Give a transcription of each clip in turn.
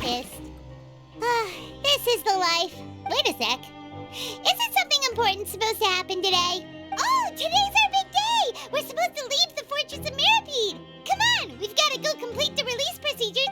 noticed. This is the life. Wait a sec. Isn't something important supposed to happen today? Oh, today's our big day! We're supposed to leave the Fortress of Maripede! Come on, we've got to go complete the release procedure.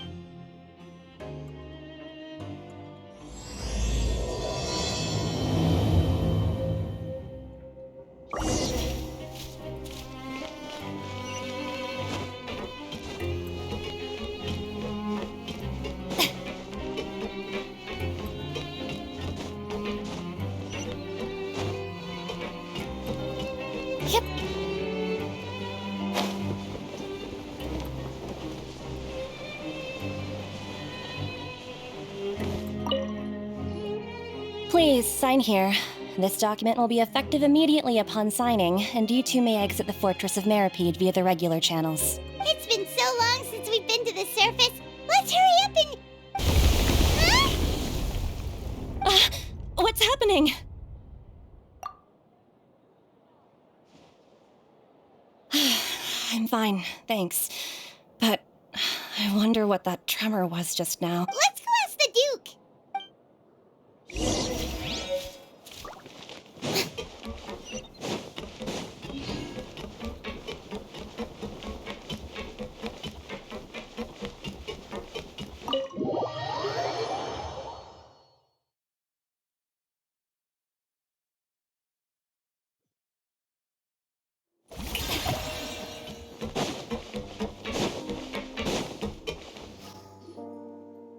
Please, sign here. This document will be effective immediately upon signing, and you two may exit the Fortress of Maripede via the regular channels. It's been so long since we've been to the surface. Let's hurry up and... Huh? What's happening? I'm fine, thanks. But I wonder what that tremor was just now. Let's go ask the Duke.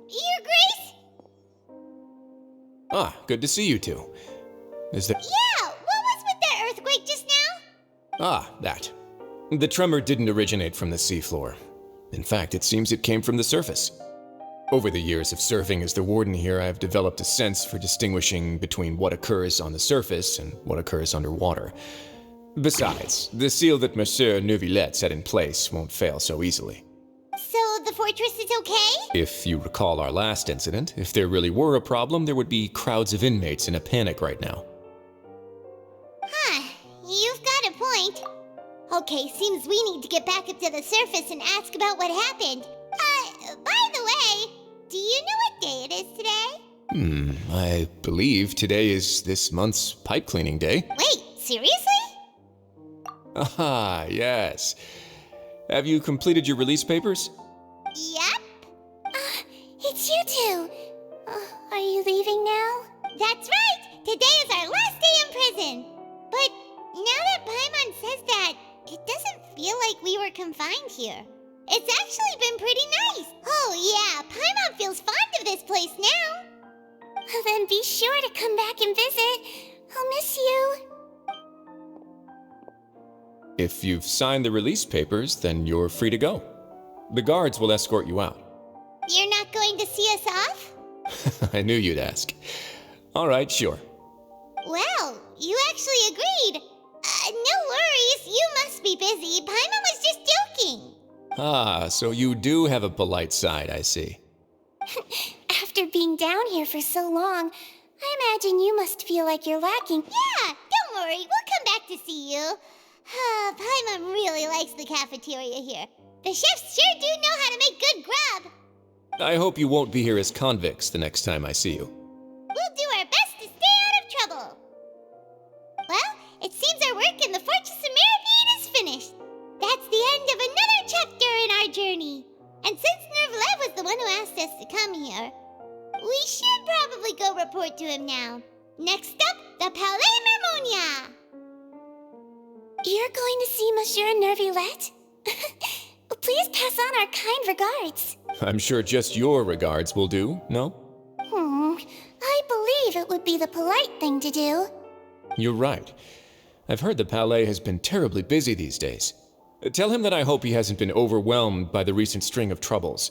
Your Grace? Ah, good to see you two. Is there... Yeah, what was with that earthquake just now? Ah, that. The tremor didn't originate from the seafloor. In fact, it seems it came from the surface. Over the years of serving as the warden here, I've developed a sense for distinguishing between what occurs on the surface and what occurs underwater. Besides, the seal that Monsieur Neuvillette set in place won't fail so easily. So the fortress is okay? If you recall our last incident, if there really were a problem, there would be crowds of inmates in a panic right now. Huh, you've got a point. Okay, seems we need to get back up to the surface and ask about what happened. By the way, do you know what day it is today? I believe today is this month's pipe cleaning day. Wait, seriously? Ah, yes. Have you completed your release papers? Yep. It's you two. Are you leaving now? That's right! Today is our last day in prison! But now that Paimon says that, it doesn't feel like we were confined here. It's actually been pretty nice! Oh yeah, Paimon feels fond of this place now! Then be sure to come back and visit. I'll miss you. If you've signed the release papers, then you're free to go. The guards will escort you out. You're not going to see us off? I knew you'd ask. All right, sure. Well, you actually agreed. No worries, you must be busy. Paimon was just joking. Ah, so you do have a polite side, I see. After being down here for so long, I imagine you must feel like you're lacking. Yeah, don't worry, we'll come back to see you. Paimon really likes the cafeteria here. The chefs sure do know how to make good grub. I hope you won't be here as convicts the next time I see you. We'll do our best to stay out of trouble. Well, it seems our work in the Fortress of Maripede is finished. That's the end of another chapter in our journey. And since Neuvillette was the one who asked us to come here, we should probably go report to him now. Next up, the Palais Mermonia. You're going to see Monsieur Neuvillette? Please pass on our kind regards. I'm sure just your regards will do, no? I believe it would be the polite thing to do. You're right. I've heard the Palais has been terribly busy these days. Tell him that I hope he hasn't been overwhelmed by the recent string of troubles.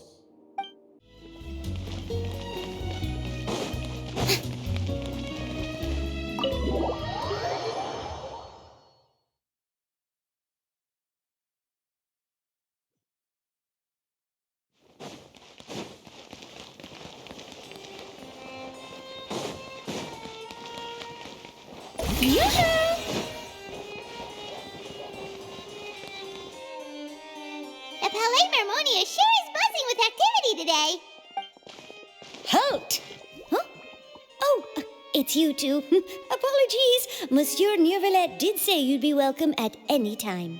The Palais Mermonia sure is buzzing with activity today. Halt! Huh? Oh, it's you two. Apologies. Monsieur Neuvillette did say you'd be welcome at any time.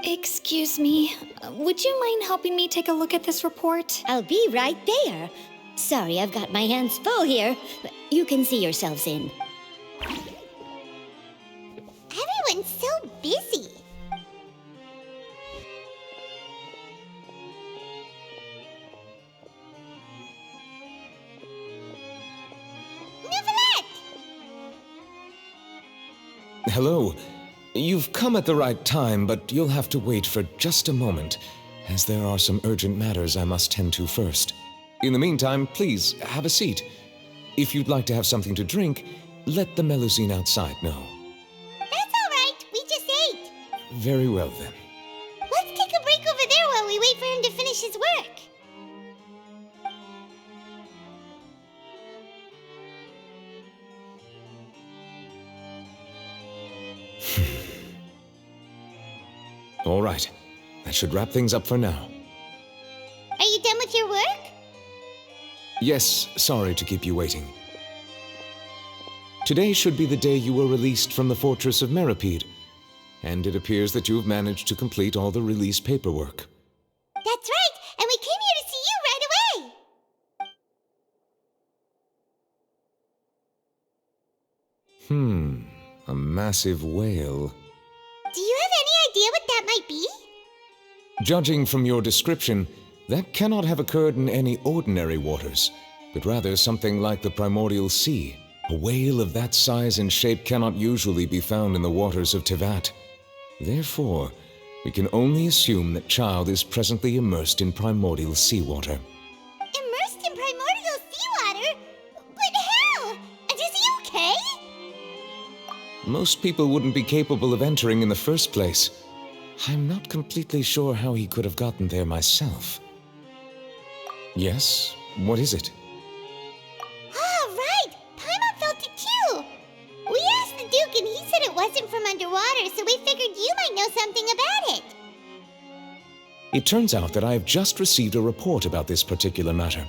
Excuse me, would you mind helping me take a look at this report? I'll be right there. Sorry, I've got my hands full here. You can see yourselves in. Everyone's so busy. Neuvillette! Hello. You've come at the right time, but you'll have to wait for just a moment, as there are some urgent matters I must tend to first. In the meantime, please, have a seat. If you'd like to have something to drink, let the Melusine outside know. That's all right. We just ate. Very well, then. Let's take a break over there while we wait for him to finish his work. All right. That should wrap things up for now. Are you done with your work? Yes, sorry to keep you waiting. Today should be the day you were released from the Fortress of Meripede, and it appears that you have managed to complete all the release paperwork. That's right, and we came here to see you right away. A massive whale. Do you have any idea what that might be? Judging from your description, that cannot have occurred in any ordinary waters, but rather something like the primordial sea. A whale of that size and shape cannot usually be found in the waters of Tevat. Therefore, we can only assume that Child is presently immersed in primordial seawater. Immersed in primordial seawater? But how? And is he okay? Most people wouldn't be capable of entering in the first place. I'm not completely sure how he could have gotten there myself. Yes, what is it? Ah, right! Paimon felt it too! We asked the Duke and he said it wasn't from underwater, so we figured you might know something about it. It turns out that I have just received a report about this particular matter.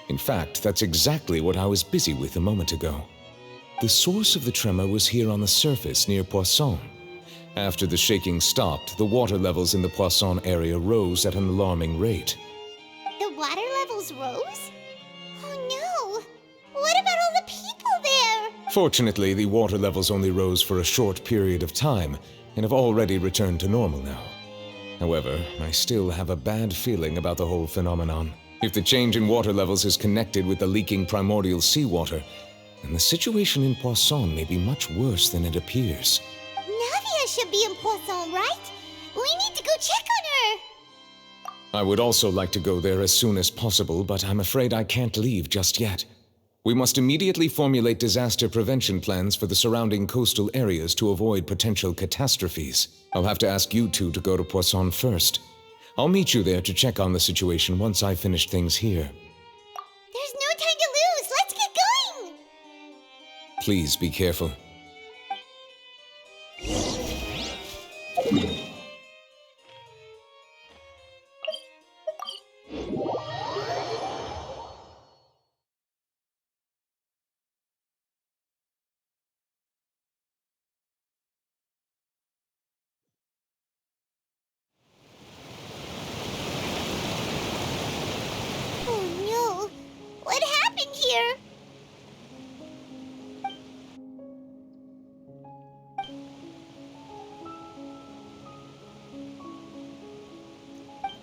In fact, that's exactly what I was busy with a moment ago. The source of the tremor was here on the surface near Poisson. After the shaking stopped, the water levels in the Poisson area rose at an alarming rate. The water levels rose? Oh no! What about all the people there? Fortunately, the water levels only rose for a short period of time and have already returned to normal now. However, I still have a bad feeling about the whole phenomenon. If the change in water levels is connected with the leaking primordial seawater, then the situation in Poisson may be much worse than it appears. Navia should be in Poisson, right? We need to go check on her! I would also like to go there as soon as possible, but I'm afraid I can't leave just yet. We must immediately formulate disaster prevention plans for the surrounding coastal areas to avoid potential catastrophes. I'll have to ask you two to go to Poisson first. I'll meet you there to check on the situation once I finish things here. There's no time to lose! Let's get going! Please be careful. Oh no! What happened here?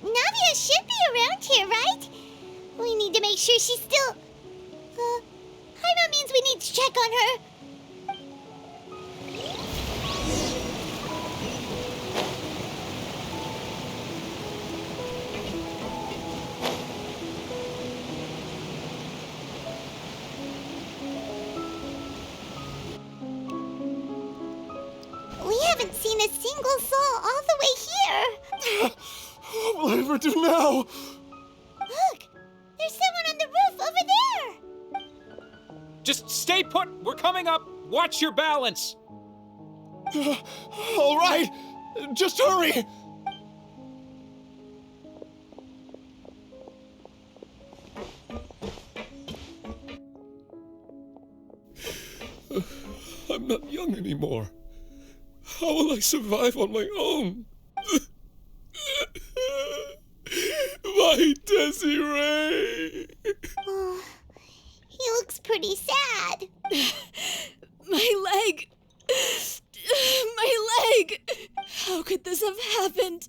Navia should be around here, right? We need to make sure she's still... Paimon means we need to check on her. We haven't seen a single soul all the way here. What will I ever do now? Look! There's someone on the roof over there! Just stay put! We're coming up! Watch your balance! All right, just hurry! I'm not young anymore. How will I survive on my own? My Desiree! Oh, he looks pretty sad. My leg! My leg! How could this have happened?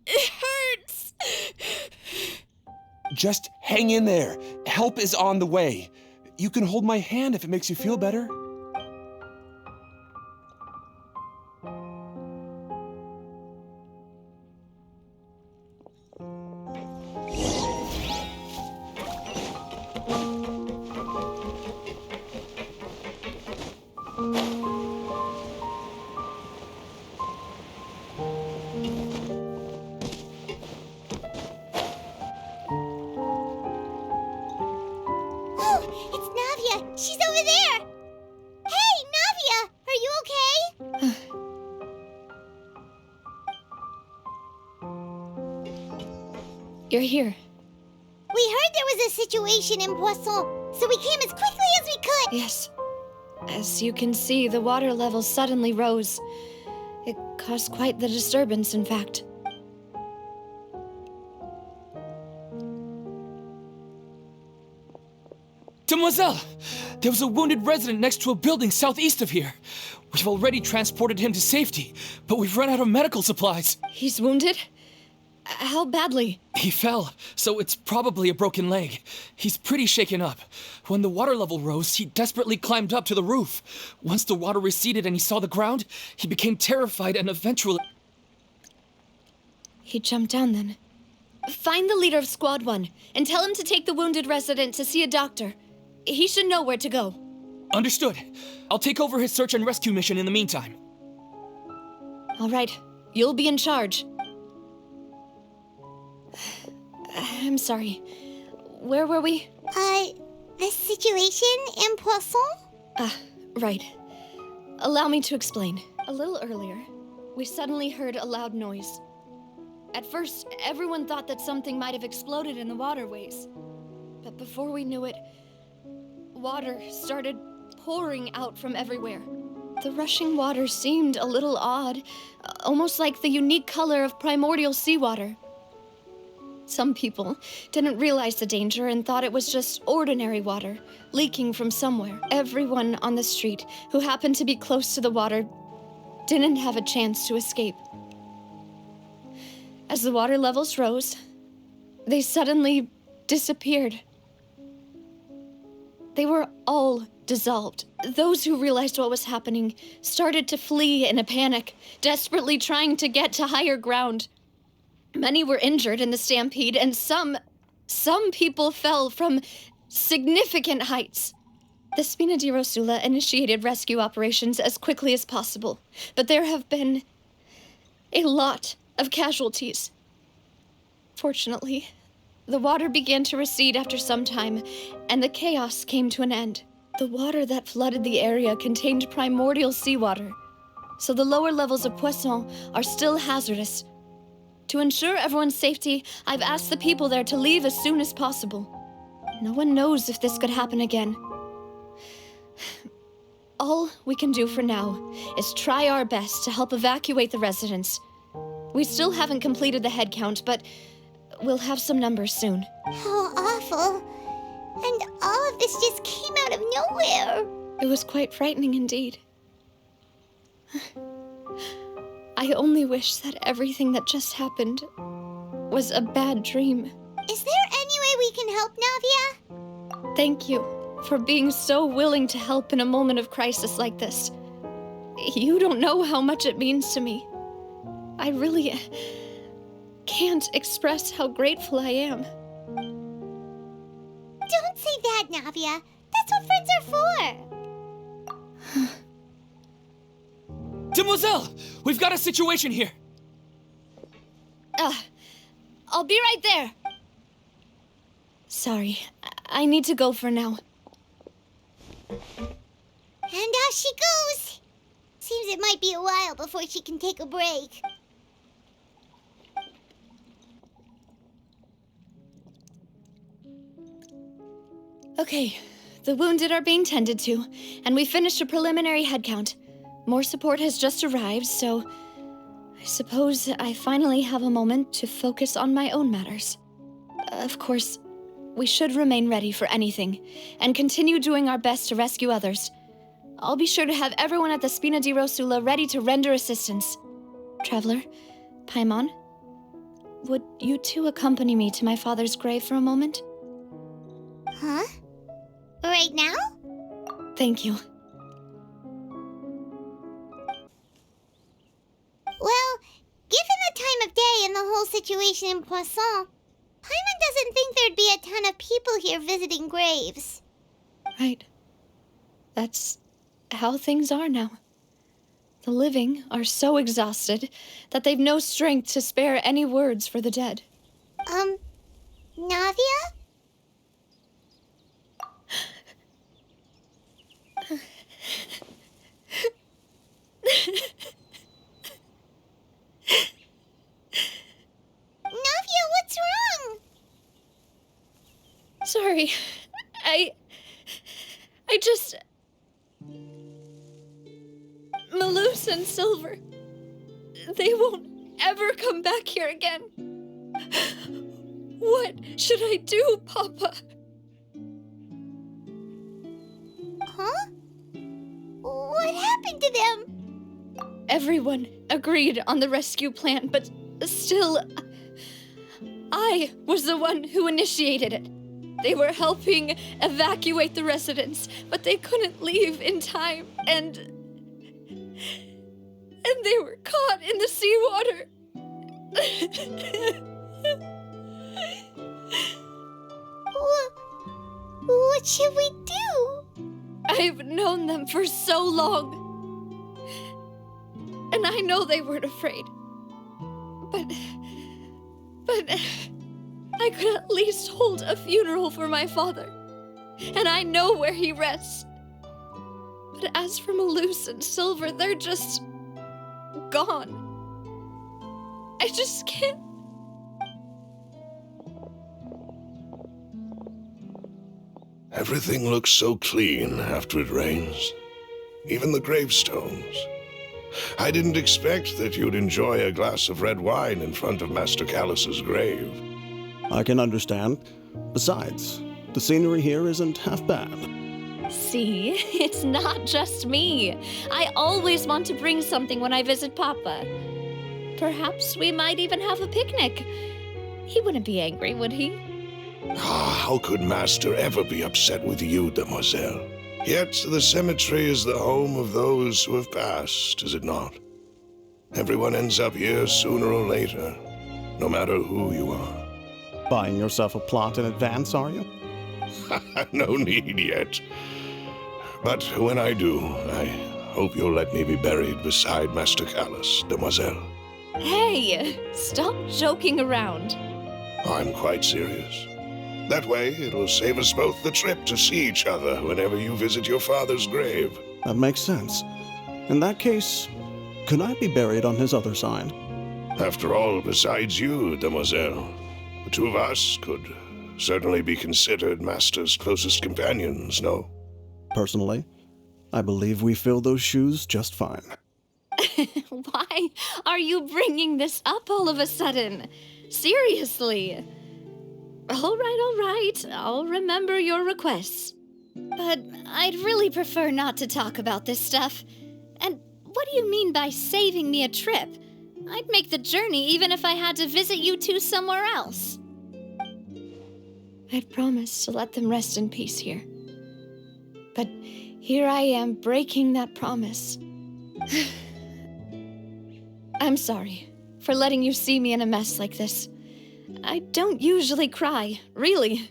It hurts! Just hang in there. Help is on the way. You can hold my hand if it makes you feel better. She's over there! Hey, Navia! Are you okay? You're here. We heard there was a situation in Poisson, so we came as quickly as we could! Yes. As you can see, the water level suddenly rose. It caused quite the disturbance, in fact. Demoiselle! There was a wounded resident next to a building southeast of here. We've already transported him to safety, but we've run out of medical supplies. He's wounded? How badly? He fell, so it's probably a broken leg. He's pretty shaken up. When the water level rose, he desperately climbed up to the roof. Once the water receded and he saw the ground, he became terrified and eventually... He jumped down then. Find the leader of Squad 1 and tell him to take the wounded resident to see a doctor. He should know where to go. Understood. I'll take over his search and rescue mission in the meantime. All right. You'll be in charge. I'm sorry. Where were we? The situation in Poisson? Right. Allow me to explain. A little earlier, we suddenly heard a loud noise. At first, everyone thought that something might have exploded in the waterways. But before we knew it, water started pouring out from everywhere. The rushing water seemed a little odd, almost like the unique color of primordial seawater. Some people didn't realize the danger and thought it was just ordinary water, leaking from somewhere. Everyone on the street who happened to be close to the water didn't have a chance to escape. As the water levels rose, they suddenly disappeared. They were all dissolved. Those who realized what was happening started to flee in a panic, desperately trying to get to higher ground. Many were injured in the stampede, and some people fell from significant heights. The Spina di Rosula initiated rescue operations as quickly as possible, but there have been a lot of casualties. Fortunately, the water began to recede after some time, and the chaos came to an end. The water that flooded the area contained primordial seawater, so the lower levels of Poisson are still hazardous. To ensure everyone's safety, I've asked the people there to leave as soon as possible. No one knows if this could happen again. All we can do for now is try our best to help evacuate the residents. We still haven't completed the head count, but we'll have some numbers soon. How awful. And all of this just came out of nowhere. It was quite frightening indeed. I only wish that everything that just happened was a bad dream. Is there any way we can help, Navia? Thank you for being so willing to help in a moment of crisis like this. You don't know how much it means to me. I really can't express how grateful I am. Don't say that, Navia. That's what friends are for. Demoiselle! We've got a situation here! I'll be right there. Sorry, I need to go for now. And off she goes. Seems it might be a while before she can take a break. Okay, The wounded are being tended to, and we finished a preliminary head count. More support has just arrived, so I suppose I finally have a moment to focus on my own matters. Of course, we should remain ready for anything, and continue doing our best to rescue others. I'll be sure to have everyone at the Spina di Rosula ready to render assistance. Traveler, Paimon, would you two accompany me to my father's grave for a moment? Huh? Right now? Thank you. Well, given the time of day and the whole situation in Poisson, Paimon doesn't think there'd be a ton of people here visiting graves. Right. That's how things are now. The living are so exhausted that they've no strength to spare any words for the dead. Navia? Navia, what's wrong? Sorry. I just... Malus and Silver. They won't ever come back here again. What should I do, Papa? Huh? What happened to them? Everyone agreed on the rescue plan, but still, I was the one who initiated it. They were helping evacuate the residents, but they couldn't leave in time, and they were caught in the seawater. What should we do? I've known them for so long, and I know they weren't afraid. But I could at least hold a funeral for my father, and I know where he rests. But as for Malus and Silver, they're just gone. I just can't. Everything looks so clean after it rains. Even the gravestones. I didn't expect that you'd enjoy a glass of red wine in front of Master Callus's grave. I can understand. Besides, the scenery here isn't half bad. See, it's not just me. I always want to bring something when I visit Papa. Perhaps we might even have a picnic. He wouldn't be angry, would he? How could Master ever be upset with you, demoiselle? Yet the cemetery is the home of those who have passed, is it not? Everyone ends up here sooner or later, no matter who you are. Buying yourself a plot in advance, are you? No need yet. But when I do, I hope you'll let me be buried beside Master Callus, demoiselle. Hey, stop joking around. I'm quite serious. That way, it'll save us both the trip to see each other whenever you visit your father's grave. That makes sense. In that case, could I be buried on his other side? After all, besides you, demoiselle, the two of us could certainly be considered Master's closest companions, no? Personally, I believe we fill those shoes just fine. Why are you bringing this up all of a sudden? Seriously. All right. I'll remember your requests. But I'd really prefer not to talk about this stuff. And what do you mean by saving me a trip? I'd make the journey even if I had to visit you two somewhere else. I'd promised to let them rest in peace here. But here I am breaking that promise. I'm sorry for letting you see me in a mess like this. I don't usually cry, really.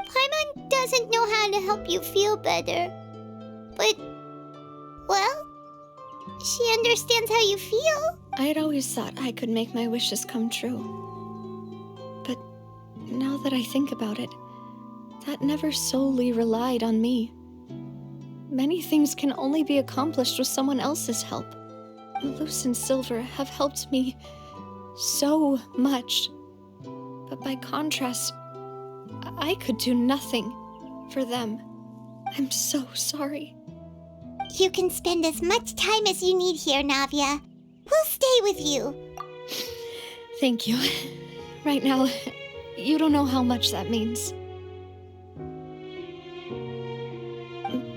Paimon doesn't know how to help you feel better. But, well, she understands how you feel. I had always thought I could make my wishes come true. But now that I think about it, that never solely relied on me. Many things can only be accomplished with someone else's help. Malus and Silver have helped me so much. But by contrast, I could do nothing for them. I'm so sorry. You can spend as much time as you need here, Navia. We'll stay with you. Thank you. Right now, you don't know how much that means.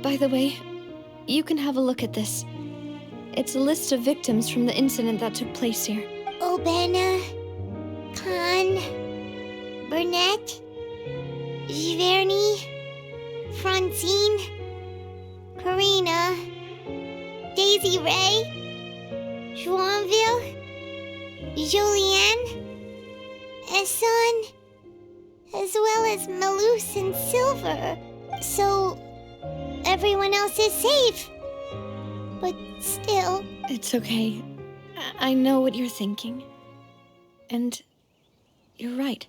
By the way, you can have a look at this. It's a list of victims from the incident that took place here. Obena, Khan, Burnett, Giverny, Francine, Karina, Daisy Ray, Joinville, Julianne, Esson, as well as Malus and Silver. So, everyone else is safe. But still... It's okay. I know what you're thinking. And you're right.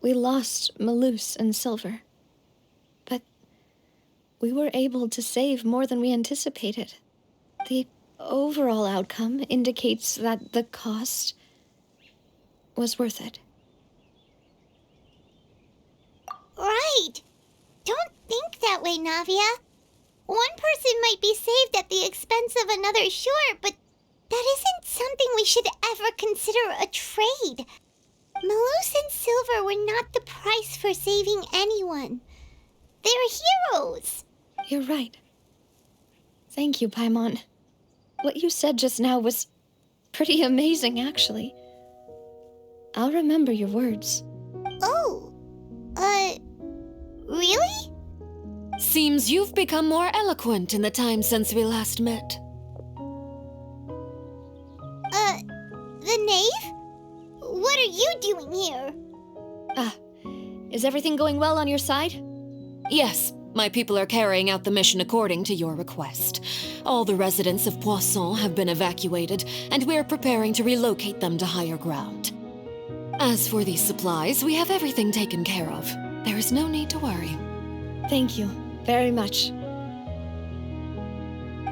We lost Malus and Silver. But we were able to save more than we anticipated. The overall outcome indicates that the cost was worth it. Right! Don't think that way, Navia. One person might be saved at the expense of another, sure, but that isn't something we should ever consider a trade. Malus and Silver were not the price for saving anyone. They're heroes. You're right. Thank you, Paimon. What you said just now was pretty amazing, actually. I'll remember your words. Oh, really? Seems you've become more eloquent in the time since we last met. The knave? What are you doing here? Is everything going well on your side? Yes, my people are carrying out the mission according to your request. All the residents of Poisson have been evacuated, and we're preparing to relocate them to higher ground. As for these supplies, we have everything taken care of. There is no need to worry. Thank you very much.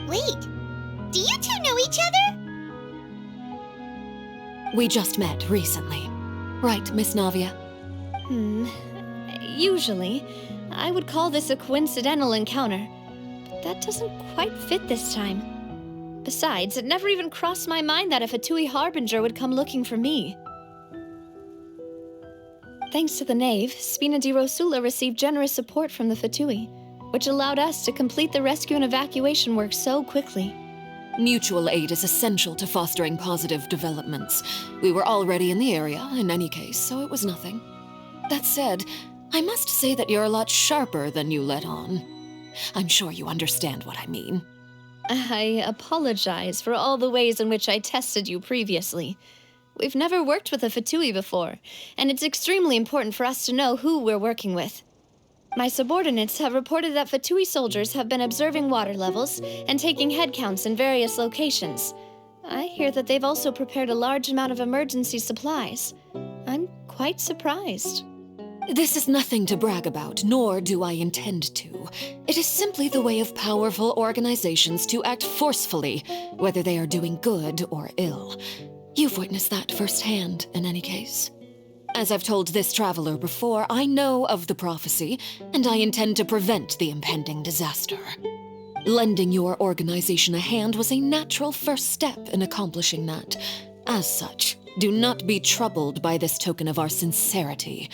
Wait, do you two know each other? We just met recently. Right, Miss Navia? Usually, I would call this a coincidental encounter, but that doesn't quite fit this time. Besides, it never even crossed my mind that a Fatui Harbinger would come looking for me. Thanks to the Knave, Spina di Rosula received generous support from the Fatui, which allowed us to complete the rescue and evacuation work so quickly. Mutual aid is essential to fostering positive developments. We were already in the area, in any case, so it was nothing. That said, I must say that you're a lot sharper than you let on. I'm sure you understand what I mean. I apologize for all the ways in which I tested you previously. We've never worked with a Fatui before, and it's extremely important for us to know who we're working with. My subordinates have reported that Fatui soldiers have been observing water levels and taking head counts in various locations. I hear that they've also prepared a large amount of emergency supplies. I'm quite surprised. This is nothing to brag about, nor do I intend to. It is simply the way of powerful organizations to act forcefully, whether they are doing good or ill. You've witnessed that firsthand, in any case. As I've told this traveler before, I know of the prophecy, and I intend to prevent the impending disaster. Lending your organization a hand was a natural first step in accomplishing that. As such, do not be troubled by this token of our sincerity.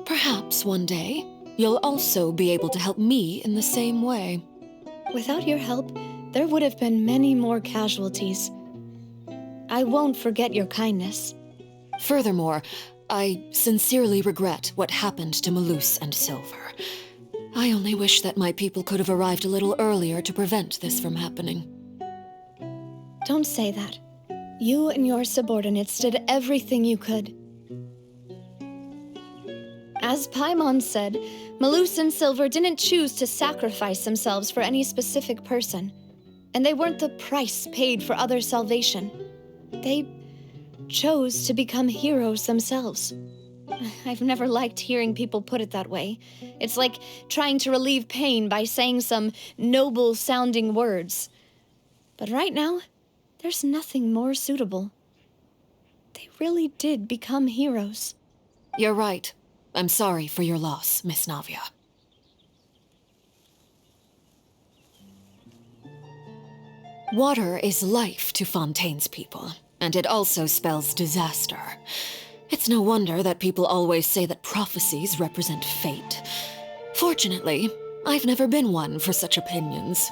Perhaps one day, you'll also be able to help me in the same way. Without your help, there would have been many more casualties. I won't forget your kindness. Furthermore, I sincerely regret what happened to Malus and Silver. I only wish that my people could have arrived a little earlier to prevent this from happening. Don't say that. You and your subordinates did everything you could. As Paimon said, Malus and Silver didn't choose to sacrifice themselves for any specific person, and they weren't the price paid for other salvation. They chose to become heroes themselves. I've never liked hearing people put it that way. It's like trying to relieve pain by saying some noble-sounding words. But right now, there's nothing more suitable. They really did become heroes. You're right. I'm sorry for your loss, Miss Navia. Water is life to Fontaine's people, and it also spells disaster. It's no wonder that people always say that prophecies represent fate. Fortunately, I've never been one for such opinions.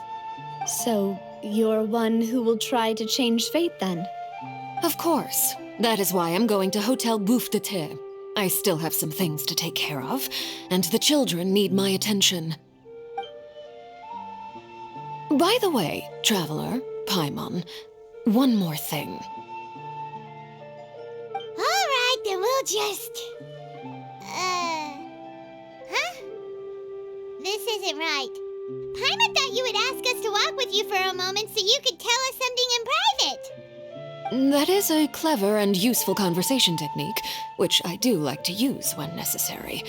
So, you're one who will try to change fate then? Of course. That is why I'm going to Hotel Bouffe de Thé. I still have some things to take care of, and the children need my attention. By the way, Traveler, Paimon, one more thing. Alright, then we'll just... Huh? This isn't right. Paimon thought you would ask us to walk with you for a moment so you could tell us something in private. That is a clever and useful conversation technique, which I do like to use when necessary.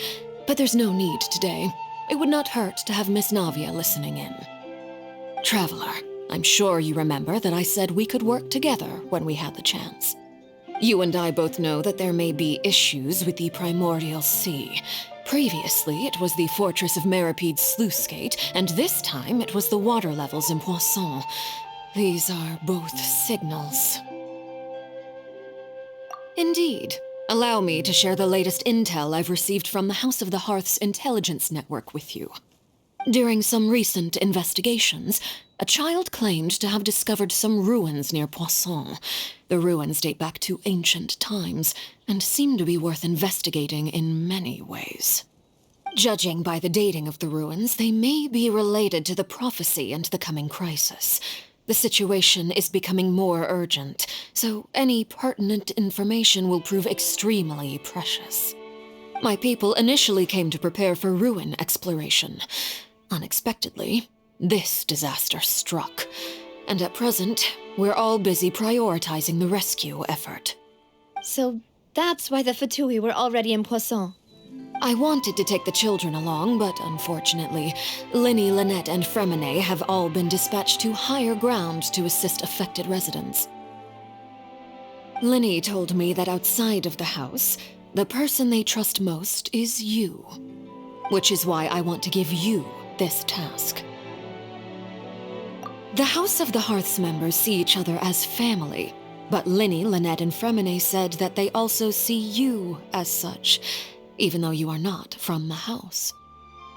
But there's no need today. It would not hurt to have Miss Navia listening in. Traveler, I'm sure you remember that I said we could work together when we had the chance. You and I both know that there may be issues with the Primordial Sea. Previously, it was the fortress of Meripede's sluice gate, and this time it was the water levels in Poisson. These are both signals. Indeed. Allow me to share the latest intel I've received from the House of the Hearth's intelligence network with you. During some recent investigations, a child claimed to have discovered some ruins near Poisson. The ruins date back to ancient times, and seem to be worth investigating in many ways. Judging by the dating of the ruins, they may be related to the prophecy and the coming crisis. The situation is becoming more urgent, so any pertinent information will prove extremely precious. My people initially came to prepare for ruin exploration. Unexpectedly, this disaster struck, and at present, we're all busy prioritizing the rescue effort. So that's why the Fatui were already in Poisson. I wanted to take the children along, but unfortunately, Linny, Lynette, and Fremine have all been dispatched to higher ground to assist affected residents. Linny told me that outside of the house, the person they trust most is you. Which is why I want to give you this task. The House of the Hearth's members see each other as family, but Linny, Lynette, and Fremine said that they also see you as such, even though you are not from the house.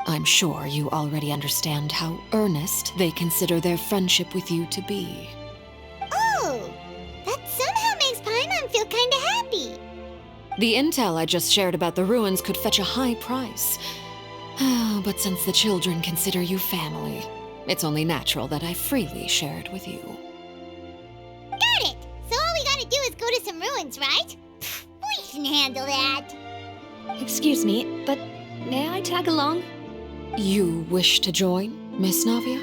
I'm sure you already understand how earnest they consider their friendship with you to be. Oh, that somehow makes Paimon feel kinda happy. The intel I just shared about the ruins could fetch a high price. But since the children consider you family, it's only natural that I freely share it with you. Got it! So all we gotta do is go to some ruins, right? We can handle that. Excuse me, but may I tag along? You wish to join, Miss Navia?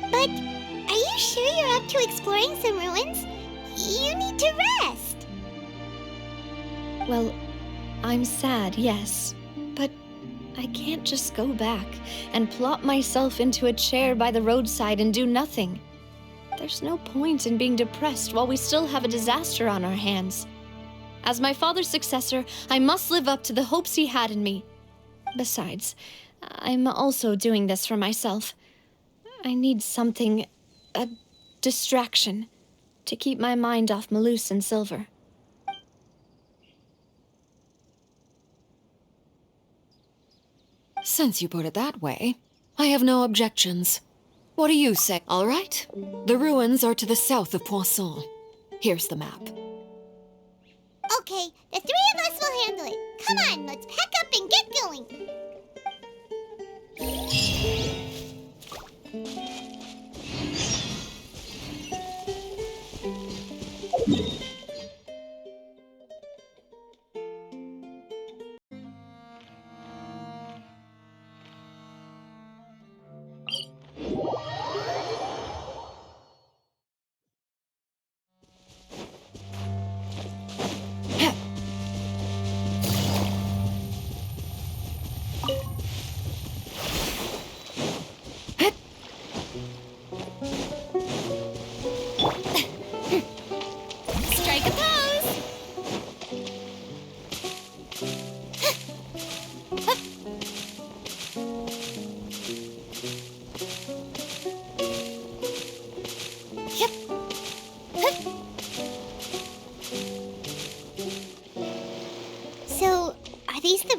But are you sure you're up to exploring some ruins? You need to rest. Well, I'm sad, yes. But I can't just go back and plop myself into a chair by the roadside and do nothing. There's no point in being depressed while we still have a disaster on our hands. As my father's successor, I must live up to the hopes he had in me. Besides, I'm also doing this for myself. I need something, a distraction, to keep my mind off Malus and Silver. Since you put it that way, I have no objections. What do you say? All right. The ruins are to the south of Poisson. Here's the map. Okay, the three of us will handle it. Come on, let's pack up and get going.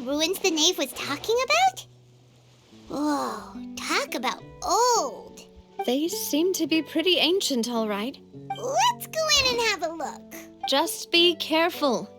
ruins the knave was talking about? Whoa, talk about old. They seem to be pretty ancient, all right. Let's go in and have a look. Just be careful.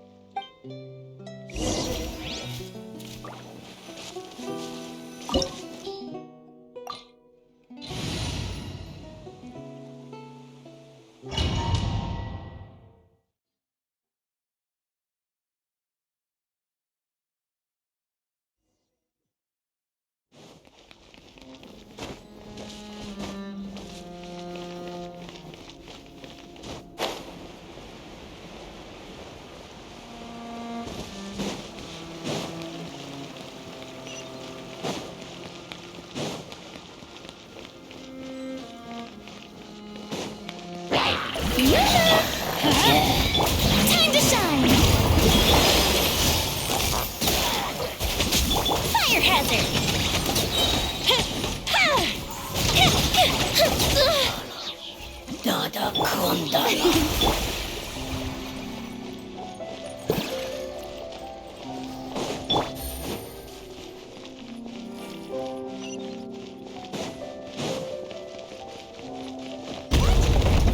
Time to shine! Fire hazard! Dada Kondala.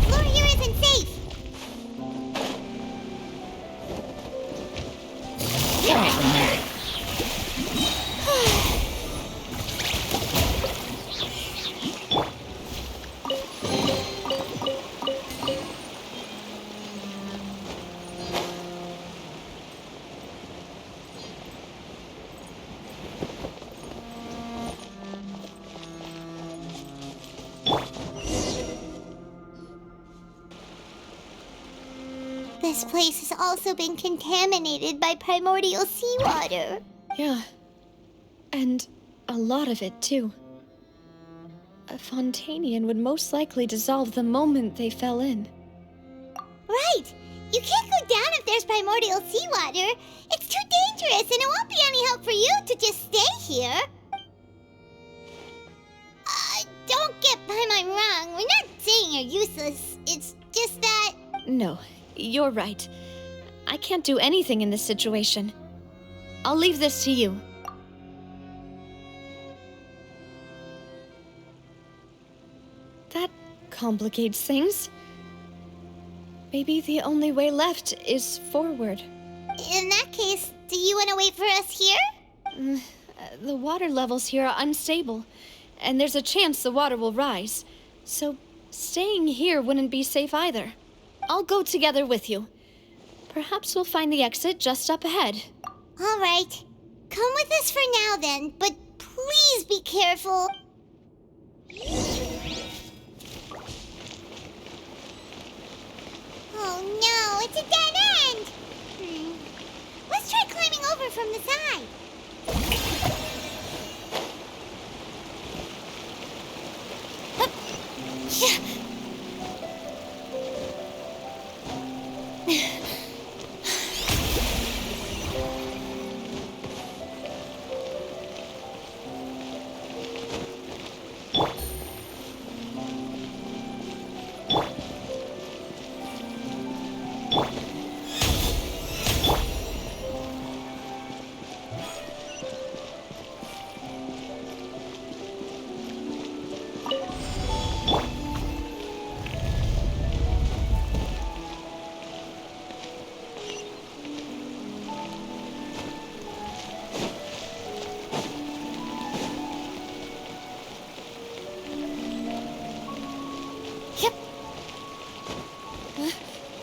Floor here isn't safe. This place has also been contaminated by primordial seawater. Yeah. And a lot of it, too. A Fontanian would most likely dissolve the moment they fell in. Right! You can't go down if there's primordial seawater. It's too dangerous, and it won't be any help for you to just stay here. Don't get by my wrong. We're not saying you're useless. It's just that... No, you're right. I can't do anything in this situation. I'll leave this to you. That complicates things. Maybe the only way left is forward. In that case, do you want to wait for us here? The water levels here are unstable, and there's a chance the water will rise. So staying here wouldn't be safe either. I'll go together with you. Perhaps we'll find the exit just up ahead. All right. Come with us for now then, but please be careful. Oh no, it's a dead end! Let's try climbing over from the side.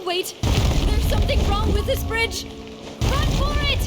Wait! There's something wrong with this bridge! Run for it!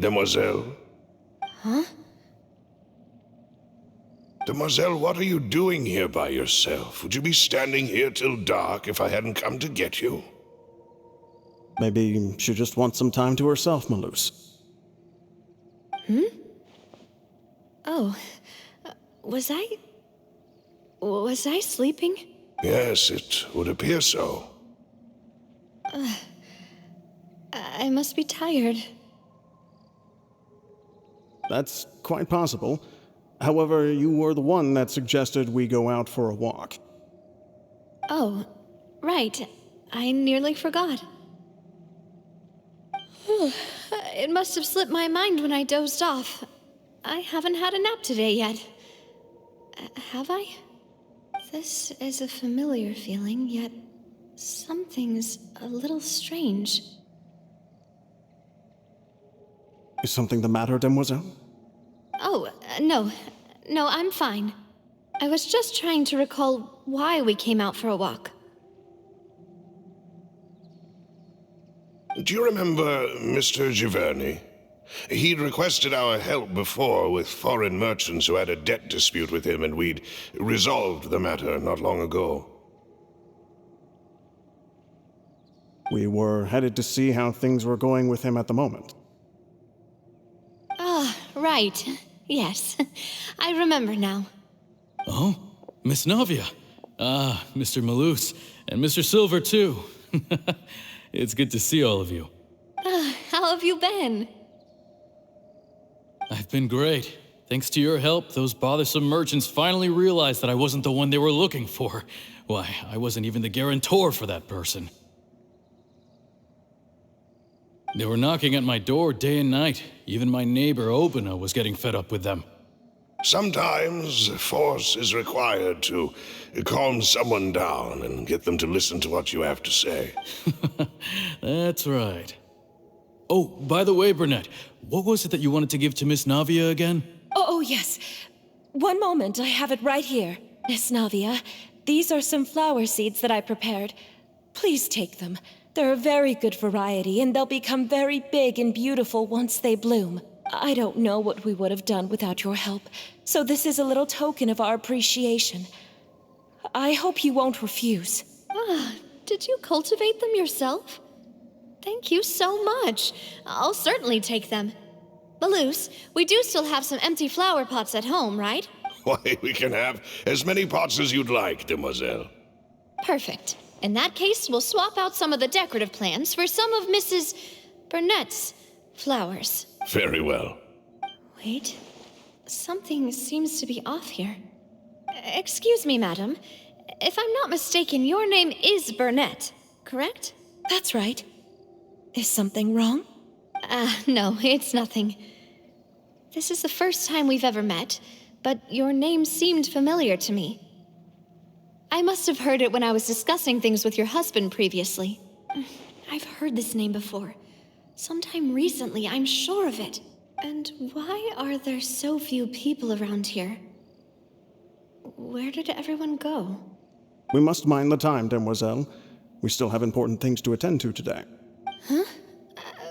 Demoiselle? Huh? Demoiselle, what are you doing here by yourself? Would you be standing here till dark if I hadn't come to get you? Maybe she just wants some time to herself, Malus. Oh, was I sleeping? Yes, it would appear so. I must be tired. That's quite possible. However, you were the one that suggested we go out for a walk. Oh, right. I nearly forgot. It must have slipped my mind when I dozed off. I haven't had a nap today yet. Have I? This is a familiar feeling, yet something's a little strange. Is something the matter, Demoiselle? Oh, no. No, I'm fine. I was just trying to recall why we came out for a walk. Do you remember Mr. Giverny? He'd requested our help before with foreign merchants who had a debt dispute with him, and we'd resolved the matter not long ago. We were headed to see how things were going with him at the moment. Ah, right. Yes. I remember now. Oh, Miss Navia. Ah, Mr. Malus. And Mr. Silver, too. It's good to see all of you. How have you been? I've been great. Thanks to your help, those bothersome merchants finally realized that I wasn't the one they were looking for. Why, I wasn't even the guarantor for that person. They were knocking at my door day and night. Even my neighbor, Obina, was getting fed up with them. Sometimes force is required to calm someone down and get them to listen to what you have to say. That's right. Oh, by the way, Burnett, what was it that you wanted to give to Miss Navia again? Oh, yes. One moment, I have it right here. Miss Navia, these are some flower seeds that I prepared. Please take them. They're a very good variety, and they'll become very big and beautiful once they bloom. I don't know what we would have done without your help, so this is a little token of our appreciation. I hope you won't refuse. Did you cultivate them yourself? Thank you so much. I'll certainly take them. Malus, we do still have some empty flower pots at home, right? Why, we can have as many pots as you'd like, Demoiselle. Perfect. In that case, we'll swap out some of the decorative plants for some of Mrs. Burnett's flowers. Very well. Wait. Something seems to be off here. Excuse me, madam. If I'm not mistaken, your name is Burnett, correct? That's right. Is something wrong? No, it's nothing. This is the first time we've ever met, but your name seemed familiar to me. I must have heard it when I was discussing things with your husband previously. I've heard this name before. Sometime recently, I'm sure of it. And why are there so few people around here? Where did everyone go? We must mind the time, Demoiselle. We still have important things to attend to today. Huh?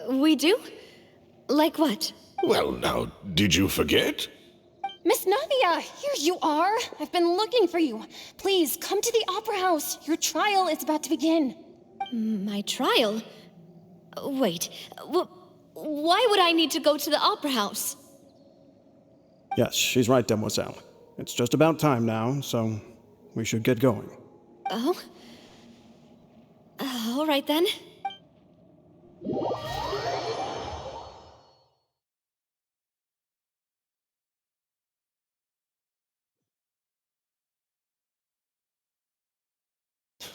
We do? Like what? Well, now, did you forget? Miss Navia, here you are. I've been looking for you. Please, come to the Opera House. Your trial is about to begin. My trial? Wait, why would I need to go to the Opera House? Yes, she's right, Demoiselle. It's just about time now, so we should get going. Oh? All right then.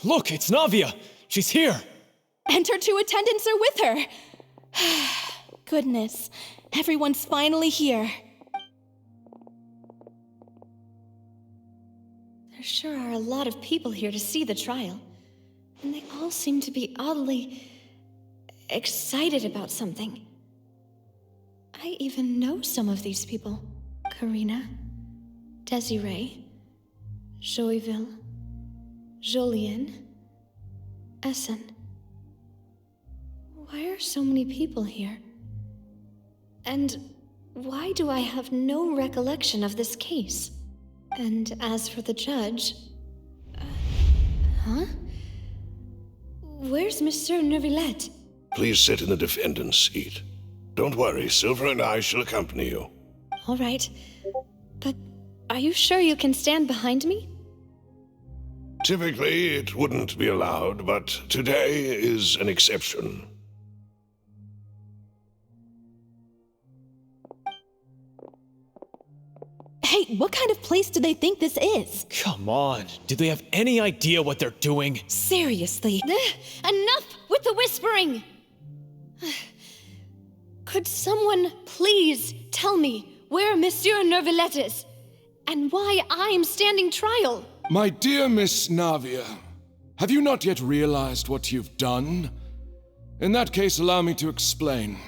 Look, it's Navia! She's here! And her two attendants are with her. Goodness, everyone's finally here. There sure are a lot of people here to see the trial. And they all seem to be oddly excited about something. I even know some of these people. Karina, Desiree, Joyville, Jolien, Essen. Why are so many people here? And why do I have no recollection of this case? And as for the judge... huh? Where's Monsieur Neuvillette? Please sit in the defendant's seat. Don't worry, Silver and I shall accompany you. All right. But are you sure you can stand behind me? Typically, it wouldn't be allowed, but today is an exception. Hey, what kind of place do they think this is? Come on, do they have any idea what they're doing? Seriously. Enough with the whispering! Could someone please tell me where Monsieur Neuvillette is? And why I'm standing trial? My dear Miss Navia, have you not yet realized what you've done? In that case, allow me to explain.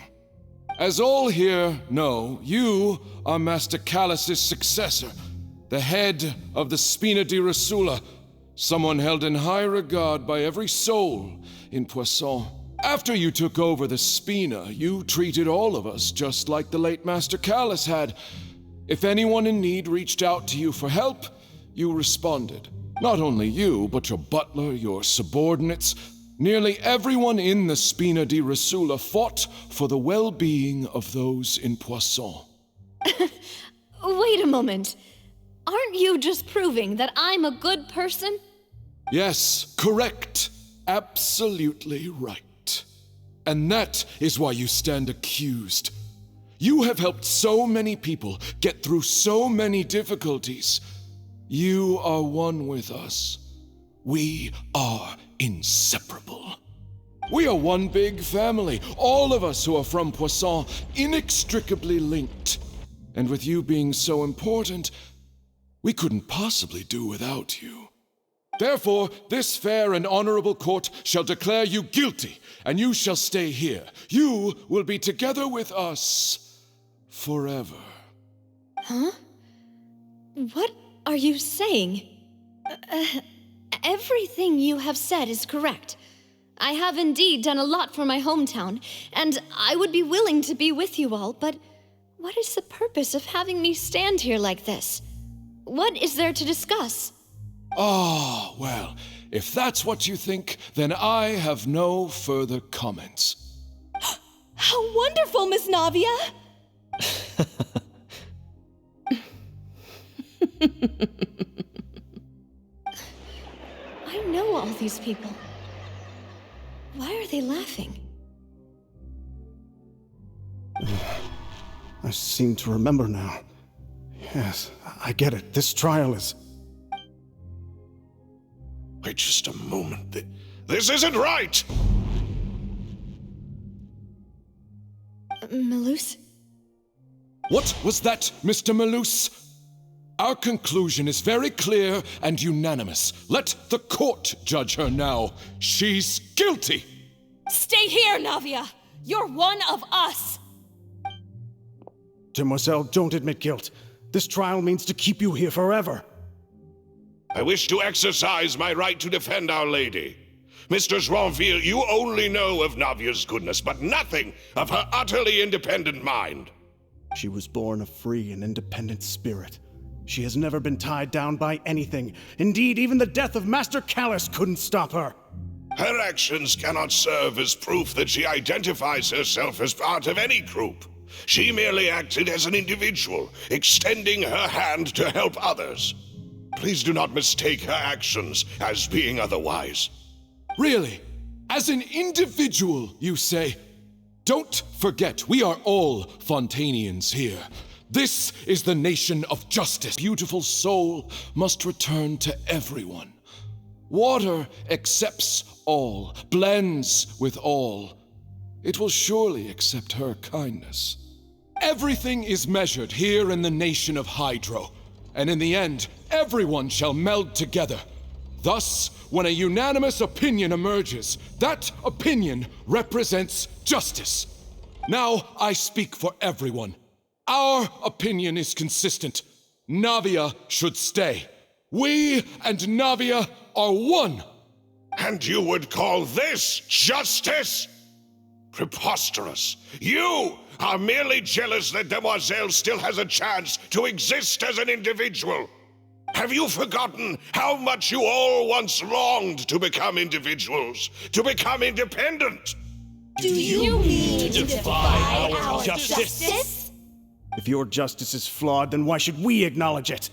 As all here know, you are Master Callus's successor, the head of the Spina di Rosula, someone held in high regard by every soul in Poisson. After you took over the Spina, you treated all of us just like the late Master Callus had. If anyone in need reached out to you for help, you responded. Not only you, but your butler, your subordinates, nearly everyone in the Spina di Rosula fought for the well-being of those in Poisson. Wait a moment. Aren't you just proving that I'm a good person? Yes, correct. Absolutely right. And that is why you stand accused. You have helped so many people get through so many difficulties. You are one with us. We are inseparable. We are one big family, all of us who are from Poisson, inextricably linked. And with you being so important, we couldn't possibly do without you. Therefore, this fair and honorable court shall declare you guilty, and you shall stay here. You will be together with us forever. Huh? What are you saying? Everything you have said is correct. I have indeed done a lot for my hometown, and I would be willing to be with you all, but what is the purpose of having me stand here like this? What is there to discuss? Ah, well, if that's what you think, then I have no further comments. How wonderful, Miss Navia! I know all these people. Why are they laughing? I seem to remember now. Yes, I get it. This trial is... Wait just a moment. This isn't right! Malus? What was that, Mr. Malus? Our conclusion is very clear and unanimous. Let the court judge her now. She's guilty! Stay here, Navia! You're one of us! Demoiselle, don't admit guilt. This trial means to keep you here forever. I wish to exercise my right to defend Our Lady. Mistress Ronville, you only know of Navia's goodness, but nothing of her utterly independent mind. She was born a free and independent spirit. She has never been tied down by anything. Indeed, even the death of Master Callus couldn't stop her. Her actions cannot serve as proof that she identifies herself as part of any group. She merely acted as an individual, extending her hand to help others. Please do not mistake her actions as being otherwise. Really? As an individual, you say? Don't forget, we are all Fontanians here. This is the nation of justice. Beautiful soul must return to everyone. Water accepts all, blends with all. It will surely accept her kindness. Everything is measured here in the nation of Hydro, and in the end, everyone shall meld together. Thus, when a unanimous opinion emerges, that opinion represents justice. Now I speak for everyone. Our opinion is consistent. Navia should stay. We and Navia are one. And you would call this justice? Preposterous. You are merely jealous that Demoiselle still has a chance to exist as an individual. Have you forgotten how much you all once longed to become individuals, to become independent? Do you mean to defy our justice? If your justice is flawed, then why should we acknowledge it?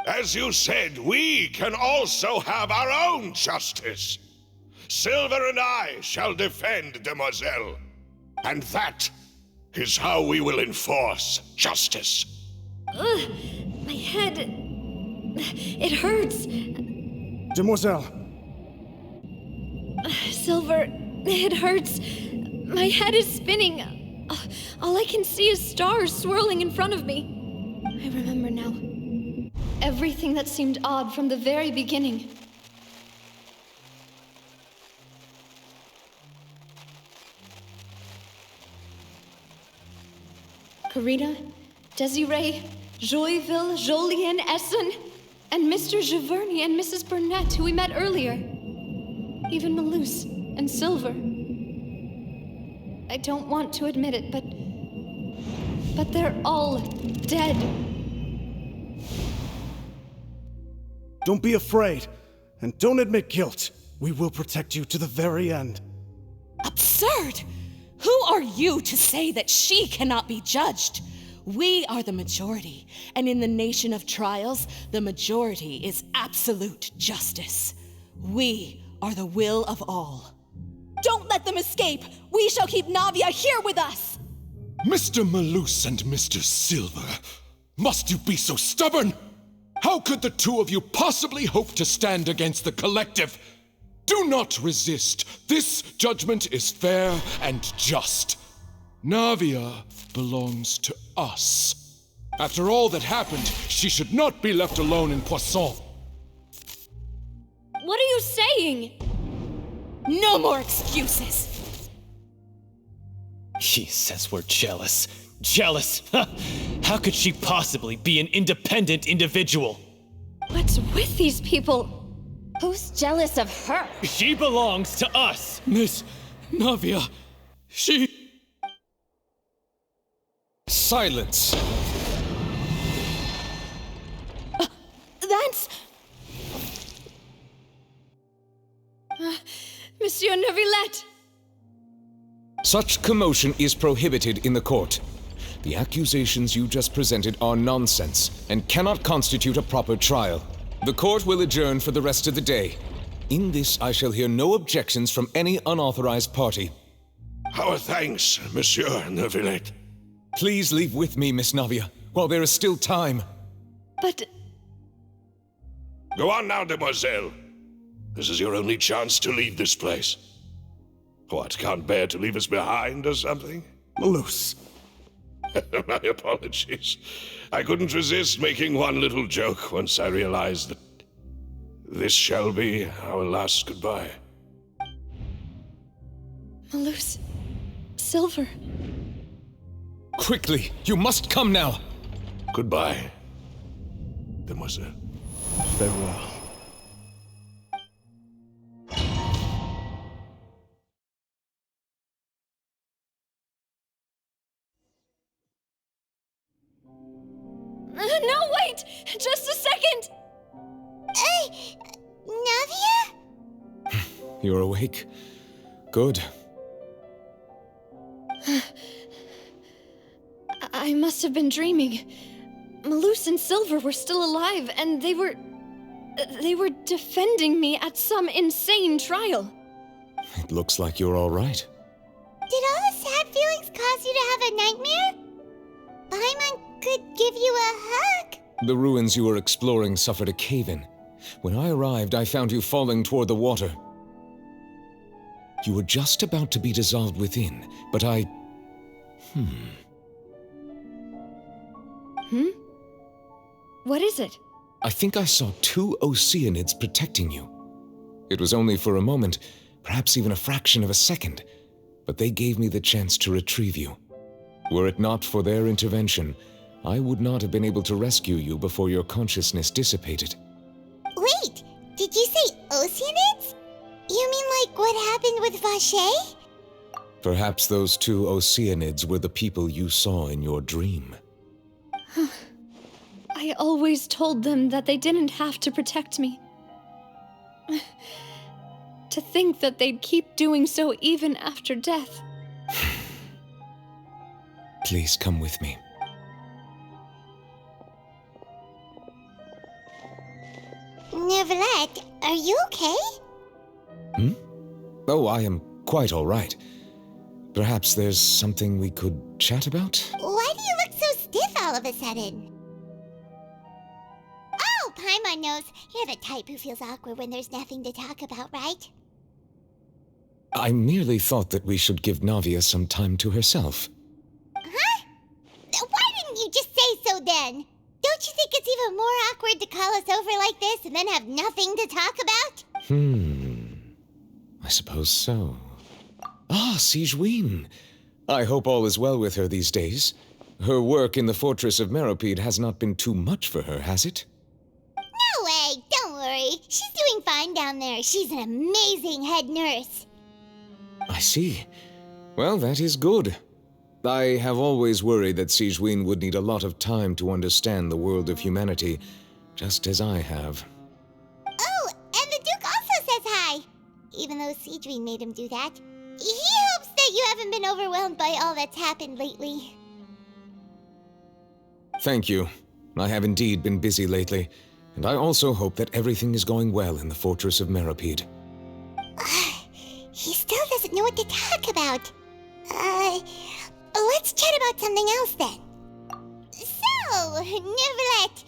As you said, we can also have our own justice. Silver and I shall defend Demoiselle. And that is how we will enforce justice. Ugh, my head... it hurts. Demoiselle. Silver, it hurts. My head is spinning. All I can see is stars swirling in front of me. I remember now. Everything that seemed odd from the very beginning. Karina, Desiree, Joyville, Jolien, Essen, and Mr. Giverny and Mrs. Burnett, who we met earlier. Even Malus and Silver. I don't want to admit it, but they're all dead. Don't be afraid, and don't admit guilt. We will protect you to the very end. Absurd! Who are you to say that she cannot be judged? We are the majority, and in the nation of trials, the majority is absolute justice. We are the will of all. Don't let them escape! We shall keep Navia here with us! Mr. Malus and Mr. Silver, must you be so stubborn? How could the two of you possibly hope to stand against the collective? Do not resist. This judgment is fair and just. Navia belongs to us. After all that happened, she should not be left alone in Poisson. What are you saying? No more excuses. He says we're jealous. Jealous? How could she possibly be an independent individual? What's with these people? Who's jealous of her? She belongs to us! Miss Navia, she... Silence! That's... Monsieur Neuvillette! Such commotion is prohibited in the court. The accusations you just presented are nonsense and cannot constitute a proper trial. The court will adjourn for the rest of the day. In this, I shall hear no objections from any unauthorized party. Our thanks, Monsieur Neuvillette. Please leave with me, Miss Navia, while there is still time. But... Go on now, Demoiselle. This is your only chance to leave this place. What, can't bear to leave us behind or something? Malus. My apologies. I couldn't resist making one little joke once I realized that this shall be our last goodbye. Malus... Silver... Quickly, you must come now! Goodbye, Demoiselle. Farewell. No, wait! Just a second! Navia? You're awake? Good. I must have been dreaming. Malus and Silver were still alive, and they were defending me at some insane trial. It looks like you're all right. Did all the sad feelings cause you to have a nightmare? Paimon could give you a hug. The ruins you were exploring suffered a cave-in. When I arrived, I found you falling toward the water. You were just about to be dissolved within, but I... What is it? I think I saw 2 Oceanids protecting you. It was only for a moment, perhaps even a fraction of a second, but they gave me the chance to retrieve you. Were it not for their intervention, I would not have been able to rescue you before your consciousness dissipated. Wait, did you say Oceanids? You mean like what happened with Vache? Perhaps those 2 Oceanids were the people you saw in your dream. I always told them that they didn't have to protect me. To think that they'd keep doing so even after death. Please come with me. Neverlet, are you okay? Oh, I am quite all right. Perhaps there's something we could chat about? Why do you look so stiff all of a sudden? Oh, Paimon knows. You're the type who feels awkward when there's nothing to talk about, right? I merely thought that we should give Navia some time to herself. Huh? Why didn't you just say so then? Don't you think it's even more awkward to call us over like this and then have nothing to talk about? I suppose so. Ah, Sigewinne. I hope all is well with her these days. Her work in the Fortress of Meropide has not been too much for her, has it? No way! Don't worry. She's doing fine down there. She's an amazing head nurse. I see. Well, that is good. I have always worried that Sigewinne would need a lot of time to understand the world of humanity, just as I have. Oh, and the Duke also says hi! Even though Sigewinne made him do that. He hopes that you haven't been overwhelmed by all that's happened lately. Thank you. I have indeed been busy lately, and I also hope that everything is going well in the Fortress of Meropide. He still doesn't know what to talk about. Let's chat about something else then. So, Neverlet,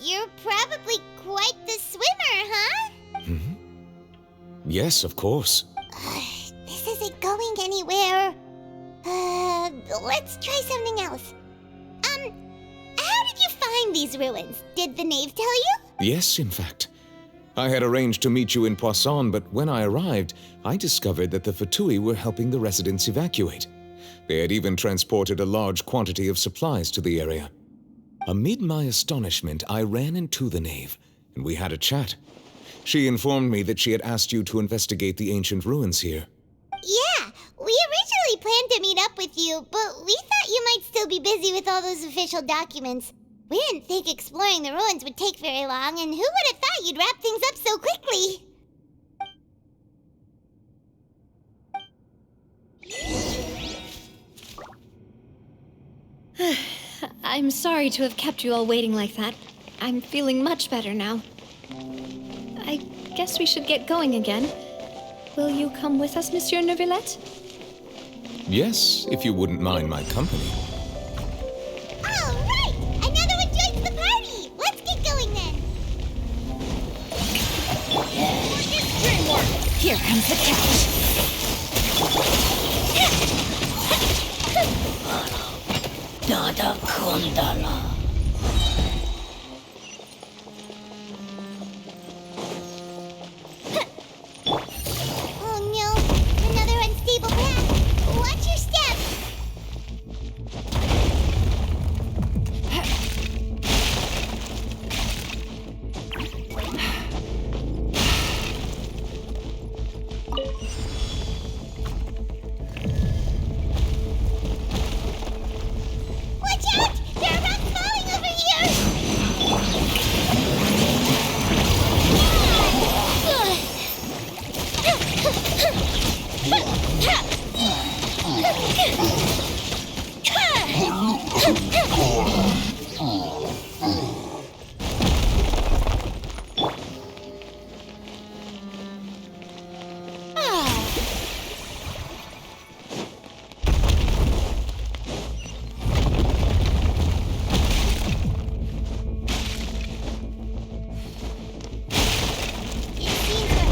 you're probably quite the swimmer, huh? Yes, of course. This isn't going anywhere. Let's try something else. How did you find these ruins? Did the knave tell you? Yes, in fact. I had arranged to meet you in Poisson, but when I arrived, I discovered that the Fatui were helping the residents evacuate. They had even transported a large quantity of supplies to the area. Amid my astonishment, I ran into the knave, and we had a chat. She informed me that she had asked you to investigate the ancient ruins here. Yeah, we originally planned to meet up with you, but we thought you might still be busy with all those official documents. We didn't think exploring the ruins would take very long, and who would have thought you'd wrap things up so quickly? I'm sorry to have kept you all waiting like that. I'm feeling much better now. I guess we should get going again. Will you come with us, Monsieur Neuvillette? Yes, if you wouldn't mind my company. All right! Another one joins the party! Let's get going then! Here comes the catch. Nada Kundala. Oh no! Another unstable path! Watch your step! Watch out! There are rocks falling over here!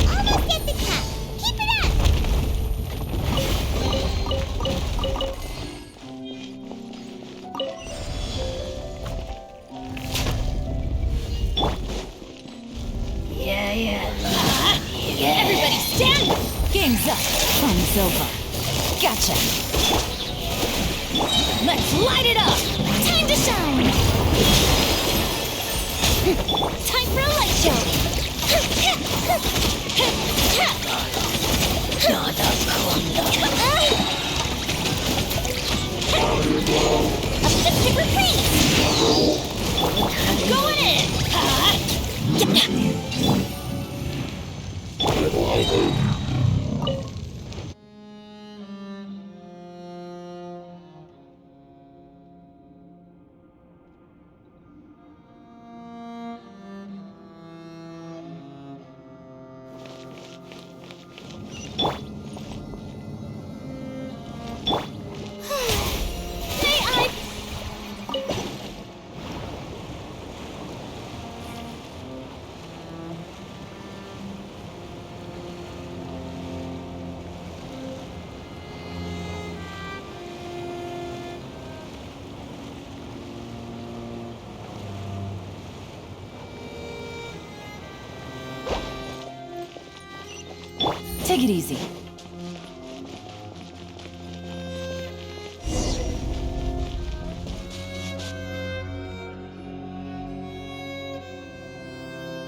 Almost at the top. Keep it up! Everybody stand! Game's up. Fun's over. Gotcha. Let's light it up! Time to shine! Time for a light show! Uplifted retreat! Take it easy.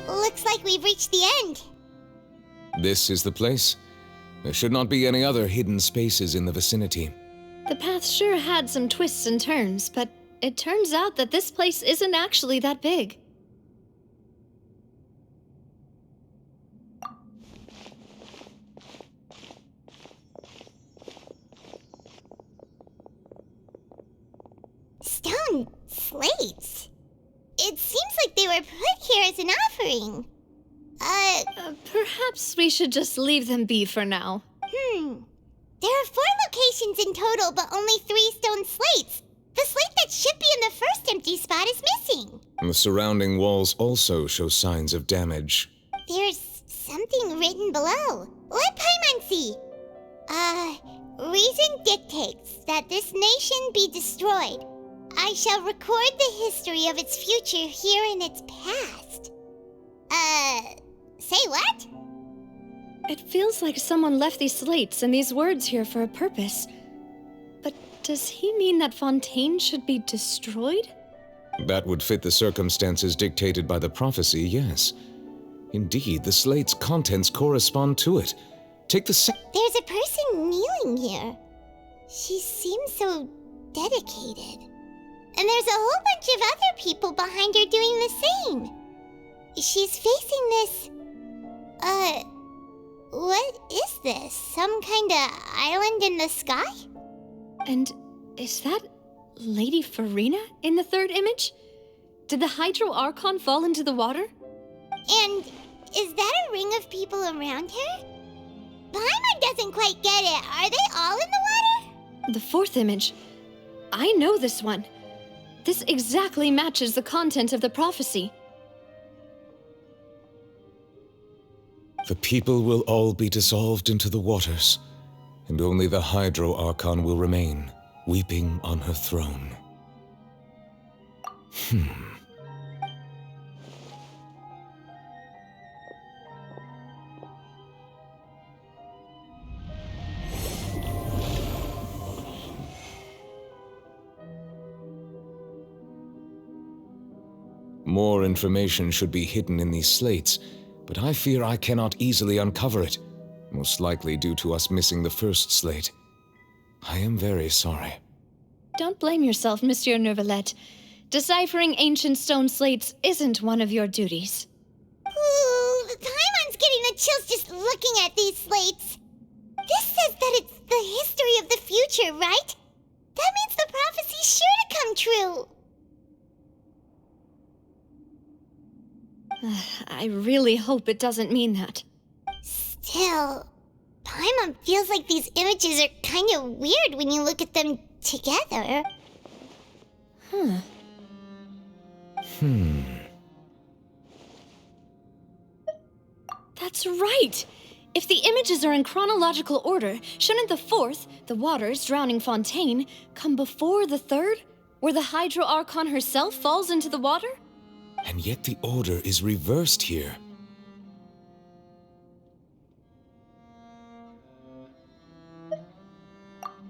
Looks like we've reached the end. This is the place. There should not be any other hidden spaces in the vicinity. The path sure had some twists and turns, but it turns out that this place isn't actually that big. Stone slates? It seems like they were put here as an offering. Perhaps we should just leave them be for now. There are 4 locations in total, but only 3 stone slates. The slate that should be in the first empty spot is missing. The surrounding walls also show signs of damage. There's something written below. Let Paimon see. Reason dictates that this nation be destroyed. I shall record the history of its future here in its past. Say what? It feels like someone left these slates and these words here for a purpose. But does he mean that Fontaine should be destroyed? That would fit the circumstances dictated by the prophecy, yes. Indeed, the slate's contents correspond to it. Take the There's a person kneeling here. She seems so dedicated. And there's a whole bunch of other people behind her doing the same. She's facing this... what is this? Some kind of island in the sky? And is that Lady Farina in the third image? Did the Hydro Archon fall into the water? And is that a ring of people around her? Paimon doesn't quite get it. Are they all in the water? The fourth image. I know this one. This exactly matches the content of the prophecy. The people will all be dissolved into the waters, and only the Hydro Archon will remain, weeping on her throne. More information should be hidden in these slates, but I fear I cannot easily uncover it, most likely due to us missing the first slate. I am very sorry. Don't blame yourself, Monsieur Neuvillette. Deciphering ancient stone slates isn't one of your duties. Ooh, Paimon's getting the chills just looking at these slates. This says that it's the history of the future, right? That means the prophecy's sure to come true. I really hope it doesn't mean that. Still, Paimon feels like these images are kind of weird when you look at them together. That's right! If the images are in chronological order, shouldn't the fourth, the waters drowning Fontaine, come before the third, where the Hydro Archon herself falls into the water? And yet the order is reversed here.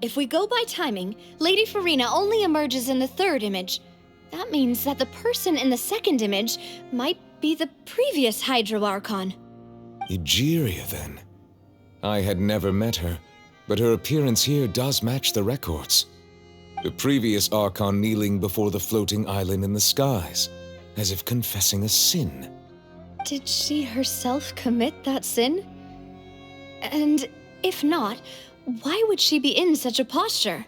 If we go by timing, Lady Farina only emerges in the third image. That means that the person in the second image might be the previous Hydro Archon. Egeria, then. I had never met her, but her appearance here does match the records. The previous Archon kneeling before the floating island in the skies, as if confessing a sin. Did she herself commit that sin? And if not, why would she be in such a posture?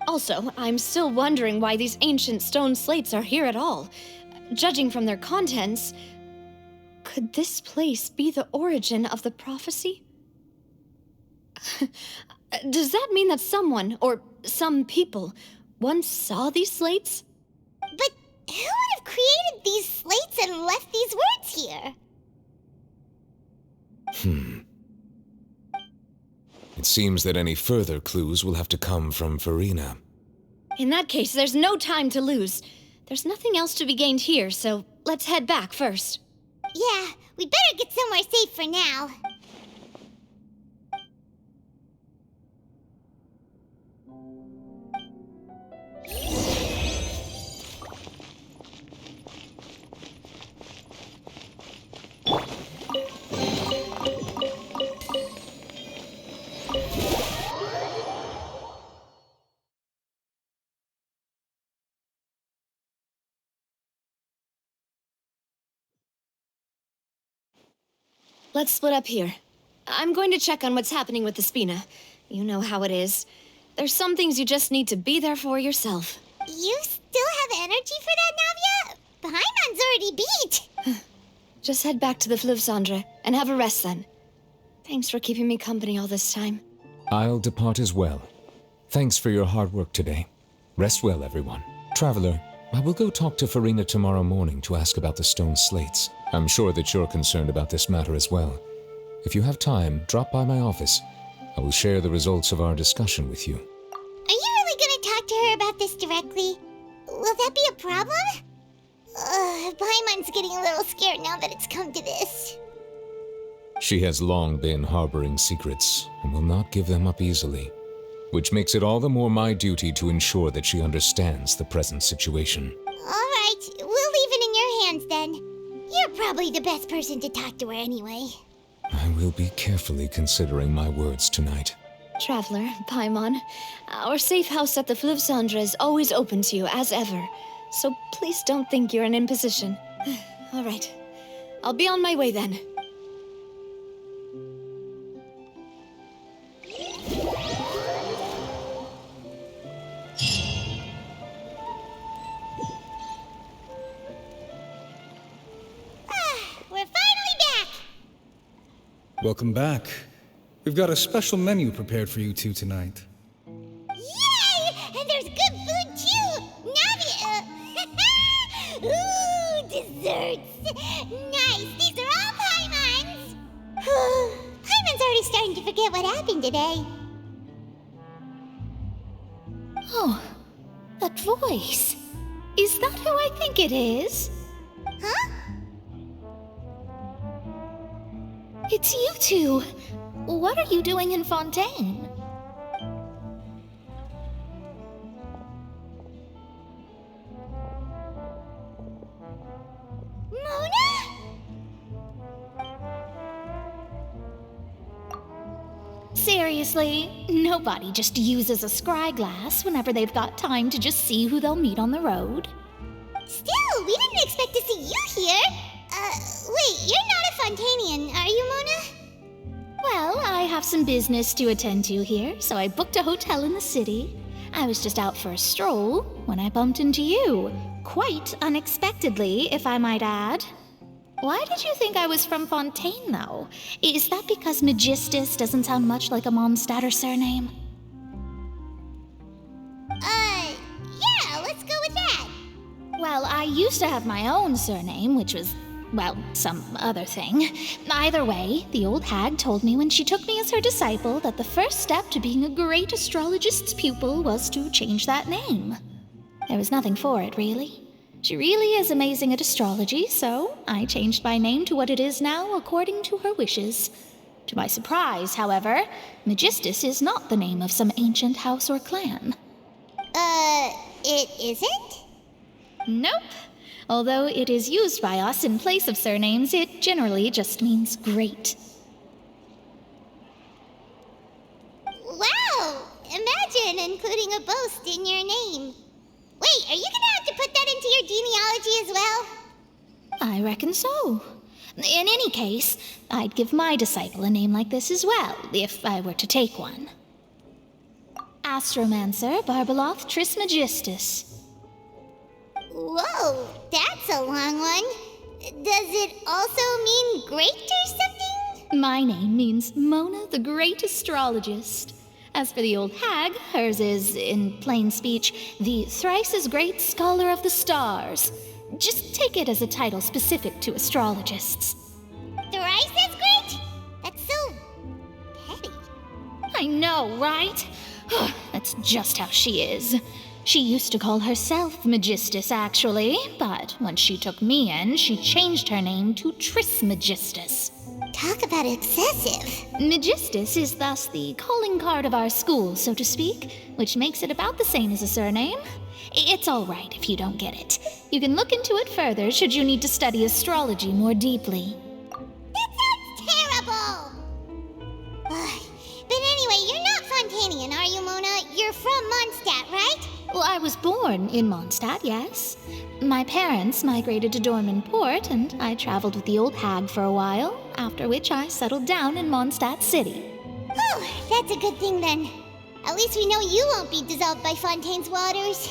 Also, I'm still wondering why these ancient stone slates are here at all. Judging from their contents, could this place be the origin of the prophecy? Does that mean that someone, or some people, once saw these slates? But who would have created these slates and left these words here? It seems that any further clues will have to come from Farina. In that case, there's no time to lose. There's nothing else to be gained here, so let's head back first. Yeah, we better get somewhere safe for now. Let's split up here. I'm going to check on what's happening with the Spina. You know how it is. There's some things you just need to be there for yourself. You still have energy for that, Navia? Paimon's already beat. Just head back to the Fleuve Cendre and have a rest then. Thanks for keeping me company all this time. I'll depart as well. Thanks for your hard work today. Rest well, everyone. Traveler, I will go talk to Farina tomorrow morning to ask about the stone slates. I'm sure that you're concerned about this matter as well. If you have time, drop by my office. I will share the results of our discussion with you. Are you really gonna talk to her about this directly? Will that be a problem? Paimon's getting a little scared now that it's come to this. She has long been harboring secrets and will not give them up easily, which makes it all the more my duty to ensure that she understands the present situation. All right, we'll leave it in your hands then. You're probably the best person to talk to her anyway. I will be carefully considering my words tonight. Traveler, Paimon, our safe house at the Fleuve Cendre is always open to you as ever, so please don't think you're an imposition. All right, I'll be on my way then. Welcome back. We've got a special menu prepared for you two tonight. Yay! And there's good food too! Navia! Ooh, desserts! Nice! These are all Paimon's! Paimon's already starting to forget what happened today. Oh, that voice. Is that who I think it is? Huh? It's you two. What are you doing in Fontaine? Seriously, nobody just uses a scry glass whenever they've got time to just see who they'll meet on the road. Still, we didn't expect to see you here. Wait, you're not a Fontanian, are you, Mona? Well, I have some business to attend to here, so I booked a hotel in the city. I was just out for a stroll when I bumped into you. Quite unexpectedly, if I might add. Why did you think I was from Fontaine, though? Is that because Magistus doesn't sound much like a Mondstadt surname? Yeah, let's go with that. Well, I used to have my own surname, which was, well, some other thing. Either way, the old hag told me when she took me as her disciple that the first step to being a great astrologist's pupil was to change that name. There was nothing for it, really. She really is amazing at astrology, so I changed my name to what it is now according to her wishes. To my surprise, however, Magistus is not the name of some ancient house or clan. It isn't? Nope. Although it is used by us in place of surnames, it generally just means great. Wow! Imagine including a boast in your name. Wait, are you gonna have to put that into your genealogy as well? I reckon so. In any case, I'd give my disciple a name like this as well, if I were to take one. Astromancer Barbaloth Trismegistus. Whoa, that's a long one. Does it also mean great or something? My name means Mona the Great Astrologist. As for the old hag, hers is, in plain speech, the thrice as great Scholar of the Stars. Just take it as a title specific to astrologists. Thrice as great? That's so petty. I know, right? That's just how she is. She used to call herself Megistus, actually, but when she took me in, she changed her name to Trismegistus. Talk about excessive. Megistus is thus the calling card of our school, so to speak, which makes it about the same as a surname. It's all right if you don't get it. You can look into it further should you need to study astrology more deeply. That sounds terrible! But anyway, you're not Fontanian, are you, Mona? You're from Mondstadt, right? Well, I was born in Mondstadt, yes. My parents migrated to Dorman Port, and I traveled with the old hag for a while, after which I settled down in Mondstadt City. Oh, that's a good thing then. At least we know you won't be dissolved by Fontaine's waters.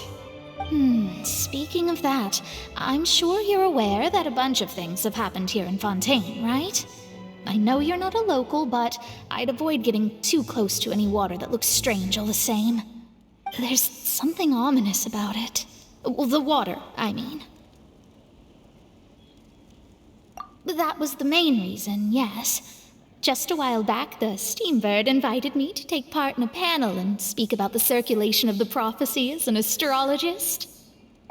Speaking of that, I'm sure you're aware that a bunch of things have happened here in Fontaine, right? I know you're not a local, but I'd avoid getting too close to any water that looks strange all the same. There's something ominous about it. Well, the water, I mean. That was the main reason, yes. Just a while back, the Steambird invited me to take part in a panel and speak about the circulation of the prophecy as an astrologist.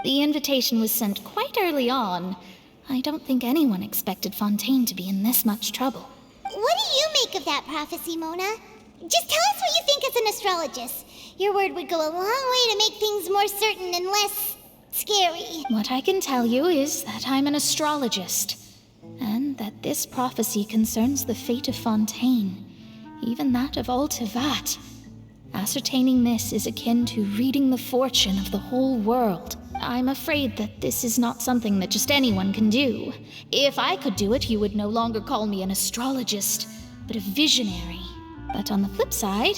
The invitation was sent quite early on. I don't think anyone expected Fontaine to be in this much trouble. What do you make of that prophecy, Mona? Just tell us what you think as an astrologist. Your word would go a long way to make things more certain and less scary. What I can tell you is that I'm an astrologist, and that this prophecy concerns the fate of Fontaine, even that of all Tevat. Ascertaining this is akin to reading the fortune of the whole world. I'm afraid that this is not something that just anyone can do. If I could do it, you would no longer call me an astrologist, but a visionary. But on the flip side,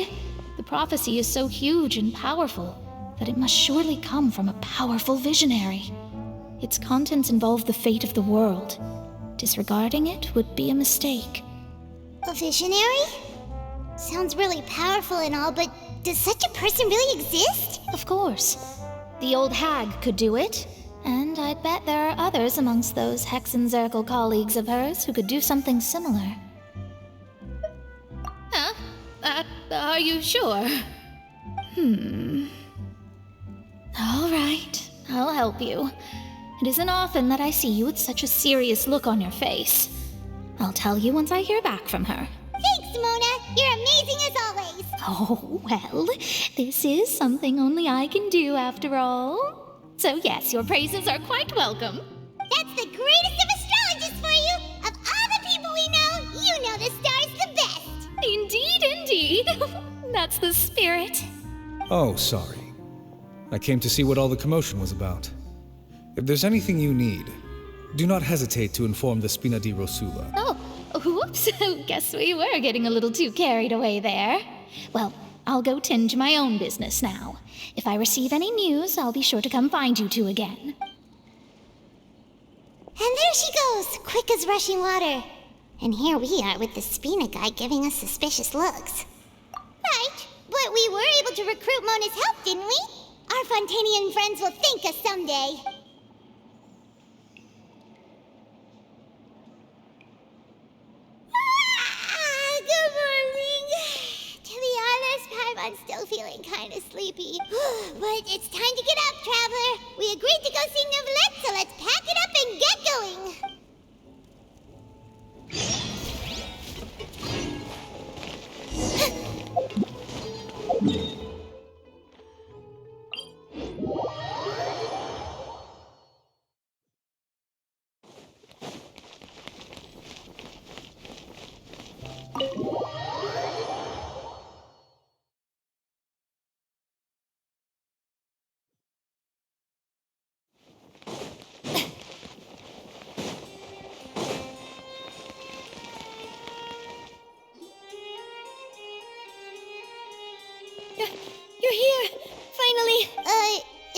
the prophecy is so huge and powerful that it must surely come from a powerful visionary. Its contents involve the fate of the world. Disregarding it would be a mistake. A visionary? Sounds really powerful and all, but does such a person really exist? Of course. The old hag could do it, and I bet there are others amongst those Hexenzirkel colleagues of hers who could do something similar. Huh? Are you sure? All right, I'll help you. It isn't often that I see you with such a serious look on your face. I'll tell you once I hear back from her. Thanks, Mona. You're amazing as always. Oh, well, this is something only I can do after all. So yes, your praises are quite welcome. That's the greatest of astrologists for you. Of all the people we know, you know the star's the best. Indeed, indeed. That's the spirit. Oh, sorry. I came to see what all the commotion was about. If there's anything you need, do not hesitate to inform the Spina di Rosula. Oh, whoops. Guess we were getting a little too carried away there. Well, I'll go tend to my own business now. If I receive any news, I'll be sure to come find you two again. And there she goes, quick as rushing water. And here we are with the Spina guy giving us suspicious looks. Right, but we were able to recruit Mona's help, didn't we? Our Fontanian friends will thank us someday. Good morning. To be honest, I'm still feeling kind of sleepy. But it's time to get up, traveler. We agreed to go see Neuvillette, so let's pack it up and get going.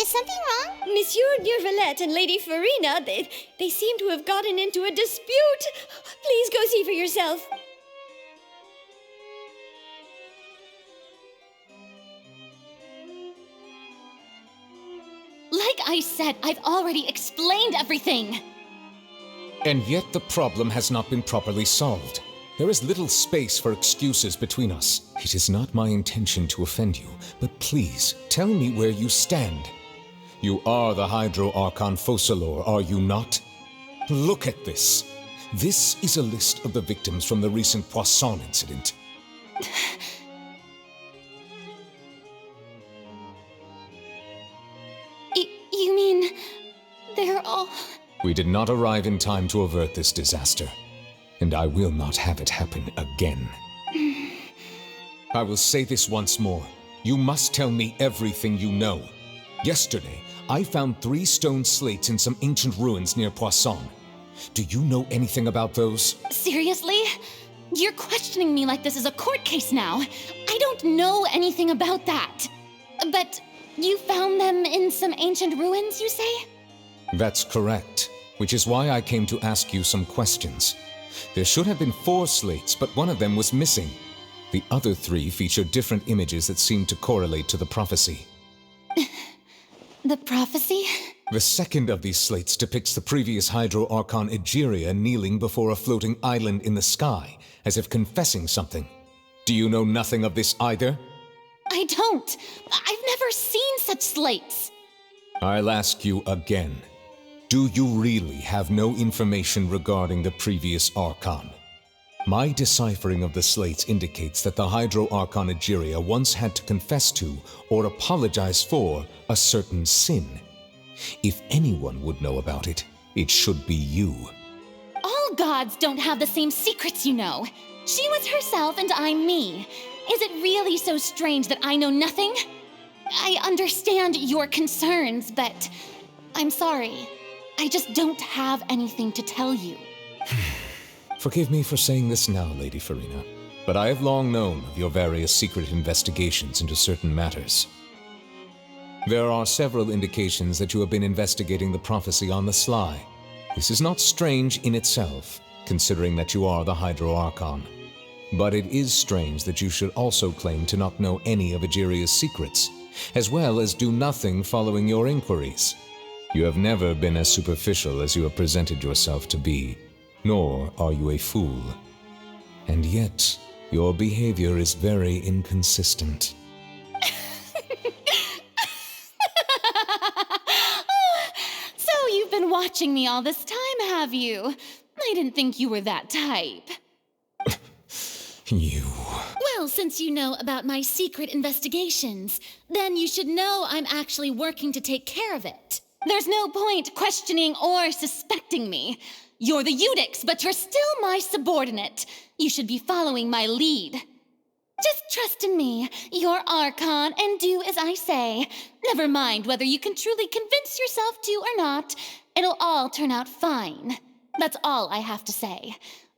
Is something wrong? Monsieur Neurvalette and Lady Farina, they seem to have gotten into a dispute. Please go see for yourself. Like I said, I've already explained everything. And yet the problem has not been properly solved. There is little space for excuses between us. It is not my intention to offend you, but please tell me where you stand. You are the Hydro Archon Focalor, are you not? Look at this. This is a list of the victims from the recent Poisson incident. You mean they're all... We did not arrive in time to avert this disaster, and I will not have it happen again. I will say this once more. You must tell me everything you know. Yesterday, I found 3 stone slates in some ancient ruins near Poisson. Do you know anything about those? Seriously? You're questioning me like this is a court case now. I don't know anything about that. But you found them in some ancient ruins, you say? That's correct, which is why I came to ask you some questions. There should have been 4 slates, but one of them was missing. The other 3 featured different images that seemed to correlate to the prophecy. The prophecy? The second of these slates depicts the previous Hydro Archon Egeria kneeling before a floating island in the sky, as if confessing something. Do you know nothing of this either? I don't. I've never seen such slates. I'll ask you again. Do you really have no information regarding the previous Archon? My deciphering of the slates indicates that the Hydro Archon Egeria once had to confess to, or apologize for, a certain sin. If anyone would know about it, it should be you. All gods don't have the same secrets, you know. She was herself and I'm me. Is it really so strange that I know nothing? I understand your concerns, but I'm sorry. I just don't have anything to tell you. Forgive me for saying this now, Lady Farina, but I have long known of your various secret investigations into certain matters. There are several indications that you have been investigating the prophecy on the sly. This is not strange in itself, considering that you are the Hydro Archon. But it is strange that you should also claim to not know any of Egeria's secrets, as well as do nothing following your inquiries. You have never been as superficial as you have presented yourself to be, nor are you a fool. And yet, your behavior is very inconsistent. So you've been watching me all this time, have you? I didn't think you were that type. You... Well, since you know about my secret investigations, then you should know I'm actually working to take care of it. There's no point questioning or suspecting me. You're the Eudix, but you're still my subordinate. You should be following my lead. Just trust in me, you're Archon, and do as I say. Never mind whether you can truly convince yourself to or not. It'll all turn out fine. That's all I have to say.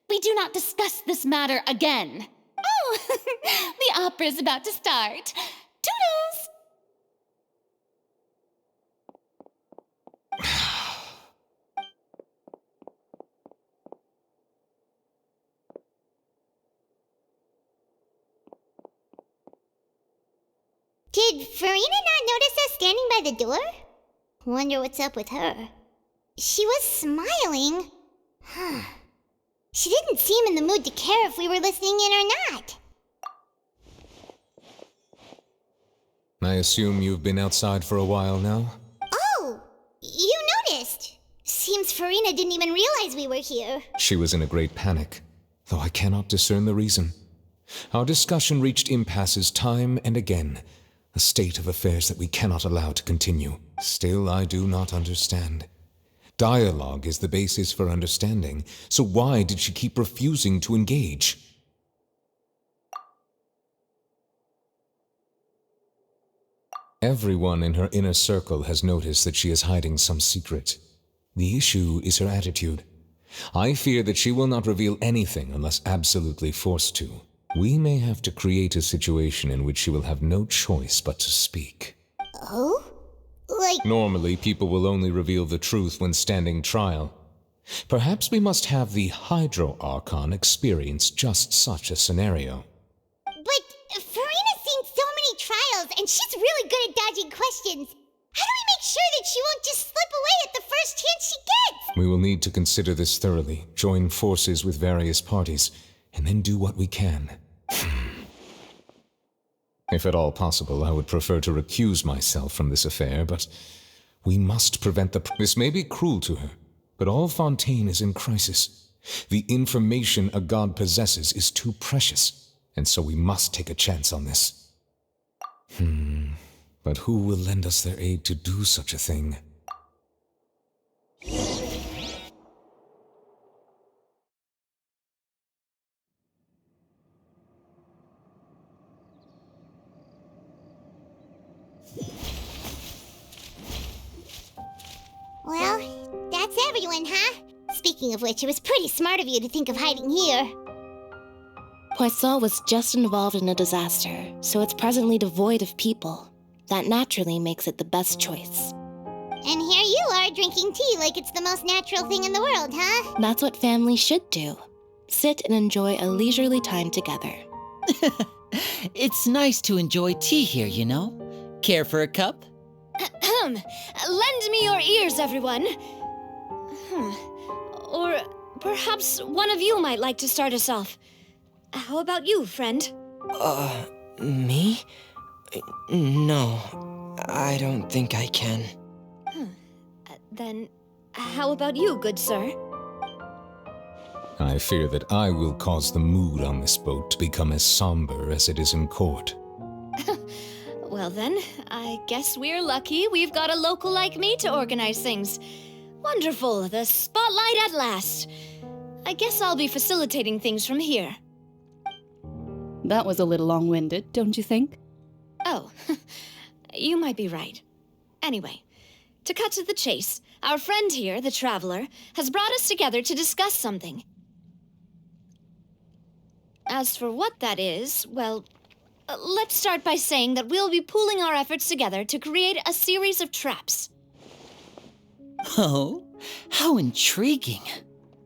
We do not discuss this matter again. Oh, the opera's about to start. Toodles! Did Farina not notice us standing by the door? Wonder what's up with her. She was smiling. Huh. She didn't seem in the mood to care if we were listening in or not. I assume you've been outside for a while now? Oh, you noticed. Seems Farina didn't even realize we were here. She was in a great panic, though I cannot discern the reason. Our discussion reached impasses time and again, a state of affairs that we cannot allow to continue. Still, I do not understand. Dialogue is the basis for understanding, so why did she keep refusing to engage? Everyone in her inner circle has noticed that she is hiding some secret. The issue is her attitude. I fear that she will not reveal anything unless absolutely forced to. We may have to create a situation in which she will have no choice but to speak. Oh? like... Normally, people will only reveal the truth when standing trial. Perhaps we must have the Hydro Archon experience just such a scenario. But Farina's seen so many trials, and she's really good at dodging questions. How do we make sure that she won't just slip away at the first chance she gets? We will need to consider this thoroughly, join forces with various parties, and then do what we can. If at all possible, I would prefer to recuse myself from this affair, but we must prevent the... This may be cruel to her, but all Fontaine is in crisis. The information a god possesses is too precious, and so we must take a chance on this. But who will lend us their aid to do such a thing? Well, that's everyone, huh? Speaking of which, it was pretty smart of you to think of hiding here. Poisson was just involved in a disaster, so it's presently devoid of people. That naturally makes it the best choice. And here you are drinking tea like it's the most natural thing in the world, huh? That's what family should do. Sit and enjoy a leisurely time together. It's nice to enjoy tea here, you know? Care for a cup? Lend me your ears, everyone. Or perhaps one of you might like to start us off. How about you, friend? Me? No, I don't think I can. Then, how about you, good sir? I fear that I will cause the mood on this boat to become as somber as it is in court. Well then, I guess we're lucky we've got a local like me to organize things. Wonderful, the spotlight at last. I guess I'll be facilitating things from here. That was a little long-winded, don't you think? Oh, you might be right. Anyway, to cut to the chase, our friend here, the Traveler, has brought us together to discuss something. As for what that is, well, let's start by saying that we'll be pooling our efforts together to create a series of traps. Oh, how intriguing.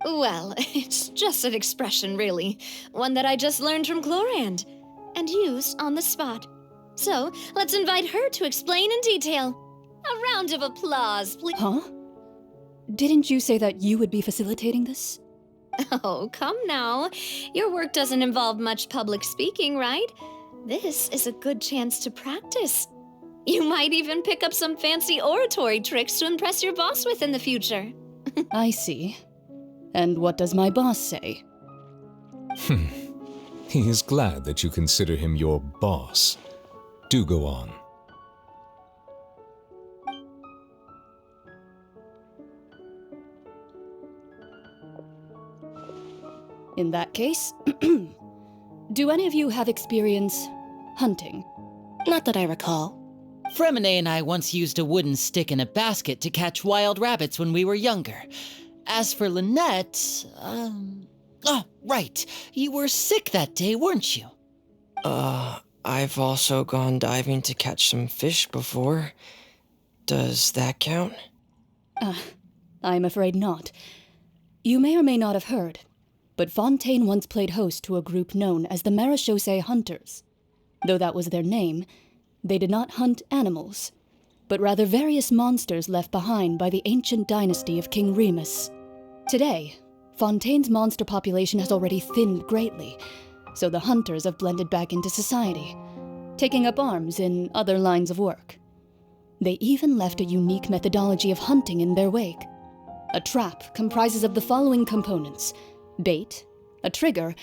Well, it's just an expression, really. One that I just learned from Chlorand, and used on the spot. So, let's invite her to explain in detail. A round of applause, please. Huh? Didn't you say that you would be facilitating this? Oh, come now. Your work doesn't involve much public speaking, right? This is a good chance to practice. You might even pick up some fancy oratory tricks to impress your boss with in the future. I see. And what does my boss say? He is glad that you consider him your boss. Do go on. In that case, do any of you have experience hunting? Not that I recall. Fremine and I once used a wooden stick in a basket to catch wild rabbits when we were younger. As for Lynette, oh, right. You were sick that day, weren't you? I've also gone diving to catch some fish before. Does that count? I'm afraid not. You may or may not have heard, but Fontaine once played host to a group known as the Marechaussee Hunters. Though that was their name, they did not hunt animals, but rather various monsters left behind by the ancient dynasty of King Remus. Today, Fontaine's monster population has already thinned greatly, so the hunters have blended back into society, taking up arms in other lines of work. They even left a unique methodology of hunting in their wake. A trap comprises of the following components: bait, a trigger,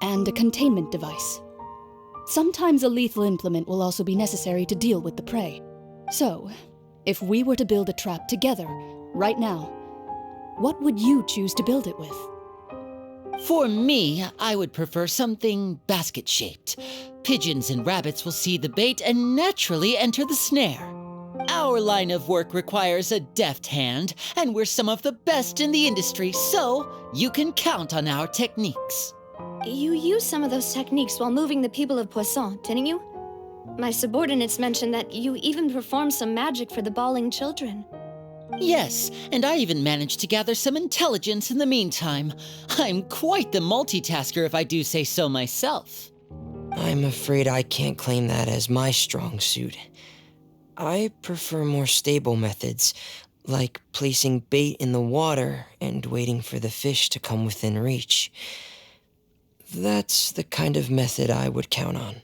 and a containment device. Sometimes a lethal implement will also be necessary to deal with the prey. So, if we were to build a trap together, right now, what would you choose to build it with? For me, I would prefer something basket-shaped. Pigeons and rabbits will see the bait and naturally enter the snare. Our line of work requires a deft hand, and we're some of the best in the industry, so you can count on our techniques. You used some of those techniques while moving the people of Poisson, didn't you? My subordinates mentioned that you even perform some magic for the bawling children. Yes, and I even managed to gather some intelligence in the meantime. I'm quite the multitasker if I do say so myself. I'm afraid I can't claim that as my strong suit. I prefer more stable methods, like placing bait in the water and waiting for the fish to come within reach. That's the kind of method I would count on.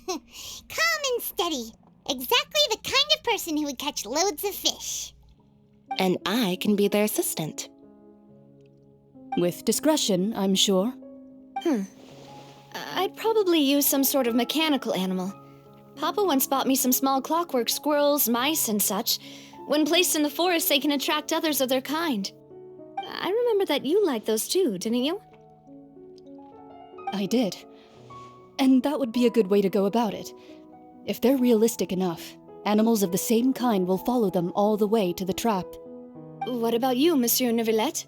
Calm and steady. Exactly the kind of person who would catch loads of fish. And I can be their assistant. With discretion, I'm sure. I'd probably use some sort of mechanical animal. Papa once bought me some small clockwork squirrels, mice, and such. When placed in the forest, they can attract others of their kind. I remember that you liked those too, didn't you? I did. And that would be a good way to go about it. If they're realistic enough, animals of the same kind will follow them all the way to the trap. What about you, Monsieur Neuvillette?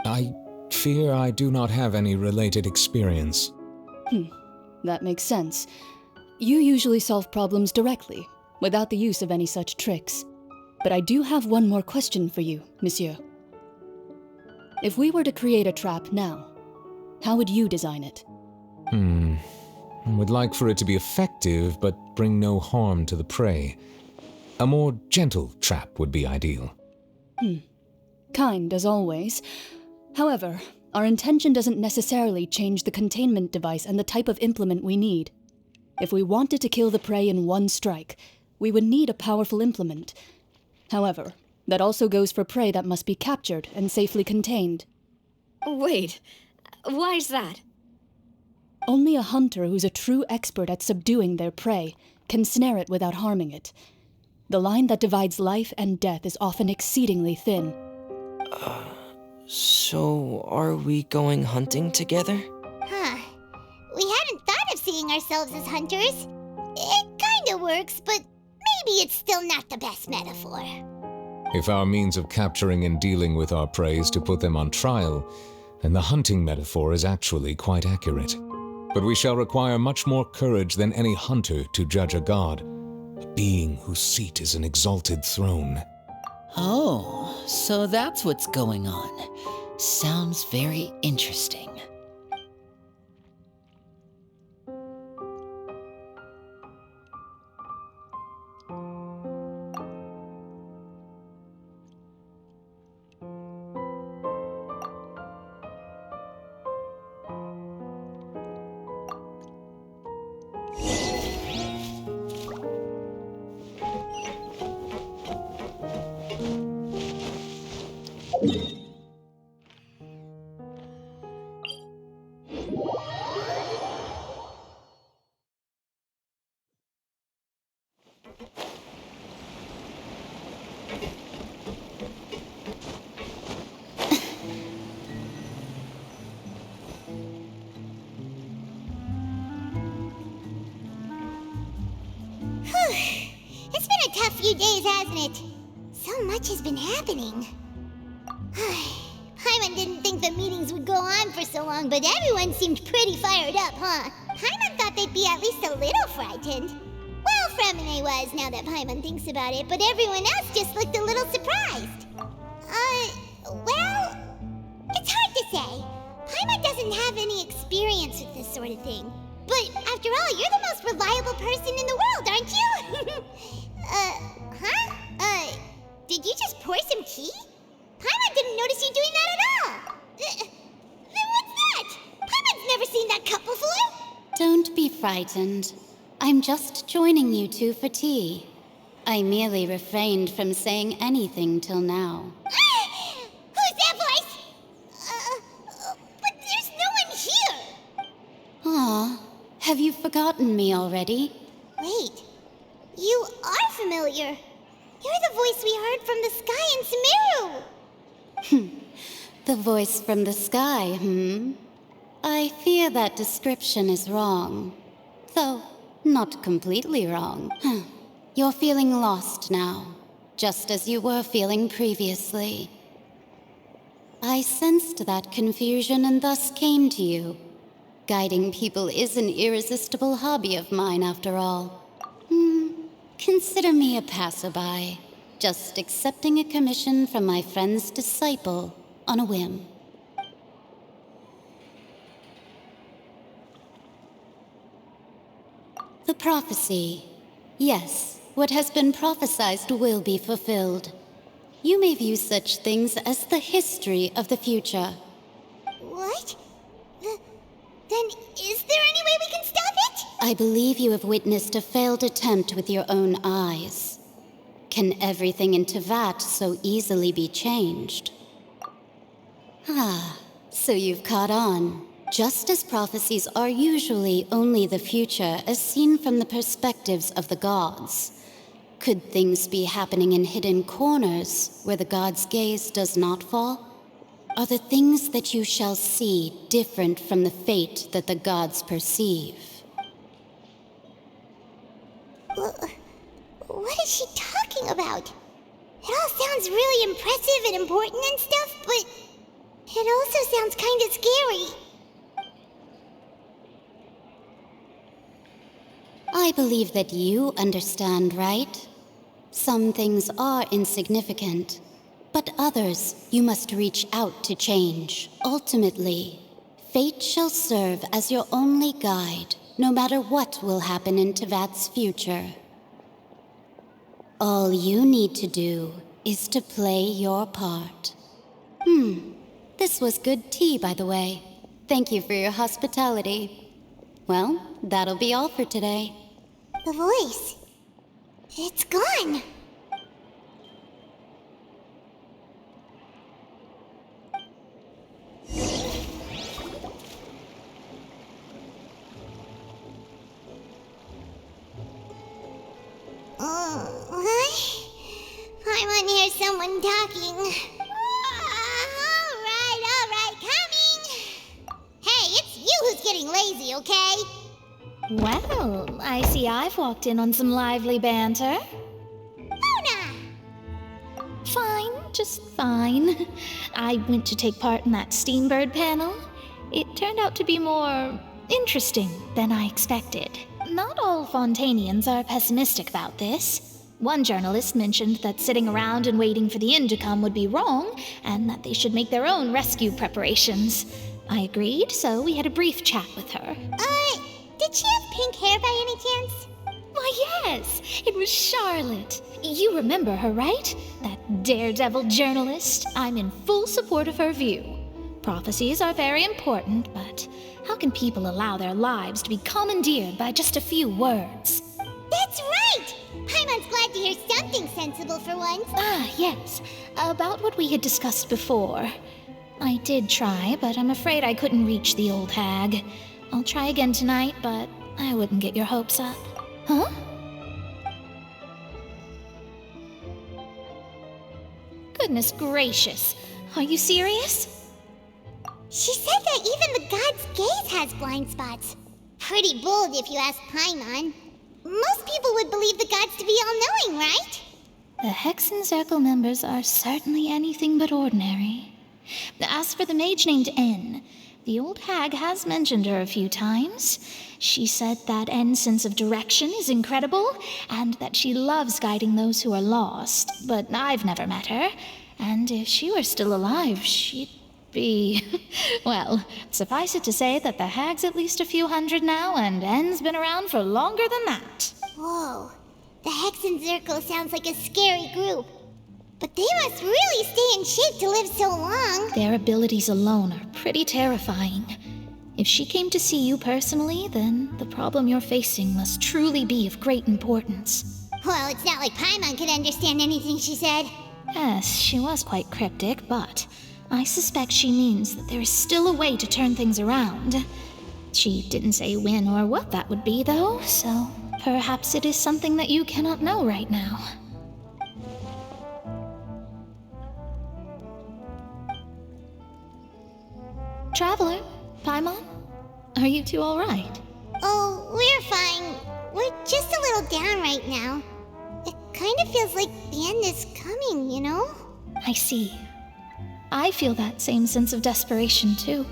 I fear I do not have any related experience. That makes sense. You usually solve problems directly, without the use of any such tricks. But I do have one more question for you, Monsieur. If we were to create a trap now, how would you design it? I would like for it to be effective, but bring no harm to the prey. A more gentle trap would be ideal. Kind, as always. However, our intention doesn't necessarily change the containment device and the type of implement we need. If we wanted to kill the prey in one strike, we would need a powerful implement. However, that also goes for prey that must be captured and safely contained. Wait, why's that? Only a hunter who's a true expert at subduing their prey can snare it without harming it. The line that divides life and death is often exceedingly thin. So are we going hunting together? We hadn't thought of seeing ourselves as hunters. It kinda works, but maybe it's still not the best metaphor. If our means of capturing and dealing with our prey is to put them on trial, then the hunting metaphor is actually quite accurate. But we shall require much more courage than any hunter to judge a god, a being whose seat is an exalted throne. Oh, so that's what's going on. Sounds very interesting. It's been a tough few days, hasn't it? So much has been happening. Paimon didn't think the meetings would go on for so long, but everyone seemed pretty fired up, huh? Paimon thought they'd be at least a little frightened. Well, Fremine was, now that Paimon thinks about it, but everyone else just looked a little surprised. Well, it's hard to say. Paimon doesn't have any experience with this sort of thing. But after all, you're the most reliable person in the world, aren't you? Did you just pour some tea? Paimon didn't notice you doing that at all. Then what's that? Paimon's never seen that cup before. Don't be frightened. I'm just joining you two for tea. I merely refrained from saying anything till now. Who's that voice? But there's no one here. Aw, have you forgotten me already? Wait, you are familiar. You're the voice we heard from the sky in Sumeru. The voice from the sky, I fear that description is wrong. Though, not completely wrong. You're feeling lost now, just as you were feeling previously. I sensed that confusion and thus came to you, Guiding people is an irresistible hobby of mine, after all. Consider me a passerby, just accepting a commission from my friend's disciple on a whim. The prophecy. Yes, what has been prophesied will be fulfilled. You may view such things as the history of the future. What? Then is there any way we can stop it? I believe you have witnessed a failed attempt with your own eyes. Can everything in Tevat so easily be changed? Ah, so you've caught on. Just as prophecies are usually only the future as seen from the perspectives of the gods, could things be happening in hidden corners where the gods' gaze does not fall? Are the things that you shall see different from the fate that the gods perceive? What is she talking about? It all sounds really impressive and important and stuff, but it also sounds kind of scary. I believe that you understand, right? Some things are insignificant, but others you must reach out to change. Ultimately, fate shall serve as your only guide, no matter what will happen in Tevat's future. All you need to do is to play your part. This was good tea, by the way. Thank you for your hospitality. Well, that'll be all for today. The voice. It's gone. What? I want to hear someone talking. All right, coming. Hey, it's you who's getting lazy, okay? Well, I see I've walked in on some lively banter. Fine, just fine. I went to take part in that Steambird panel. It turned out to be more interesting than I expected. Not all Fontanians are pessimistic about this. One journalist mentioned that sitting around and waiting for the end to come would be wrong, and that they should make their own rescue preparations. I agreed, so we had a brief chat with her. Did she have pink hair by any chance? Why, yes, it was Charlotte. You remember her, right? That daredevil journalist. I'm in full support of her view. Prophecies are very important, but how can people allow their lives to be commandeered by just a few words? That's right! Paimon's glad to hear something sensible for once. Yes. About what we had discussed before. I did try, but I'm afraid I couldn't reach the old hag. I'll try again tonight, but I wouldn't get your hopes up. Huh? Goodness gracious. Are you serious? She said that even the god's gaze has blind spots. Pretty bold if you ask Paimon. Most people would believe the gods to be all-knowing, right? The Hexen Circle members are certainly anything but ordinary. As for the mage named N, the old hag has mentioned her a few times. She said that N's sense of direction is incredible, and that she loves guiding those who are lost. But I've never met her, and if she were still alive, she'd be... Well, suffice it to say that the hag's at least a few hundred now, and N's been around for longer than that. Whoa, the Hexen Circle sounds like a scary group. But they must really stay in shape to live so long. Their abilities alone are pretty terrifying. If she came to see you personally, then the problem you're facing must truly be of great importance. Well, it's not like Paimon could understand anything she said. Yes, she was quite cryptic, but I suspect she means that there is still a way to turn things around. She didn't say when or what that would be, though, so perhaps it is something that you cannot know right now. Traveler, Paimon, are you two all right? Oh, we're fine. We're just a little down right now. It kind of feels like the end is coming, you know? I see. I feel that same sense of desperation, too.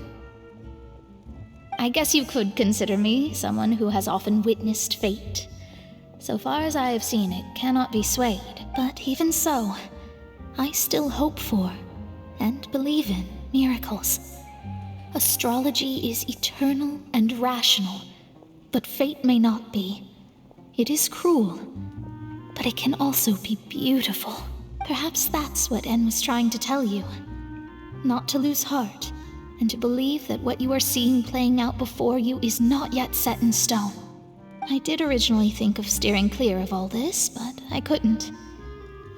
I guess you could consider me someone who has often witnessed fate. So far as I have seen, it cannot be swayed, but even so, I still hope for and believe in miracles. Astrology is eternal and rational, but fate may not be. It is cruel, but it can also be beautiful. Perhaps that's what En was trying to tell you. Not to lose heart, and to believe that what you are seeing playing out before you is not yet set in stone. I did originally think of steering clear of all this, but I couldn't.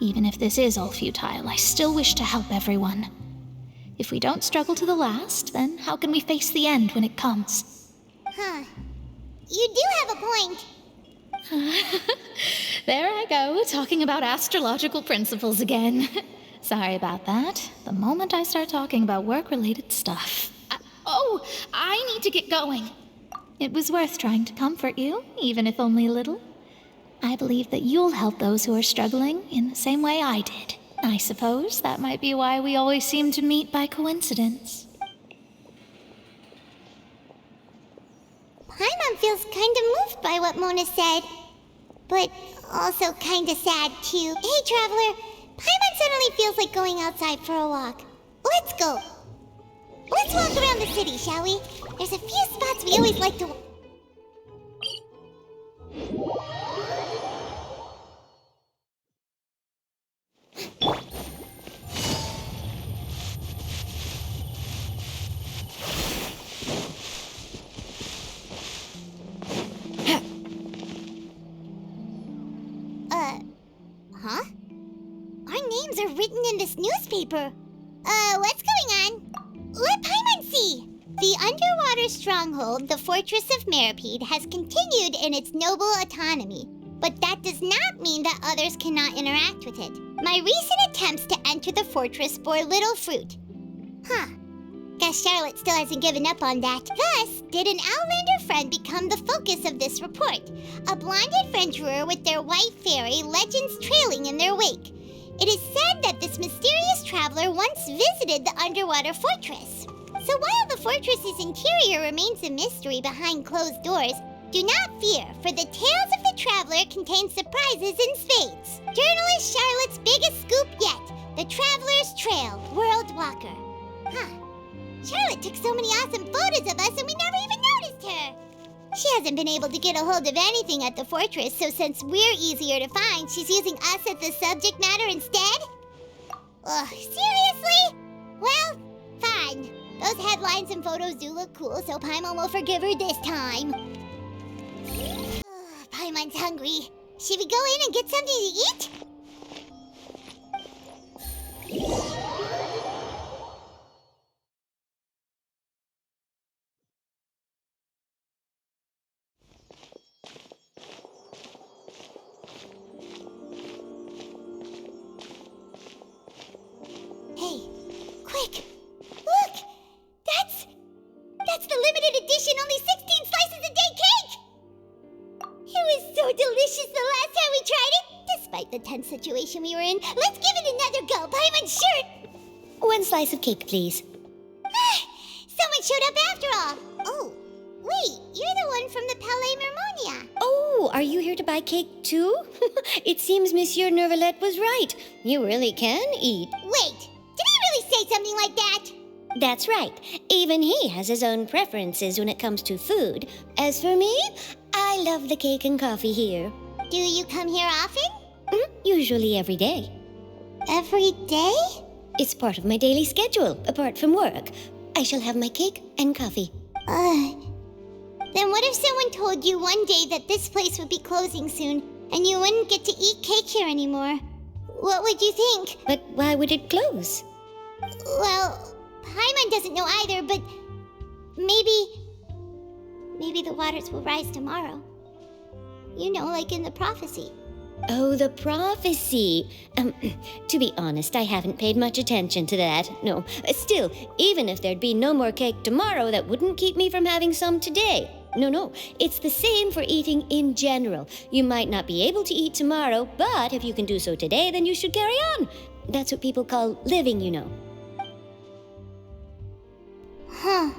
Even if this is all futile, I still wish to help everyone. If we don't struggle to the last, then how can we face the end when it comes? Huh. You do have a point. There I go, talking about astrological principles again. Sorry about that. The moment I start talking about work-related stuff. I need to get going. It was worth trying to comfort you, even if only a little. I believe that you'll help those who are struggling in the same way I did. I suppose that might be why we always seem to meet by coincidence. Paimon feels kinda moved by what Mona said. But also kinda sad, too. Hey, Traveler. Paimon suddenly feels like going outside for a walk. Let's go. Let's walk around the city, shall we? There's a few spots we always like to... Huh? Our names are written in this newspaper. What's going on? Let Paimon see! The underwater stronghold, the Fortress of Meripede, has continued in its noble autonomy. But that does not mean that others cannot interact with it. My recent attempts to enter the fortress bore little fruit. Huh. Guess Charlotte still hasn't given up on that. Thus, did an Outlander friend become the focus of this report. A blonde adventurer with their white fairy, legends trailing in their wake. It is said that this mysterious traveler once visited the underwater fortress. So while the fortress's interior remains a mystery behind closed doors, do not fear, for the tales of the traveler contain surprises in spades. Journalist Charlotte's biggest scoop yet, the Traveler's Trail, World Walker. Huh. Charlotte took so many awesome photos of us and we never even noticed her. She hasn't been able to get a hold of anything at the fortress, so since we're easier to find, she's using us as the subject matter instead? Ugh, seriously? Well, fine. Those headlines and photos do look cool, so Paimon will forgive her this time. Paimon's hungry. Should we go in and get something to eat? Hey, quick! Look! That's the limited edition, only 16 slices a day cake! It was so delicious the last time we tried it! Despite the tense situation we were in, let's give it another go, Paimon's shirt! 1 slice of cake, please. Someone showed up after all! Oh, wait, you're the one from the Palais Mermonia. Oh, are you here to buy cake too? It seems Monsieur Nervalette was right. You really can eat. Wait, did he really say something like that? That's right. Even he has his own preferences when it comes to food. As for me, I love the cake and coffee here. Do you come here often? Usually every day. Every day? It's part of my daily schedule, apart from work. I shall have my cake and coffee. Then what if someone told you one day that this place would be closing soon, and you wouldn't get to eat cake here anymore? What would you think? But why would it close? Well, Paimon doesn't know either, but maybe the waters will rise tomorrow. You know, like in the prophecy. Oh, the prophecy. To be honest, I haven't paid much attention to that. No, still, even if there'd be no more cake tomorrow, that wouldn't keep me from having some today. No, it's the same for eating in general. You might not be able to eat tomorrow, but if you can do so today, then you should carry on. That's what people call living, you know. Huh.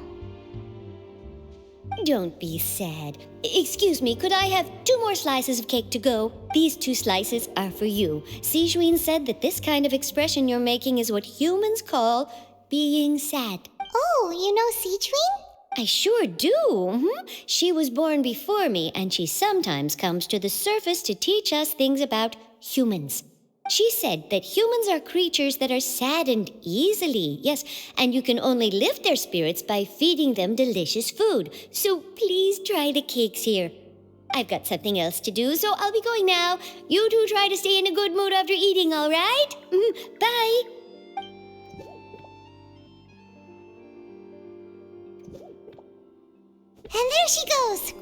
Don't be sad. Excuse me, could I have 2 more slices of cake to go? These 2 slices are for you. Sijuin said that this kind of expression you're making is what humans call being sad. Oh, you know Sijuin? I sure do. She was born before me, and she sometimes comes to the surface to teach us things about humans. She said that humans are creatures that are saddened easily, yes, and you can only lift their spirits by feeding them delicious food. So please try the cakes here. I've got something else to do, so I'll be going now. You two try to stay in a good mood after eating, all right? Bye. And there she goes.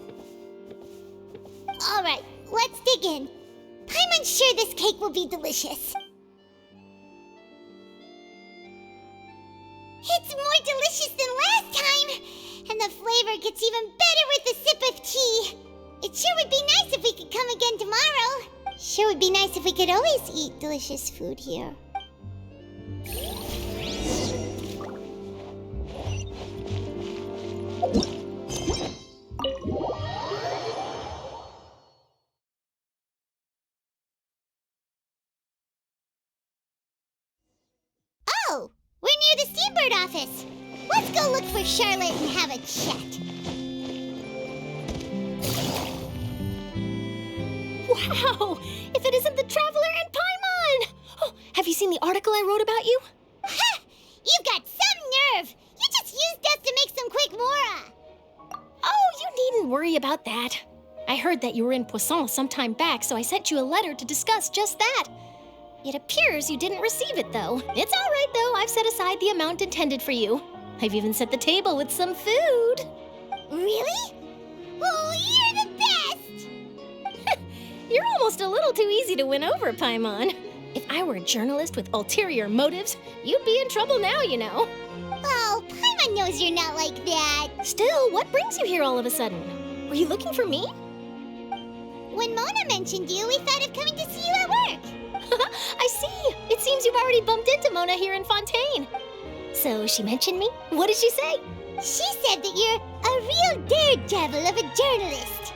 All right, let's dig in. Paimon's sure this cake will be delicious. It's more delicious than last time, and the flavor gets even better with a sip of tea. It sure would be nice if we could come again tomorrow. Sure would be nice if we could always eat delicious food here. Oh, we're near the Steambird office. Let's go look for Charlotte and have a chat. Wow! If it isn't the Traveler and Paimon! Oh, have you seen the article I wrote about you? Ha! You've got some nerve! You just used us to make some quick mora! Oh, you needn't worry about that. I heard that you were in Poisson some time back, so I sent you a letter to discuss just that. It appears you didn't receive it, though. It's all right, though. I've set aside the amount intended for you. I've even set the table with some food. Really? Oh, you're the best! You're almost a little too easy to win over, Paimon. If I were a journalist with ulterior motives, you'd be in trouble now, you know. Oh, Paimon knows you're not like that. Still, what brings you here all of a sudden? Were you looking for me? When Mona mentioned you, we thought of coming to see you at work. I see. It seems you've already bumped into Mona here in Fontaine. So she mentioned me? What did she say? She said that you're a real daredevil of a journalist.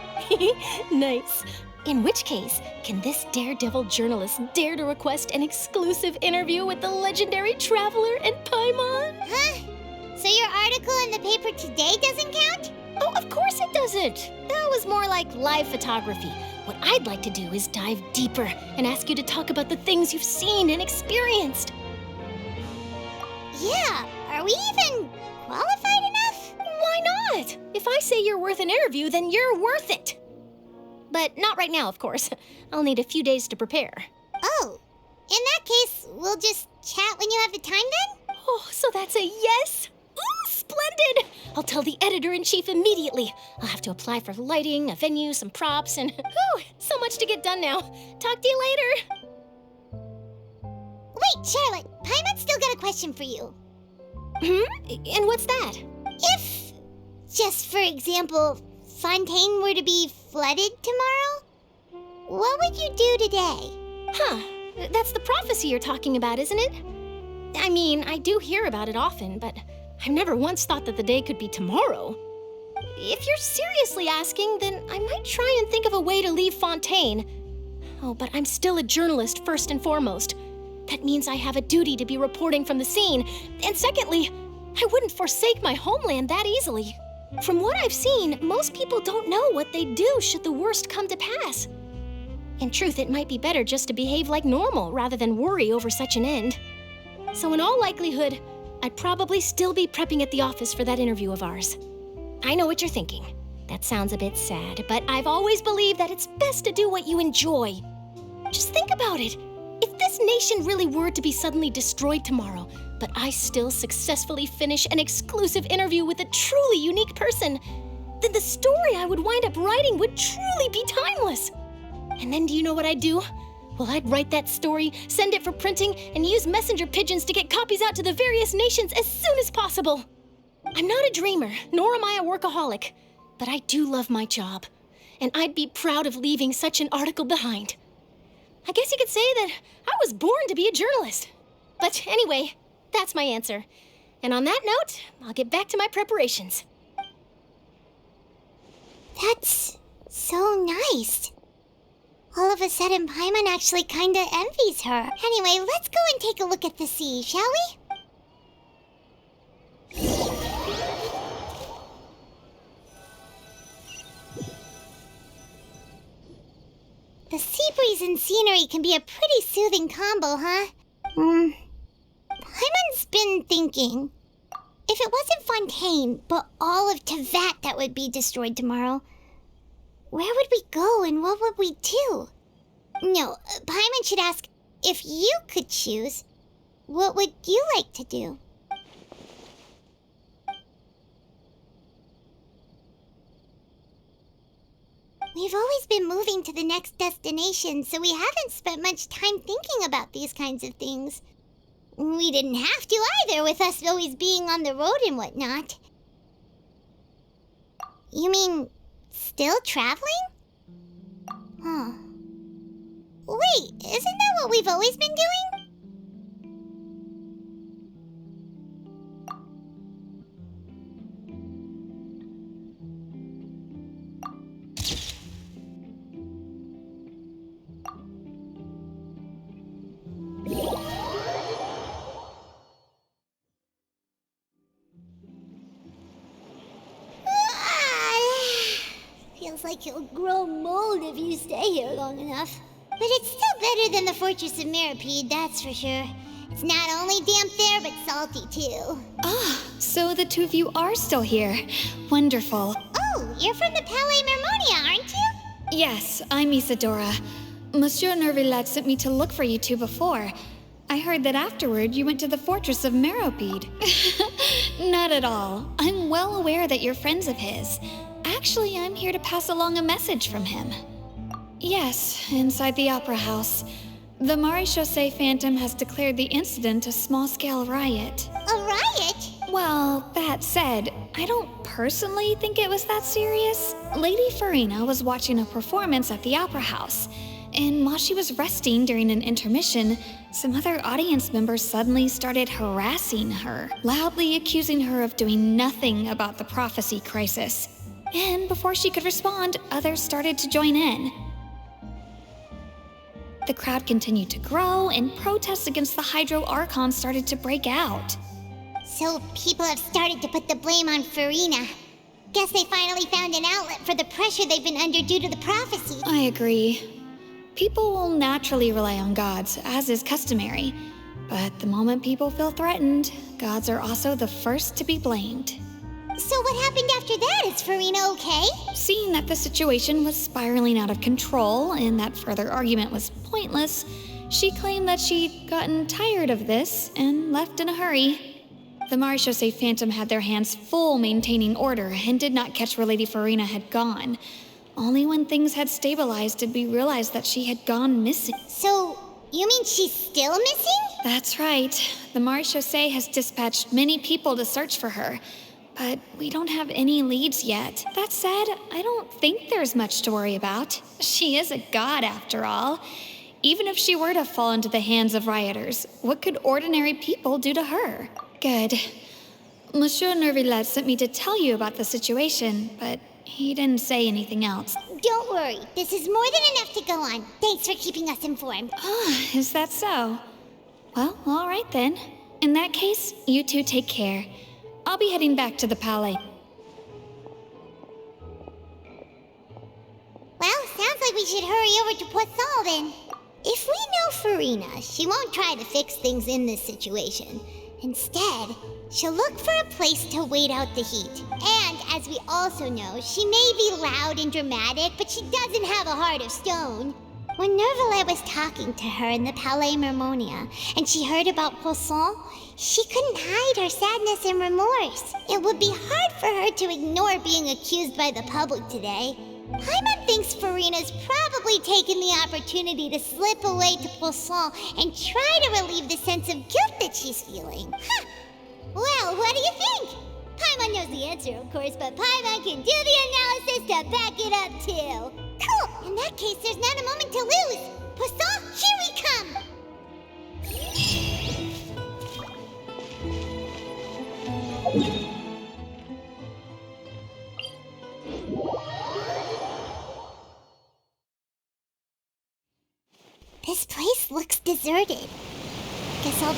Nice. In which case, can this daredevil journalist dare to request an exclusive interview with the legendary Traveler and Paimon? Huh? So your article in the paper today doesn't count? Oh, of course it doesn't. That was more like live photography. What I'd like to do is dive deeper and ask you to talk about the things you've seen and experienced. Yeah, are we even qualified enough? Why not? If I say you're worth an interview, then you're worth it. But not right now, of course. I'll need a few days to prepare. Oh, in that case, we'll just chat when you have the time then? Oh, so that's a yes? Ooh, splendid! I'll tell the editor-in-chief immediately. I'll have to apply for lighting, a venue, some props, and whew, so much to get done now. Talk to you later. Wait, Charlotte, Paimon's still got a question for you. And what's that? If, just for example, Fontaine were to be flooded tomorrow, what would you do today? Huh, that's the prophecy you're talking about, isn't it? I mean, I do hear about it often, but I've never once thought that the day could be tomorrow. If you're seriously asking, then I might try and think of a way to leave Fontaine. Oh, but I'm still a journalist first and foremost. That means I have a duty to be reporting from the scene. And secondly, I wouldn't forsake my homeland that easily. From what I've seen, most people don't know what they'd do should the worst come to pass. In truth, it might be better just to behave like normal rather than worry over such an end. So in all likelihood, I'd probably still be prepping at the office for that interview of ours. I know what you're thinking. That sounds a bit sad, but I've always believed that it's best to do what you enjoy. Just think about it. If this nation really were to be suddenly destroyed tomorrow, but I still successfully finish an exclusive interview with a truly unique person, then the story I would wind up writing would truly be timeless. And then do you know what I'd do? Well, I'd write that story, send it for printing, and use messenger pigeons to get copies out to the various nations as soon as possible. I'm not a dreamer, nor am I a workaholic, but I do love my job, and I'd be proud of leaving such an article behind. I guess you could say that I was born to be a journalist. But anyway, that's my answer. And on that note, I'll get back to my preparations. That's so nice. All of a sudden, Paimon actually kinda envies her. Anyway, let's go and take a look at the sea, shall we? The sea breeze and scenery can be a pretty soothing combo, huh? Paimon's been thinking. If it wasn't Fontaine, but all of Tevat that would be destroyed tomorrow, where would we go and what would we do? No, Paimon should ask, if you could choose, what would you like to do? We've always been moving to the next destination, so we haven't spent much time thinking about these kinds of things. We didn't have to either, with us always being on the road and whatnot. You mean, still traveling? Huh. Wait, isn't that what we've always been doing? Feels like you'll grow mold if you stay here long enough. But it's still better than the Fortress of Mirapede, that's for sure. It's not only damp there, but salty too. Ah, so the two of you are still here. Wonderful. Oh, you're from the Palais Mermonia, aren't you? Yes, I'm Isadora. Monsieur Nervillet sent me to look for you two before. I heard that afterward you went to the Fortress of Meropide. Not at all. I'm well aware that you're friends of his. Actually, I'm here to pass along a message from him. Yes, inside the Opera House. The Maréchaussée Phantom has declared the incident a small-scale riot. A riot? Well, that said, I don't personally think it was that serious. Lady Farina was watching a performance at the Opera House, and while she was resting during an intermission, some other audience members suddenly started harassing her, loudly accusing her of doing nothing about the prophecy crisis. And before she could respond, others started to join in. The crowd continued to grow, and protests against the Hydro Archon started to break out. So people have started to put the blame on Farina. Guess they finally found an outlet for the pressure they've been under due to the prophecy. I agree. People will naturally rely on gods, as is customary. But the moment people feel threatened, gods are also the first to be blamed. So what happened after that? Is Farina okay? Seeing that the situation was spiraling out of control and that further argument was pointless, she claimed that she'd gotten tired of this and left in a hurry. The Maréchaussée Phantom had their hands full maintaining order and did not catch where Lady Farina had gone. Only when things had stabilized did we realize that she had gone missing. So, you mean she's still missing? That's right. The Maréchaussée has dispatched many people to search for her. But we don't have any leads yet. That said, I don't think there's much to worry about. She is a god, after all. Even if she were to fall into the hands of rioters, what could ordinary people do to her? Good. Monsieur Nervillet sent me to tell you about the situation, but he didn't say anything else. Don't worry. This is more than enough to go on. Thanks for keeping us informed. Ah, is that so? Well, all right then. In that case, you two take care. I'll be heading back to the Palais. Well, sounds like we should hurry over to Questfull then. If we know Farina, she won't try to fix things in this situation. Instead, she'll look for a place to wait out the heat. And, as we also know, she may be loud and dramatic, but she doesn't have a heart of stone. When Nervillet was talking to her in the Palais Mermonia, and she heard about Poisson, she couldn't hide her sadness and remorse. It would be hard for her to ignore being accused by the public today. Paimon thinks Farina's probably taken the opportunity to slip away to Poisson and try to relieve the sense of guilt that she's feeling. Huh. Well, what do you think? Paimon knows the answer, of course, but Paimon can do the analysis to back it up, too. Cool! In that case, there's not a moment to lose. Poisson, here we come!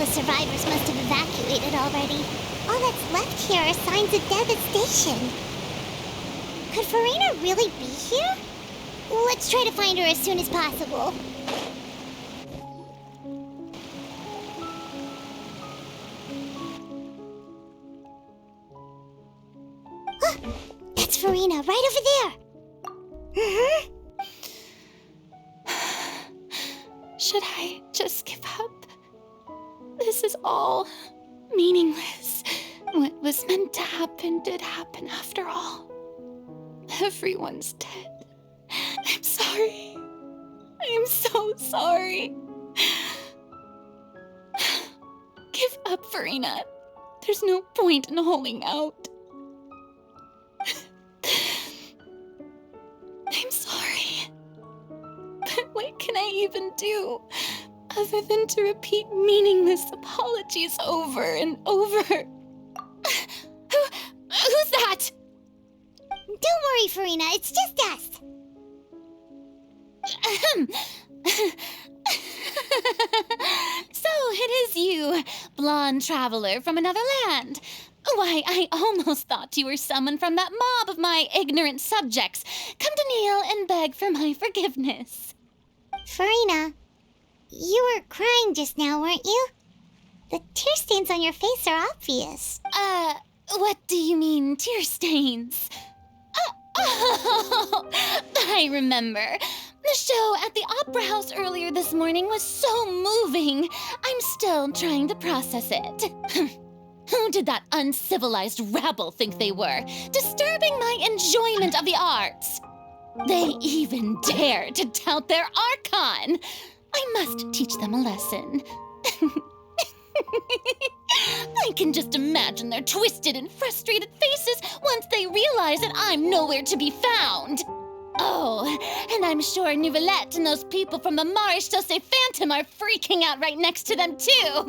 survivors must have evacuated already. All that's left here are signs of devastation. Could Farina really be here? Let's try to find her as soon as possible. That's Farina, right over there. Should I just give up? This is all meaningless. What was meant to happen did happen after all. Everyone's dead. I'm sorry. I'm so sorry. Give up, Farina. There's no point in holding out. I'm sorry. But what can I even do other than to repeat meaningless apologies over and over? Who's that? Don't worry, Farina. It's just us. So it is you, blonde traveler from another land. Why, I almost thought you were someone from that mob of my ignorant subjects, come to kneel and beg for my forgiveness. Farina, you were crying just now, weren't you? The tear stains on your face are obvious. What do you mean, tear stains? Oh, I remember. The show at the Opera House earlier this morning was so moving. I'm still trying to process it. Who did that uncivilized rabble think they were, disturbing my enjoyment of the arts? They even dare to tout their Archon. I must teach them a lesson. I can just imagine their twisted and frustrated faces once they realize that I'm nowhere to be found. Oh, and I'm sure Nouvellette and those people from the Maréchaussée Phantom are freaking out right next to them, too.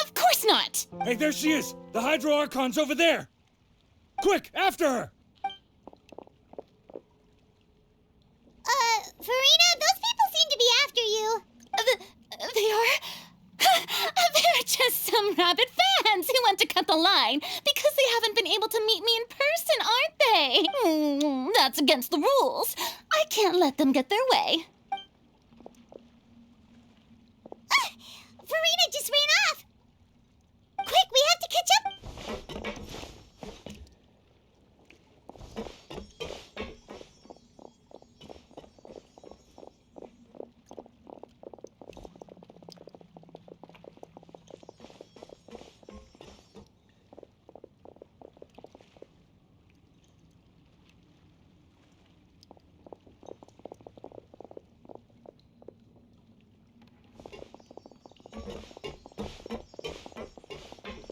Of course not. Hey, there she is! The Hydro Archon's over there! Quick, after her! Farina, those people seem to be after you. They are? They're just some rabid fans who want to cut the line because they haven't been able to meet me in person, aren't they? That's against the rules. I can't let them get their way. Farina just ran off. Quick, we have to catch up.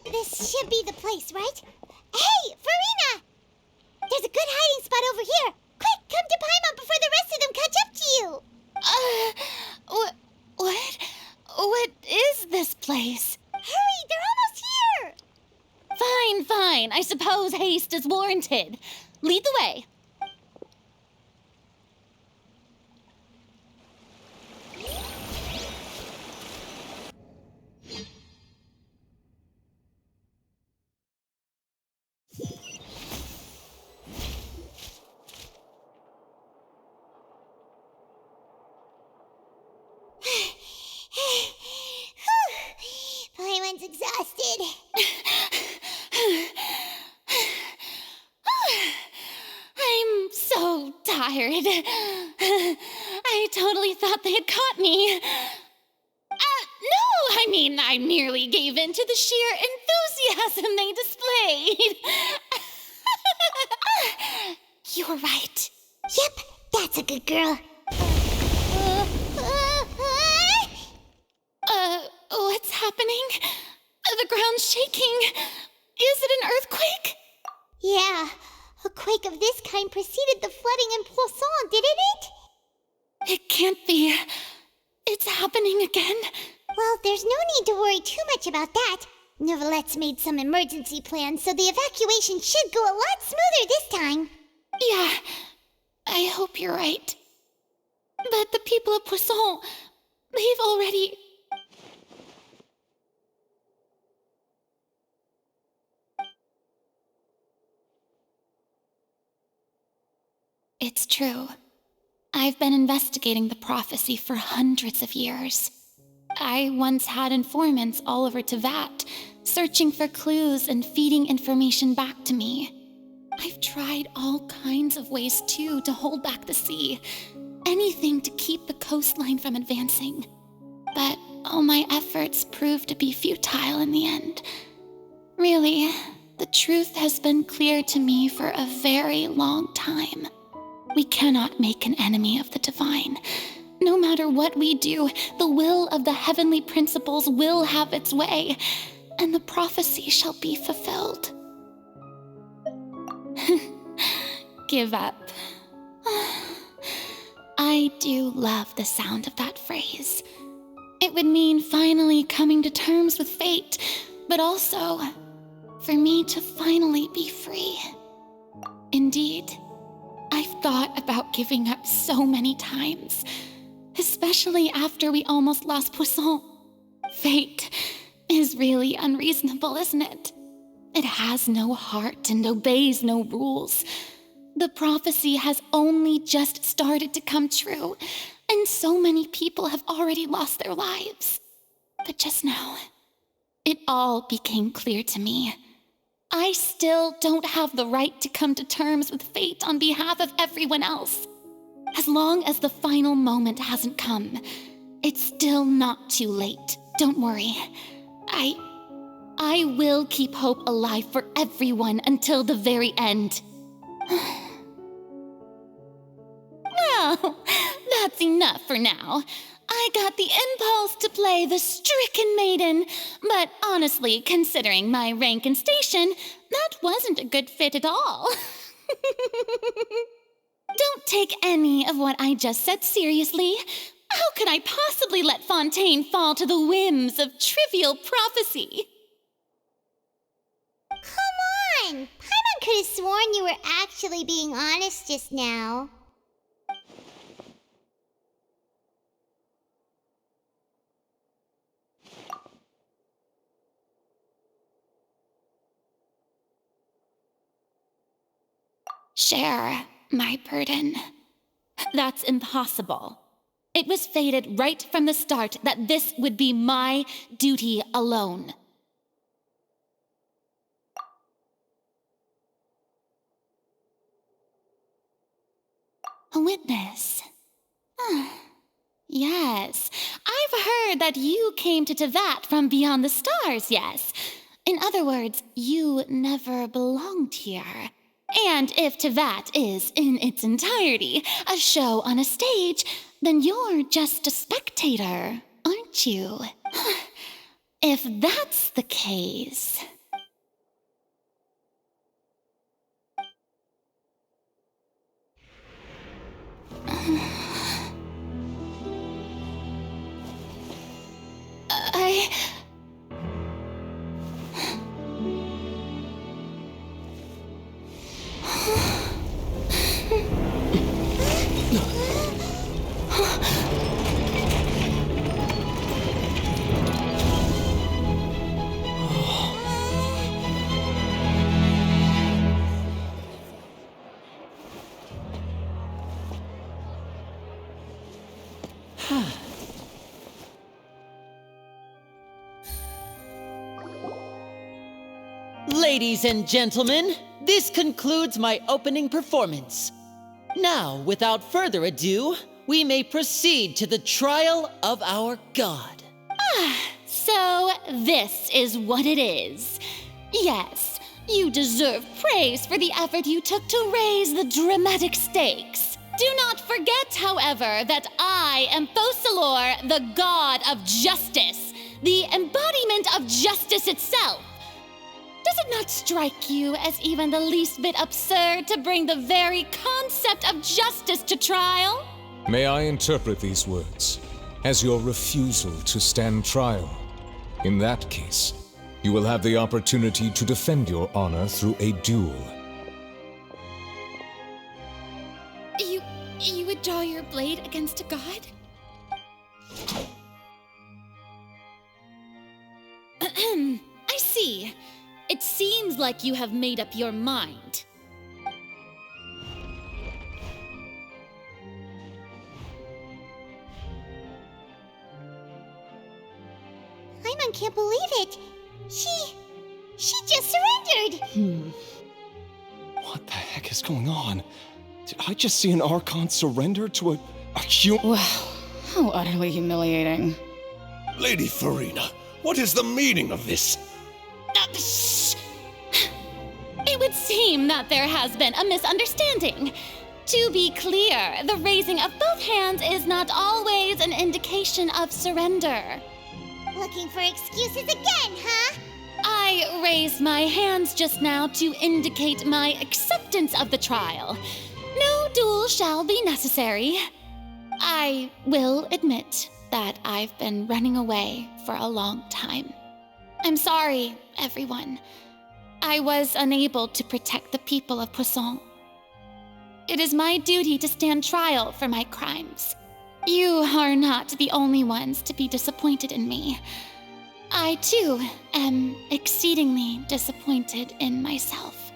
This should be the place, right? Hey, Farina! There's a good hiding spot over here. Quick, come to Paimon before the rest of them catch up to you. What is this place? Hurry, they're almost here. Fine. I suppose haste is warranted. Lead the way. Paimon's exhausted. I'm so tired. I totally thought they had caught me. No, I merely gave in to the sheer enthusiasm they displayed. You're right. Yep, that's a good girl. What's happening? The ground's shaking. Is it an earthquake? Yeah, a quake of this kind preceded the flooding in Poisson, didn't it? It can't be. It's happening again. Well, there's no need to worry too much about that. Nouvellette's made some emergency plans, so the evacuation should go a lot smoother this time. Yeah, I hope you're right. But the people of Poisson, they've already... It's true. I've been investigating the prophecy for hundreds of years. I once had informants all over Tevat, searching for clues and feeding information back to me. I've tried all kinds of ways, too, to hold back the sea. Anything to keep the coastline from advancing. But all my efforts proved to be futile in the end. Really, the truth has been clear to me for a very long time. We cannot make an enemy of the divine. No matter what we do, the will of the heavenly principles will have its way, and the prophecy shall be fulfilled. Give up. I do love the sound of that phrase. It would mean finally coming to terms with fate, but also for me to finally be free. Indeed, I've thought about giving up so many times, especially after we almost lost Poisson. Fate is really unreasonable, isn't it? It has no heart and obeys no rules. The prophecy has only just started to come true, and so many people have already lost their lives. But just now, it all became clear to me. I still don't have the right to come to terms with fate on behalf of everyone else. As long as the final moment hasn't come, it's still not too late. Don't worry. I will keep hope alive for everyone until the very end. Well, that's enough for now. I got the impulse to play the stricken maiden, but honestly, considering my rank and station, that wasn't a good fit at all. Don't take any of what I just said seriously. How could I possibly let Fontaine fall to the whims of trivial prophecy? Come on! Paimon could have sworn you were actually being honest just now. Share my burden. That's impossible. It was fated right from the start that this would be my duty alone. A witness. Yes, I've heard that you came to Tevat from beyond the stars, yes. In other words, you never belonged here. And if Tevat is, in its entirety, a show on a stage, then you're just a spectator, aren't you? If that's the case... Ladies and gentlemen, this concludes my opening performance. Now, without further ado, we may proceed to the trial of our god. So this is what it is. Yes, you deserve praise for the effort you took to raise the dramatic stakes. Do not forget, however, that I am Focalor, the god of justice, the embodiment of justice itself. Does it not strike you as even the least bit absurd to bring the very concept of justice to trial? May I interpret these words as your refusal to stand trial? In that case, you will have the opportunity to defend your honor through a duel. You would draw your blade against a god? I see. It seems like you have made up your mind. Paimon can't believe it. She just surrendered. What the heck is going on? Did I just see an Archon surrender to a human? Wow, how utterly humiliating. Lady Farina, what is the meaning of this? It would seem that there has been a misunderstanding. To be clear, the raising of both hands is not always an indication of surrender. Looking for excuses again, huh? I raised my hands just now to indicate my acceptance of the trial. No duel shall be necessary. I will admit that I've been running away for a long time. I'm sorry, everyone. I was unable to protect the people of Poisson. It is my duty to stand trial for my crimes. You are not the only ones to be disappointed in me. I, too, am exceedingly disappointed in myself.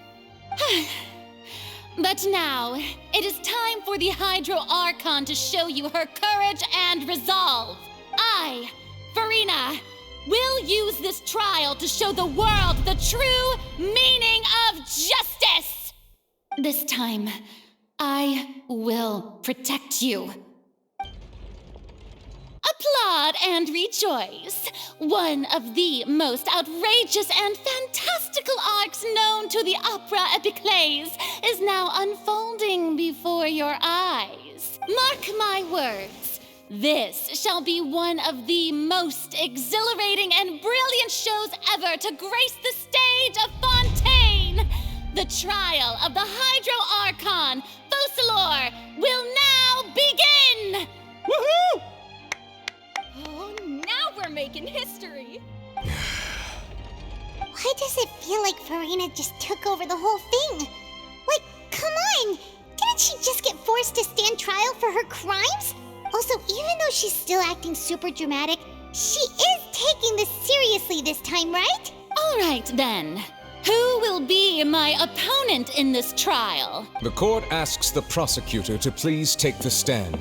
But now, it is time for the Hydro Archon to show you her courage and resolve. I, Farina, will use this trial to show the world the true meaning of justice! This time, I will protect you. Applaud and rejoice! One of the most outrageous and fantastical arcs known to the opera epiclese is now unfolding before your eyes. Mark my words, this shall be one of the most exhilarating and brilliant shows ever to grace the stage of Fontaine! The trial of the Hydro Archon, Focalor, will now begin! Woohoo! Oh, now we're making history! Why does it feel like Farina just took over the whole thing? Like, come on! Didn't she just get forced to stand trial for her crimes? Also, even though she's still acting super dramatic, she is taking this seriously this time, right? All right, then. Who will be my opponent in this trial? The court asks the prosecutor to please take the stand.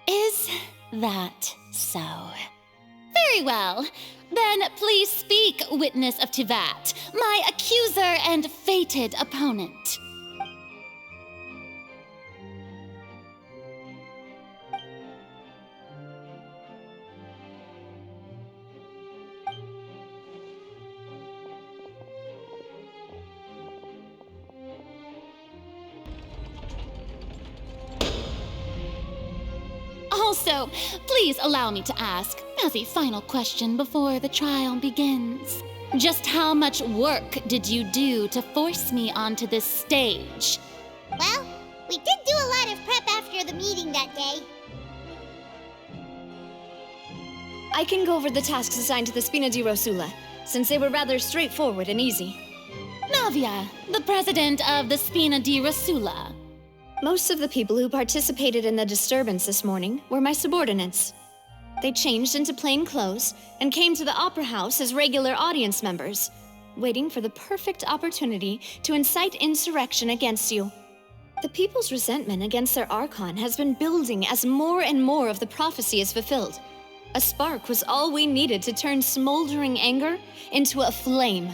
Is that so? Very well. Then please speak, witness of Tivat, my accuser and fated opponent. Also, please allow me to ask, as a final question before the trial begins, just how much work did you do to force me onto this stage? Well, we did do a lot of prep after the meeting that day. I can go over the tasks assigned to the Spina di Rosula, since they were rather straightforward and easy. Navia, the president of the Spina di Rosula. Most of the people who participated in the disturbance this morning were my subordinates. They changed into plain clothes and came to the Opera House as regular audience members, waiting for the perfect opportunity to incite insurrection against you. The people's resentment against their Archon has been building as more and more of the prophecy is fulfilled. A spark was all we needed to turn smoldering anger into a flame.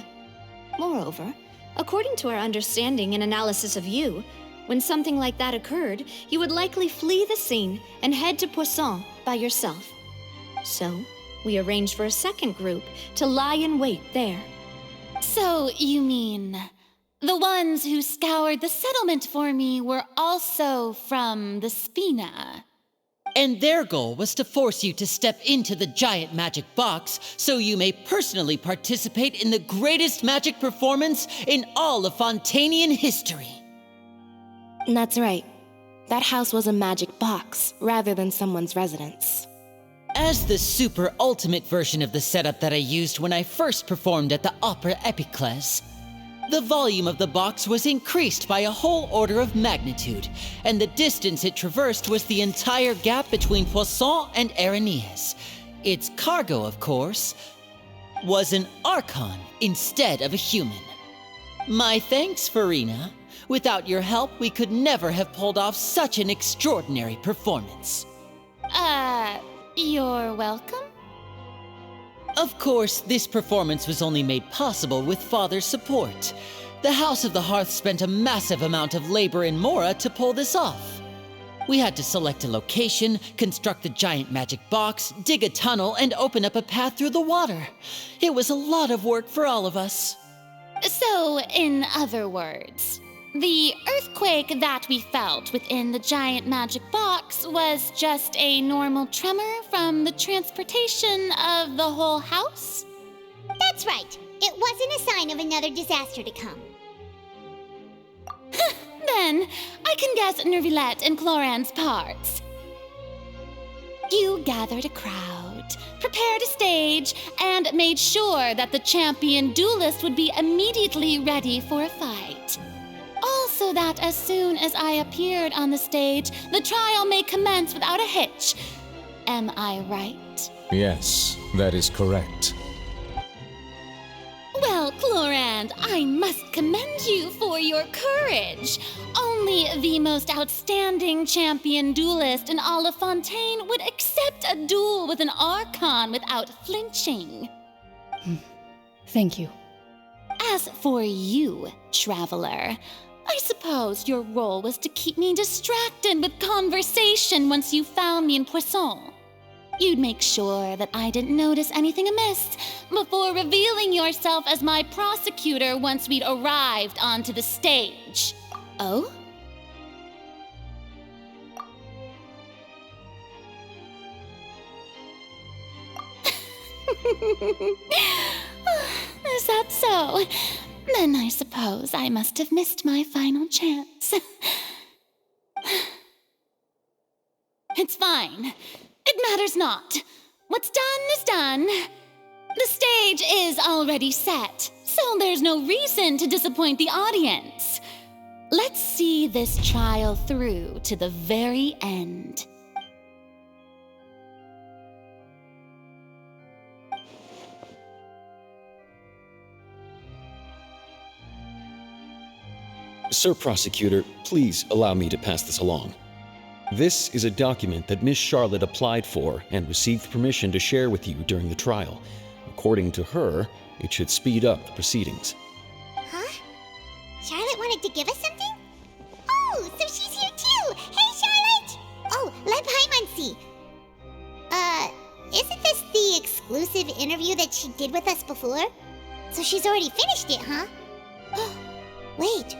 Moreover, according to our understanding and analysis of you, when something like that occurred, you would likely flee the scene and head to Poisson by yourself. So, we arranged for a second group to lie in wait there. So, you mean, the ones who scoured the settlement for me were also from the Spina? And their goal was to force you to step into the giant magic box so you may personally participate in the greatest magic performance in all of Fontainian history. That's right. That house was a magic box, rather than someone's residence. As the super ultimate version of the setup that I used when I first performed at the Opera Epiclese, The volume of the box was increased by a whole order of magnitude, and the distance it traversed was the entire gap between Poisson and Aranias. Its cargo, of course, was an Archon instead of a human. My thanks, Farina. Without your help, we could never have pulled off such an extraordinary performance. You're welcome? Of course, this performance was only made possible with Father's support. The House of the Hearth spent a massive amount of labor in Mora to pull this off. We had to select a location, construct the giant magic box, dig a tunnel, and open up a path through the water. It was a lot of work for all of us. So, in other words, the earthquake that we felt within the giant magic box was just a normal tremor from the transportation of the whole house? That's right. It wasn't a sign of another disaster to come. Then, I can guess Nervilette and Cloran's parts. You gathered a crowd, prepared a stage, and made sure that the champion duelist would be immediately ready for a fight. Also that as soon as I appeared on the stage, the trial may commence without a hitch. Am I right? Yes, that is correct. Well, Clorand, I must commend you for your courage. Only the most outstanding champion duelist in all of Fontaine would accept a duel with an Archon without flinching. Thank you. As for you, Traveler, I suppose your role was to keep me distracted with conversation once you found me in Poisson. You'd make sure that I didn't notice anything amiss before revealing yourself as my prosecutor once we'd arrived onto the stage. Oh? Is that so? Then I suppose I must have missed my final chance. It's fine. It matters not. What's done is done. The stage is already set, so there's no reason to disappoint the audience. Let's see this trial through to the very end. Sir Prosecutor, please allow me to pass this along. This is a document that Miss Charlotte applied for and received permission to share with you during the trial. According to her, it should speed up the proceedings. Huh? Charlotte wanted to give us something? Oh, so she's here too! Hey, Charlotte! Oh, Leb Hymansi. Isn't this the exclusive interview that she did with us before? So she's already finished it, huh? Wait.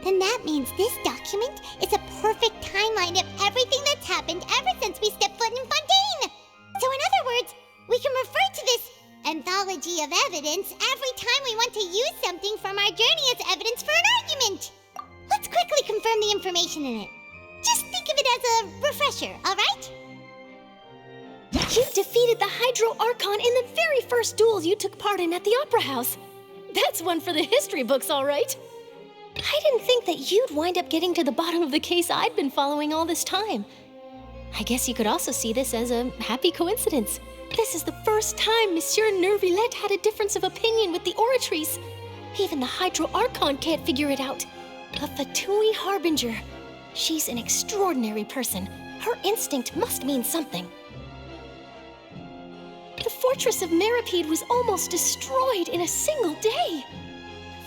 Then that means this document is a perfect timeline of everything that's happened ever since we stepped foot in Fontaine! So in other words, we can refer to this anthology of evidence every time we want to use something from our journey as evidence for an argument! Let's quickly confirm the information in it. Just think of it as a refresher, alright? You defeated the Hydro Archon in the very first duels you took part in at the Opera House. That's one for the history books, all right. I didn't think that you'd wind up getting to the bottom of the case I'd been following all this time. I guess you could also see this as a happy coincidence. This is the first time Monsieur Nervilette had a difference of opinion with the Oratrice. Even the Hydro Archon can't figure it out. A Fatui Harbinger. She's an extraordinary person. Her instinct must mean something. The fortress of Meripede was almost destroyed in a single day.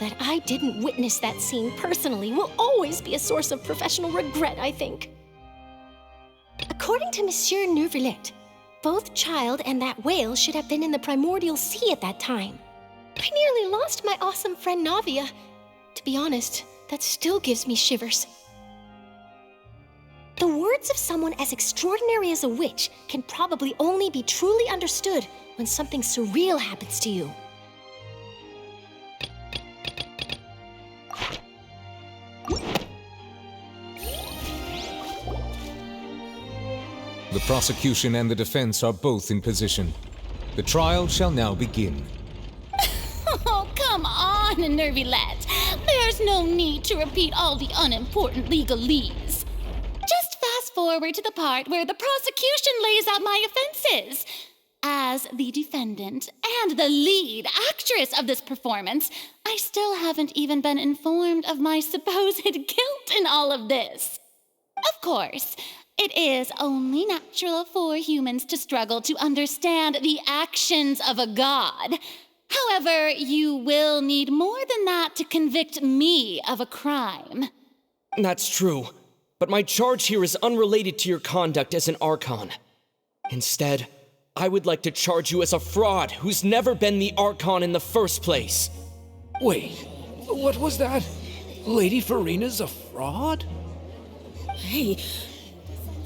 That I didn't witness that scene personally will always be a source of professional regret, I think. According to Monsieur Nervilette, both Child and that whale should have been in the primordial sea at that time. I nearly lost my awesome friend Navia. To be honest, that still gives me shivers. The words of someone as extraordinary as a witch can probably only be truly understood when something surreal happens to you. The prosecution and the defense are both in position. The trial shall now begin. Oh, come on, Nervilette. There's no need to repeat all the unimportant legalese. Just fast forward to the part where the prosecution lays out my offenses. As the defendant and the lead actress of this performance, I still haven't even been informed of my supposed guilt in all of this. Of course, it is only natural for humans to struggle to understand the actions of a god. However, you will need more than that to convict me of a crime. That's true, but my charge here is unrelated to your conduct as an Archon. Instead, I would like to charge you as a fraud who's never been the Archon in the first place. Wait, what was that? Lady Farina's a fraud? Hey,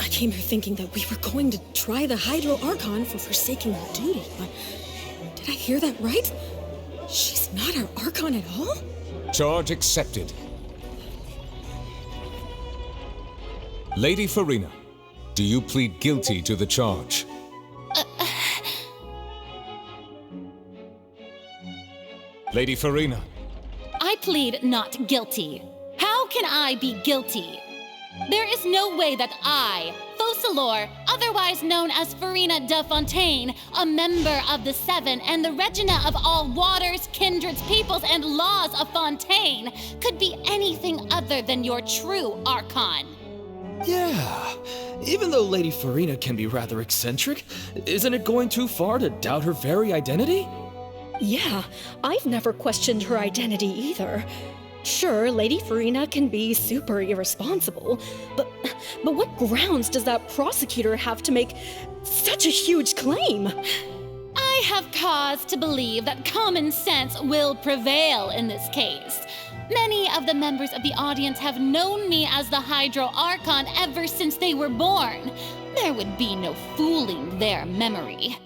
I came here thinking that we were going to try the Hydro Archon for forsaking our duty, but did I hear that right? She's not our Archon at all? Charge accepted. Lady Farina, do you plead guilty to the charge? Lady Farina. I plead not guilty. How can I be guilty? There is no way that I, Focalor, otherwise known as Farina de Fontaine, a member of the Seven and the Regina of all waters, kindreds, peoples, and laws of Fontaine, could be anything other than your true Archon. Yeah, even though Lady Farina can be rather eccentric, isn't it going too far to doubt her very identity? Yeah, I've never questioned her identity either. Sure, Lady Farina can be super irresponsible, but what grounds does that prosecutor have to make such a huge claim? I have cause to believe that common sense will prevail in this case. Many of the members of the audience have known me as the Hydro Archon ever since they were born. There would be no fooling their memory.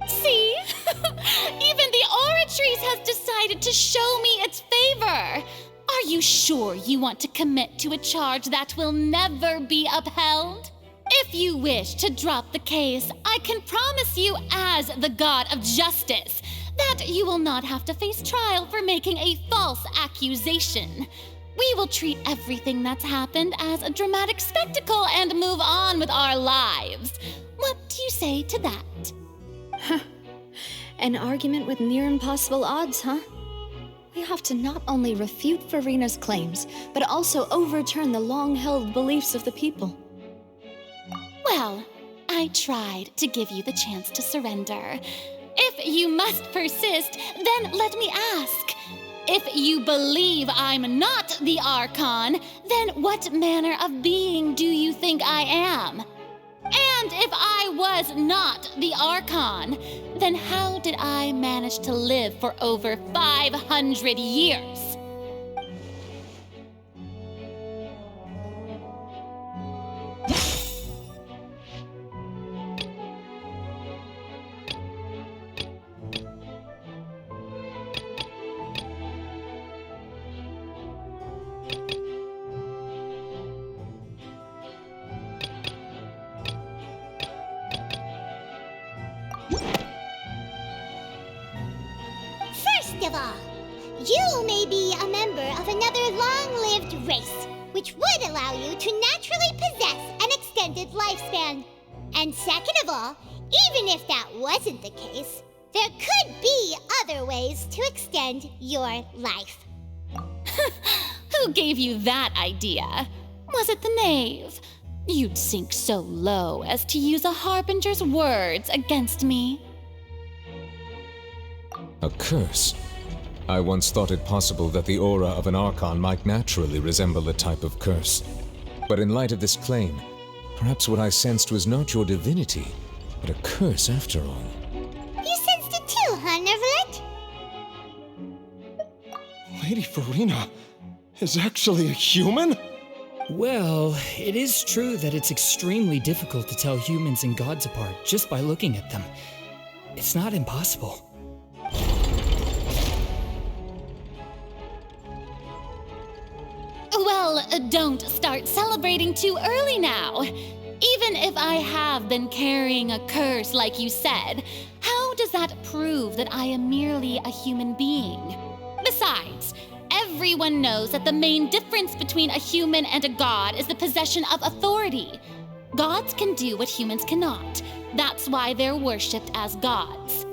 See? Even the Oratrice has decided to show me its favor. Are you sure you want to commit to a charge that will never be upheld? If you wish to drop the case, I can promise you as the God of Justice that you will not have to face trial for making a false accusation. We will treat everything that's happened as a dramatic spectacle and move on with our lives. What do you say to that? An argument with near impossible odds, huh? We have to not only refute Farina's claims, but also overturn the long-held beliefs of the people. Well, I tried to give you the chance to surrender. If you must persist, then let me ask. If you believe I'm not the Archon, then what manner of being do you think I am? And if I was not the Archon, then how did I manage to live for over 500 years? First of all, you may be a member of another long-lived race, which would allow you to naturally possess an extended lifespan. And second of all, even if that wasn't the case, there could be other ways to extend your life. Who gave you that idea? Was it the knave? You'd sink so low as to use a harbinger's words against me. A curse? I once thought it possible that the aura of an Archon might naturally resemble a type of curse. But in light of this claim, perhaps what I sensed was not your divinity, but a curse after all. You sensed it too, huh, Neverlet? Lady Farina is actually a human? Well, it is true that it's extremely difficult to tell humans and gods apart just by looking at them. It's not impossible. Well, don't start celebrating too early now. Even if I have been carrying a curse like you said, how does that prove that I am merely a human being? Besides, Everyone knows that the main difference between a human and a god is the possession of authority. Gods can do what humans cannot. That's why they're worshipped as gods.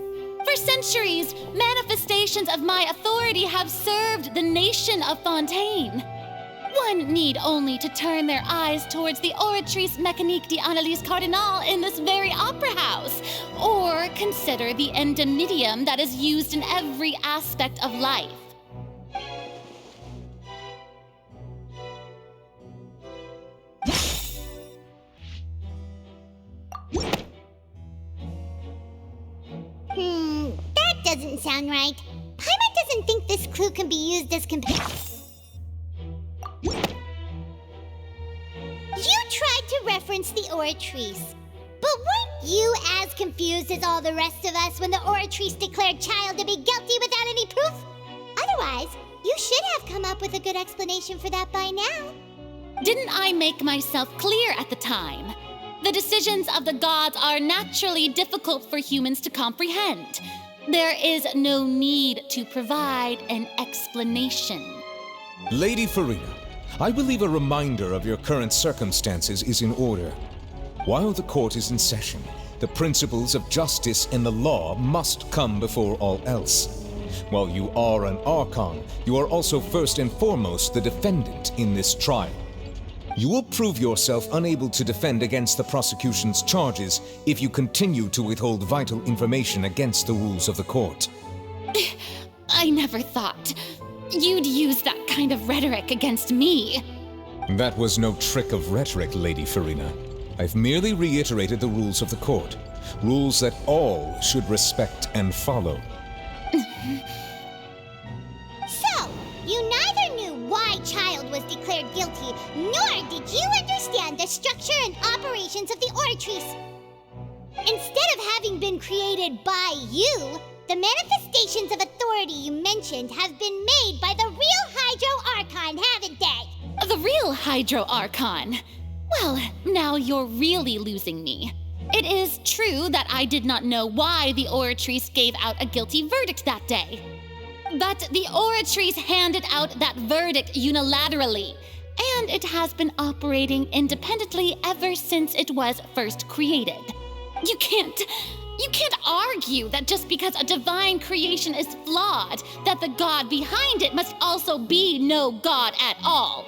For centuries, manifestations of my authority have served the nation of Fontaine. One need only to turn their eyes towards the Oratrice Mécanique d'Analyse Cardinal in this very opera house, or consider the endemnitium that is used in every aspect of life. That doesn't sound right. Paimon doesn't think this clue can be used as You tried to reference the Oratrice. But weren't you as confused as all the rest of us when the Oratrice declared Child to be guilty without any proof? Otherwise, you should have come up with a good explanation for that by now. Didn't I make myself clear at the time? The decisions of the gods are naturally difficult for humans to comprehend. There is no need to provide an explanation. Lady Farina, I believe a reminder of your current circumstances is in order. While the court is in session, the principles of justice and the law must come before all else. While you are an Archon, you are also first and foremost the defendant in this trial. You will prove yourself unable to defend against the prosecution's charges if you continue to withhold vital information against the rules of the court. I never thought you'd use that kind of rhetoric against me. That was no trick of rhetoric, Lady Farina. I've merely reiterated the rules of the court. Rules that all should respect and follow. So, you neither knew why Child was declared guilty, nor did you understand the structure and operations of the Oratrice. Instead of having been created by you, the manifestations of authority you mentioned have been made by the real Hydro Archon, haven't they? The real Hydro Archon? Well, now you're really losing me. It is true that I did not know why the Oratrice gave out a guilty verdict that day. But the Oratrice handed out that verdict unilaterally, and it has been operating independently ever since it was first created. You can't argue that just because a divine creation is flawed, that the god behind it must also be no god at all.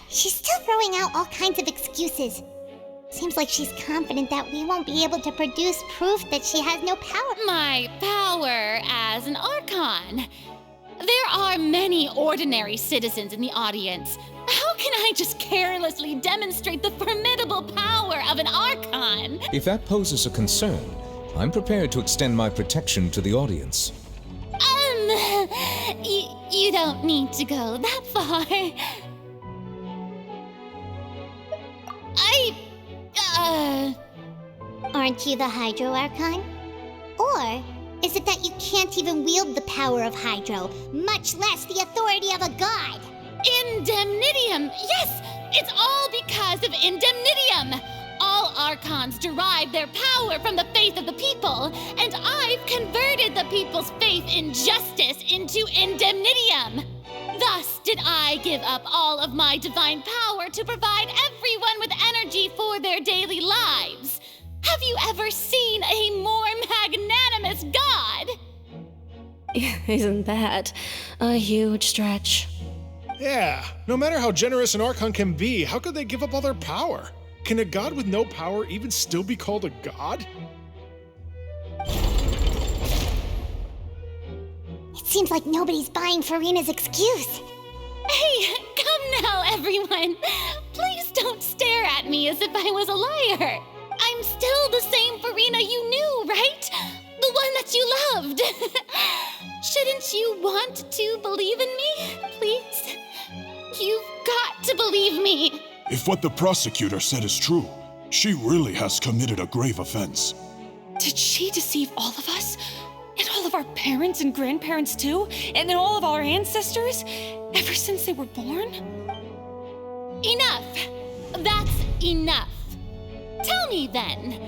She's still throwing out all kinds of excuses. Seems like she's confident that we won't be able to produce proof that she has no power. My power as an Archon. There are many ordinary citizens in the audience. How can I just carelessly demonstrate the formidable power of an Archon? If that poses a concern, I'm prepared to extend my protection to the audience. You don't need to go that far. Aren't you the Hydro Archon? Or is it that you can't even wield the power of Hydro, much less the authority of a god? Indemnitium! Yes! It's all because of Indemnitium! All Archons derive their power from the faith of the people, and I've converted the people's faith in justice into Indemnitium! Thus did I give up all of my divine power to provide everyone with energy for their daily lives. Have you ever seen a more magnanimous god? Isn't that a huge stretch? Yeah, no matter how generous an Archon can be, how could they give up all their power? Can a god with no power even still be called a god? It seems like nobody's buying Farina's excuse. Hey, come now, everyone. Please don't stare at me as if I was a liar. I'm still the same Farina you knew, right? The one that you loved. Shouldn't you want to believe in me, please? You've got to believe me. If what the prosecutor said is true, she really has committed a grave offense. Did she deceive all of us? And all of our parents and grandparents too? And then all of our ancestors? Ever since they were born? Enough! That's enough. Tell me then,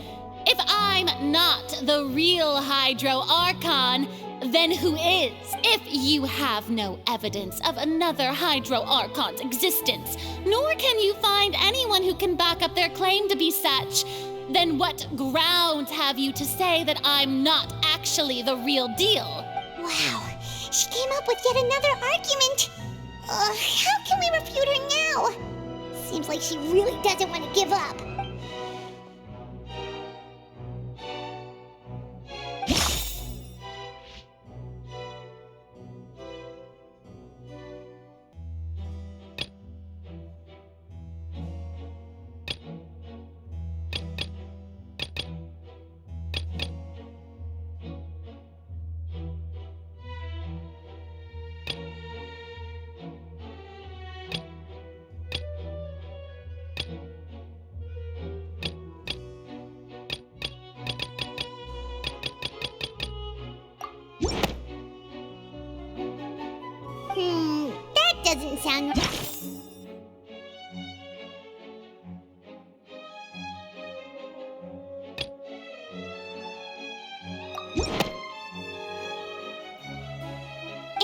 if I'm not the real Hydro Archon, then who is? If you have no evidence of another Hydro Archon's existence, nor can you find anyone who can back up their claim to be such, then what grounds have you to say that I'm not actually the real deal? Wow, she came up with yet another argument. How can we refute her now? Seems like she really doesn't want to give up. That doesn't sound...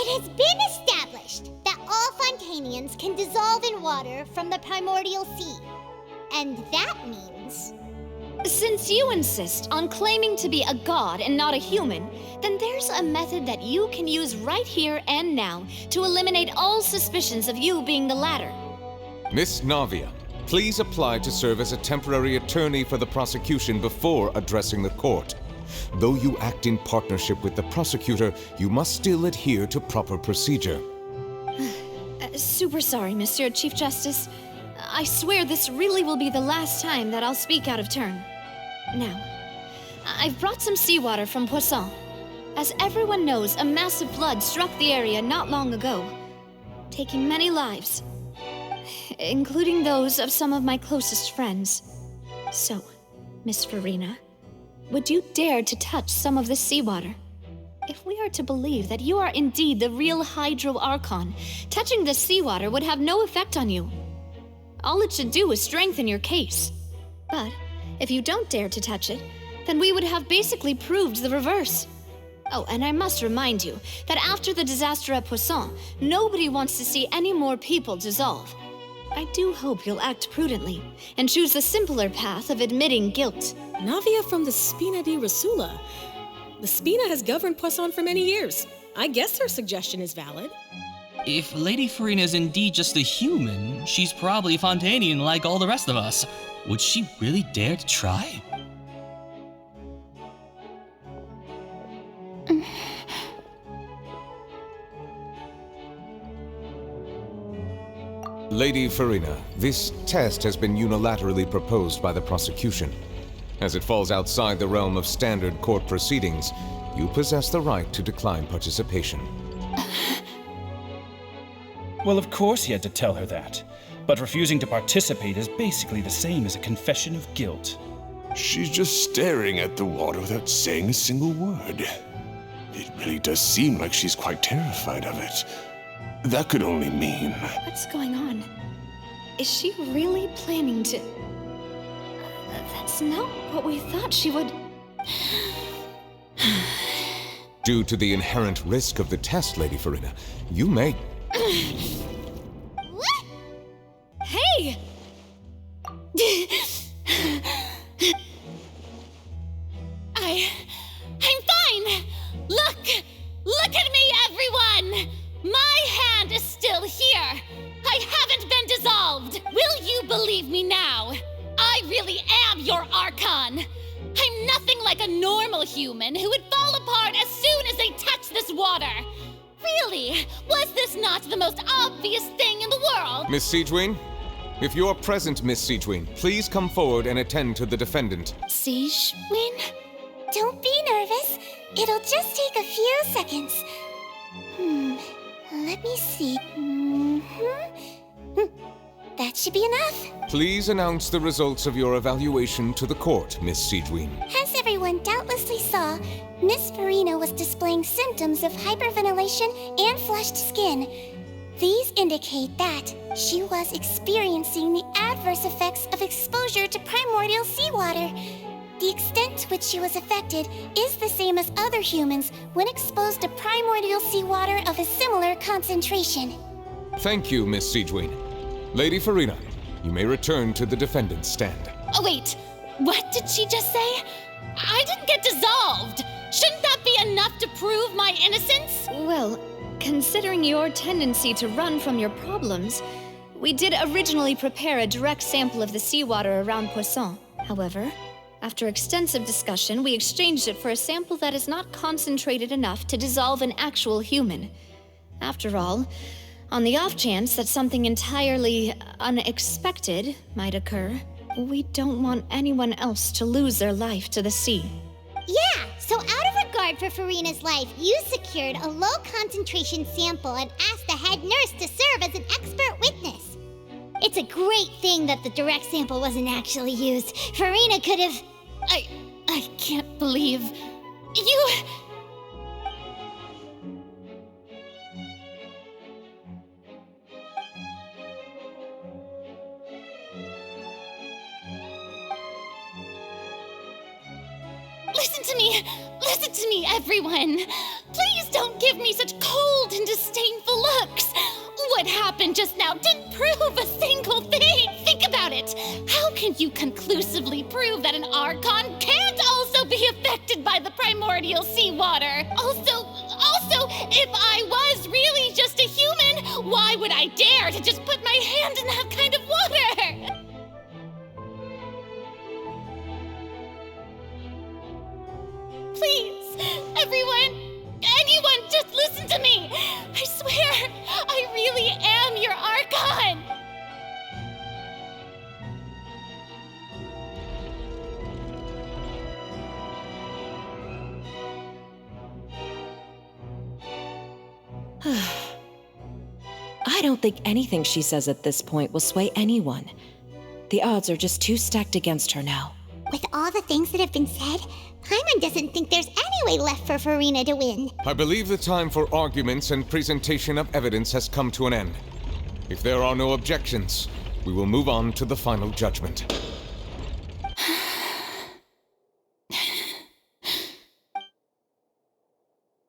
It has been established that all Fontanians can dissolve in water from the primordial sea. And that means... Since you insist on claiming to be a god and not a human, then there's a method that you can use right here and now to eliminate all suspicions of you being the latter. Miss Navia, please apply to serve as a temporary attorney for the prosecution before addressing the court. Though you act in partnership with the prosecutor, you must still adhere to proper procedure. Super sorry, Mr. Chief Justice. I swear this really will be the last time that I'll speak out of turn. Now, I've brought some seawater from Poisson. As everyone knows, a massive flood struck the area not long ago, taking many lives, including those of some of my closest friends. So, Miss Farina, would you dare to touch some of this seawater? If we are to believe that you are indeed the real Hydro Archon, touching this seawater would have no effect on you. All it should do is strengthen your case. But if you don't dare to touch it, then we would have basically proved the reverse. Oh, and I must remind you that after the disaster at Poisson, nobody wants to see any more people dissolve. I do hope you'll act prudently and choose the simpler path of admitting guilt. Navia from the Spina di Rasula. The Spina has governed Poisson for many years. I guess her suggestion is valid. If Lady Farina is indeed just a human, she's probably Fontanian like all the rest of us. Would she really dare to try? Lady Farina, this test has been unilaterally proposed by the prosecution. As it falls outside the realm of standard court proceedings, you possess the right to decline participation. Well, of course he had to tell her that. But refusing to participate is basically the same as a confession of guilt. She's just staring at the water without saying a single word. It really does seem like she's quite terrified of it. That could only mean... What's going on? Is she really planning to... That's not what we thought she would... Due to the inherent risk of the test, Lady Farina, you may... What? Hey! I'm fine! Look at me, everyone! My hand is still here! I haven't been dissolved! Will you believe me now? I really am your Archon! I'm nothing like a normal human who would fall apart as soon as they touch this water! Really? Was this not the most obvious thing in the world? Miss Siegewin? If you're present, Miss Siegewin, please come forward and attend to the defendant. Siegewin? Don't be nervous. It'll just take a few seconds. Let me see. That should be enough. Please announce the results of your evaluation to the court, Miss Siegewin. As everyone doubtlessly saw, Miss Farina was displaying symptoms of hyperventilation and flushed skin. These indicate that she was experiencing the adverse effects of exposure to primordial seawater. The extent to which she was affected is the same as other humans when exposed to primordial seawater of a similar concentration. Thank you, Miss Siegewin. Lady Farina, you may return to the defendant's stand. Oh, wait. What did she just say? I didn't get dissolved. Shouldn't that be enough to prove my innocence? Well, considering your tendency to run from your problems, we did originally prepare a direct sample of the seawater around Poisson. However, after extensive discussion, we exchanged it for a sample that is not concentrated enough to dissolve an actual human. After all, on the off chance that something entirely unexpected might occur, we don't want anyone else to lose their life to the sea. Yeah, so out of regard for Farina's life, you secured a low-concentration sample and asked the head nurse to serve as an expert witness. It's a great thing that the direct sample wasn't actually used. Farina could have... I can't believe... You... Listen to me, everyone. Please don't give me such cold and disdainful looks. What happened just now didn't prove a single thing. Think about it. How can you conclusively prove that an Archon can't also be affected by the primordial seawater? Also, if I was really just a human, why would I dare to just put my hand in that kind of water? Please, anyone, just listen to me! I swear, I really am your Archon! I don't think anything she says at this point will sway anyone. The odds are just too stacked against her now. With all the things that have been said, Paimon doesn't think there's any way left for Farina to win. I believe the time for arguments and presentation of evidence has come to an end. If there are no objections, we will move on to the final judgment.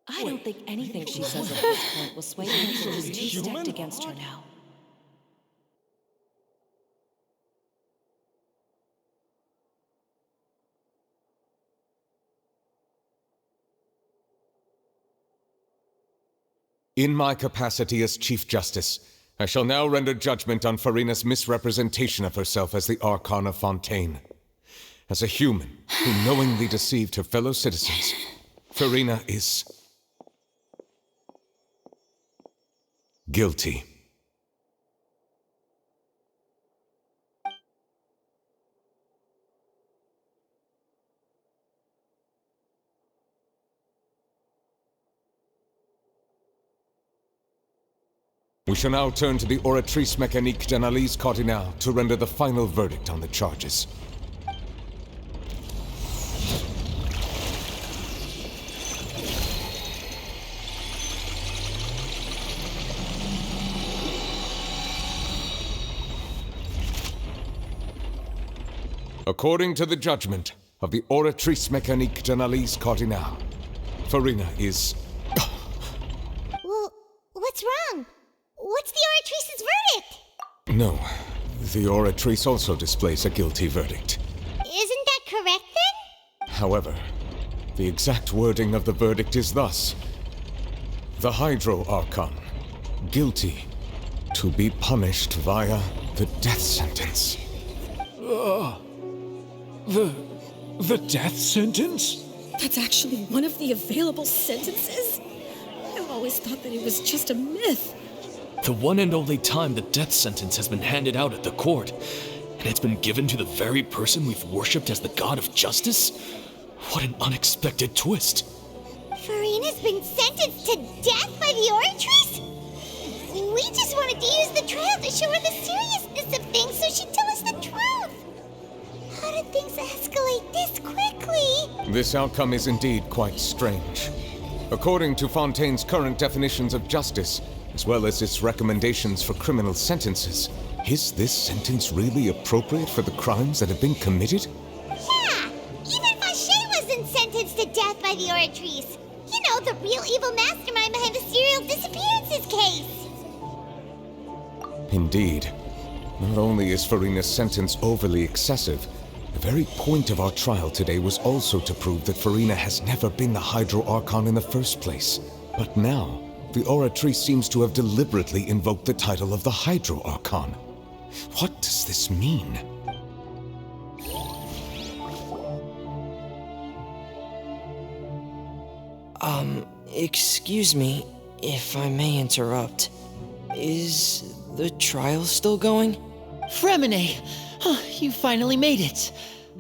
I don't think anything she says at this point will sway anyone. She's too stacked against her now. In my capacity as Chief Justice, I shall now render judgment on Farina's misrepresentation of herself as the Archon of Fontaine. As a human who knowingly deceived her fellow citizens, Farina is... guilty. We shall now turn to the Oratrice Mécanique d'Analyse Cardinale to render the final verdict on the charges. According to the judgment of the Oratrice Mécanique d'Analyse Cardinale, Farina is... Well, what's wrong? What's the Oratrice's verdict? No, the Oratrice also displays a guilty verdict. Isn't that correct then? However, the exact wording of the verdict is thus: the Hydro Archon, guilty, to be punished via the death sentence. The death sentence? That's actually one of the available sentences? I've always thought that it was just a myth. The one and only time the death sentence has been handed out at the court, and it's been given to the very person we've worshipped as the god of justice? What an unexpected twist. Farina's been sentenced to death by the Oratrice? We just wanted to use the trial to show her the seriousness of things so she'd tell us the truth. How did things escalate this quickly? This outcome is indeed quite strange. According to Fontaine's current definitions of justice, as well as its recommendations for criminal sentences, is this sentence really appropriate for the crimes that have been committed? Yeah! Even death by the Oratrice. You know, the real evil mastermind behind the serial disappearances case. Indeed. Not only is Farina's sentence overly excessive, the very point of our trial today was also to prove that Farina has never been the Hydro Archon in the first place. But now, the Oratrice seems to have deliberately invoked the title of the Hydro Archon. What does this mean? Excuse me, if I may interrupt. Is the trial still going? Fremine! You finally made it.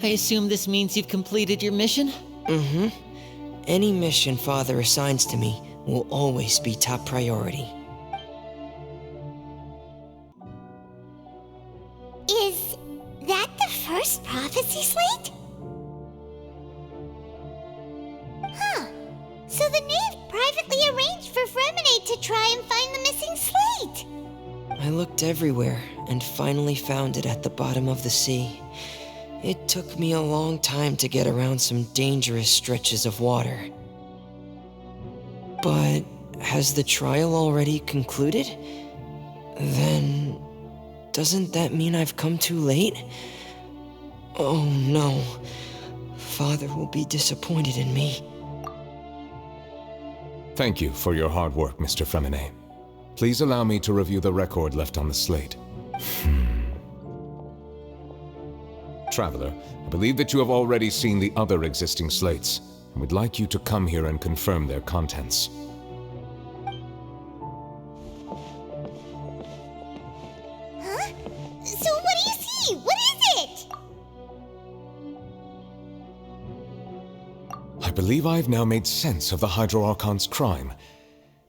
I assume this means you've completed your mission? Mm-hmm. Any mission Father assigns to me will always be top priority. Is that the first prophecy slate? Huh. So the knave privately arranged for Fremine to try and find the missing slate. I looked everywhere and finally found it at the bottom of the sea. It took me a long time to get around some dangerous stretches of water. But has the trial already concluded? Then doesn't that mean I've come too late? Oh no. Father will be disappointed in me. Thank you for your hard work, Mr. Fremine. Please allow me to review the record left on the slate. Traveler, I believe that you have already seen the other existing slates, and would like you to come here and confirm their contents. Huh? So what do you see? What is it? I believe I have now made sense of the Hydro Archon's crime.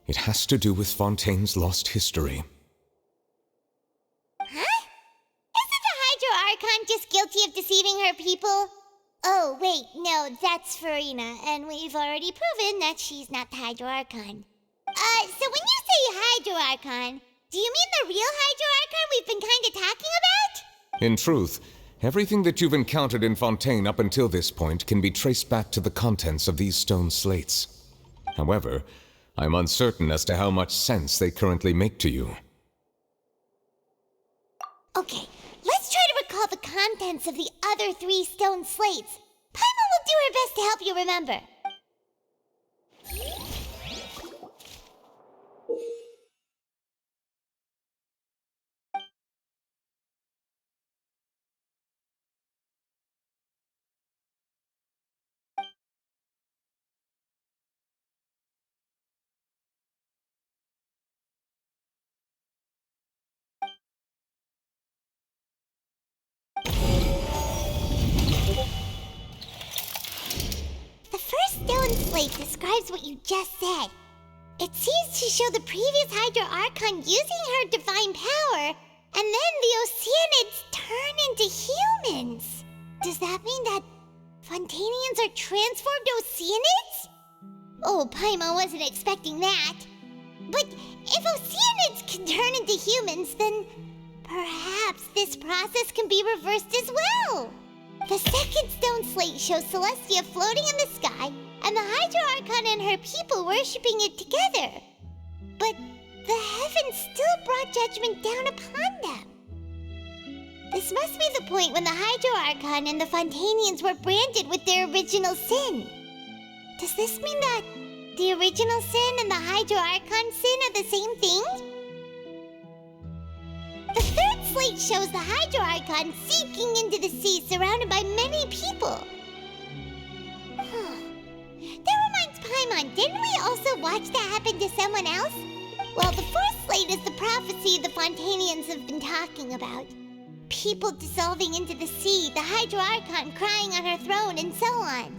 It has to do with Fontaine's lost history. Huh? Isn't the Hydro Archon just guilty of deceiving her people? Oh, wait, no, that's Farina, and we've already proven that she's not the Hydro Archon. So when you say Hydro Archon, do you mean the real Hydro Archon we've been kinda talking about? In truth, everything that you've encountered in Fontaine up until this point can be traced back to the contents of these stone slates. However, I'm uncertain as to how much sense they currently make to you. Okay, let's try to recall the contents of the other 3 stone slates. Paimon will do her best to help you remember. The first stone slate describes what you just said. It seems to show the previous Hydro Archon using her divine power, and then the Oceanids turn into humans. Does that mean that Fontanians are transformed Oceanids? Oh, Paimon wasn't expecting that. But if Oceanids can turn into humans, then perhaps this process can be reversed as well. The second stone slate shows Celestia floating in the sky, and the Hydro Archon and her people worshipping it together. But the heavens still brought judgment down upon them. This must be the point when the Hydro Archon and the Fontanians were branded with their original sin. Does this mean that the original sin and the Hydro Archon sin are the same thing? The third slate shows the Hydro Archon sinking into the sea surrounded by many people. That reminds Paimon, didn't we also watch that happen to someone else? Well, the fourth slate is the prophecy the Fontanians have been talking about. People dissolving into the sea, the Hydro Archon crying on her throne, and so on.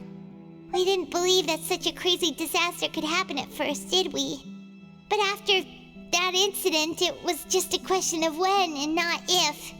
We didn't believe that such a crazy disaster could happen at first, did we? But after that incident, it was just a question of when and not if.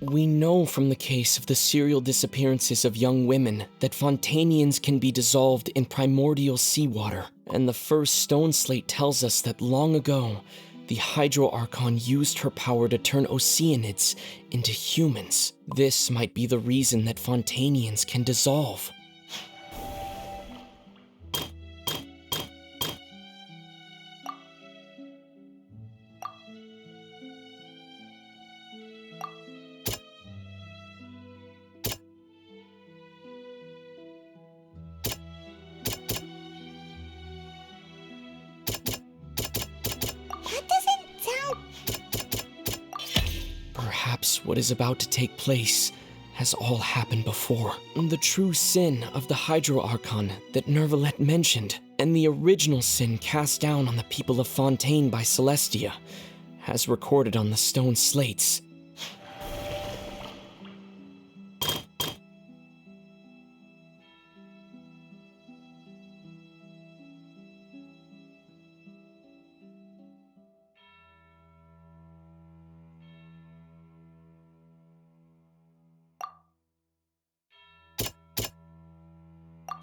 We know from the case of the serial disappearances of young women that Fontanians can be dissolved in primordial seawater, and the first stone slate tells us that long ago, the Hydro Archon used her power to turn Oceanids into humans. This might be the reason that Fontanians can dissolve. Perhaps what is about to take place has all happened before. The true sin of the Hydro Archon that Nervalet mentioned, and the original sin cast down on the people of Fontaine by Celestia, as recorded on the stone slates.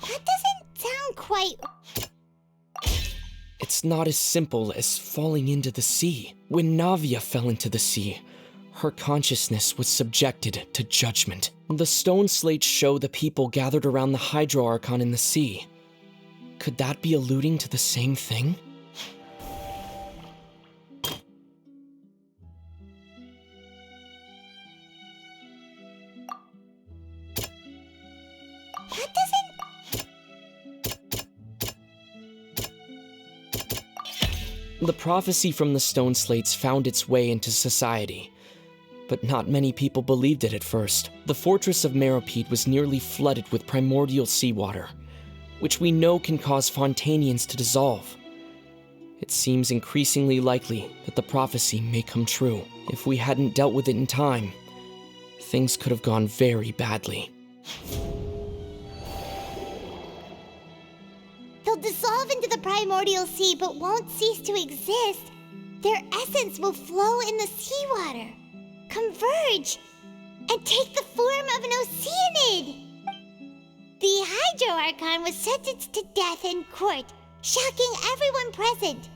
That doesn't sound quite... It's not as simple as falling into the sea. When Navia fell into the sea, her consciousness was subjected to judgment. The stone slates show the people gathered around the Hydro Archon in the sea. Could that be alluding to the same thing? The prophecy from the stone slates found its way into society, but not many people believed it at first. The fortress of Meropide was nearly flooded with primordial seawater, which we know can cause Fontanians to dissolve. It seems increasingly likely that the prophecy may come true. If we hadn't dealt with it in time, things could have gone very badly. They'll dissolve into the primordial sea but won't cease to exist. Their essence will flow in the seawater, converge, and take the form of an Oceanid. The Hydro Archon was sentenced to death in court, shocking everyone present.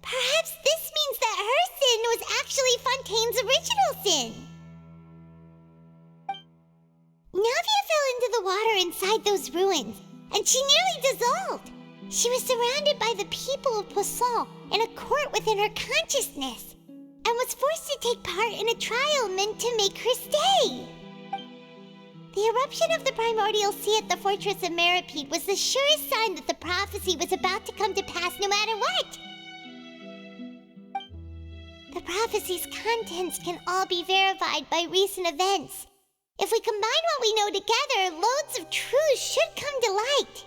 Perhaps this means that her sin was actually Fontaine's original sin. Navia fell into the water inside those ruins, and she nearly dissolved. She was surrounded by the people of Poisson in a court within her consciousness, and was forced to take part in a trial meant to make her stay. The eruption of the primordial sea at the fortress of Meropide was the surest sign that the prophecy was about to come to pass no matter what. The prophecy's contents can all be verified by recent events. If we combine what we know together, loads of truths should come to light.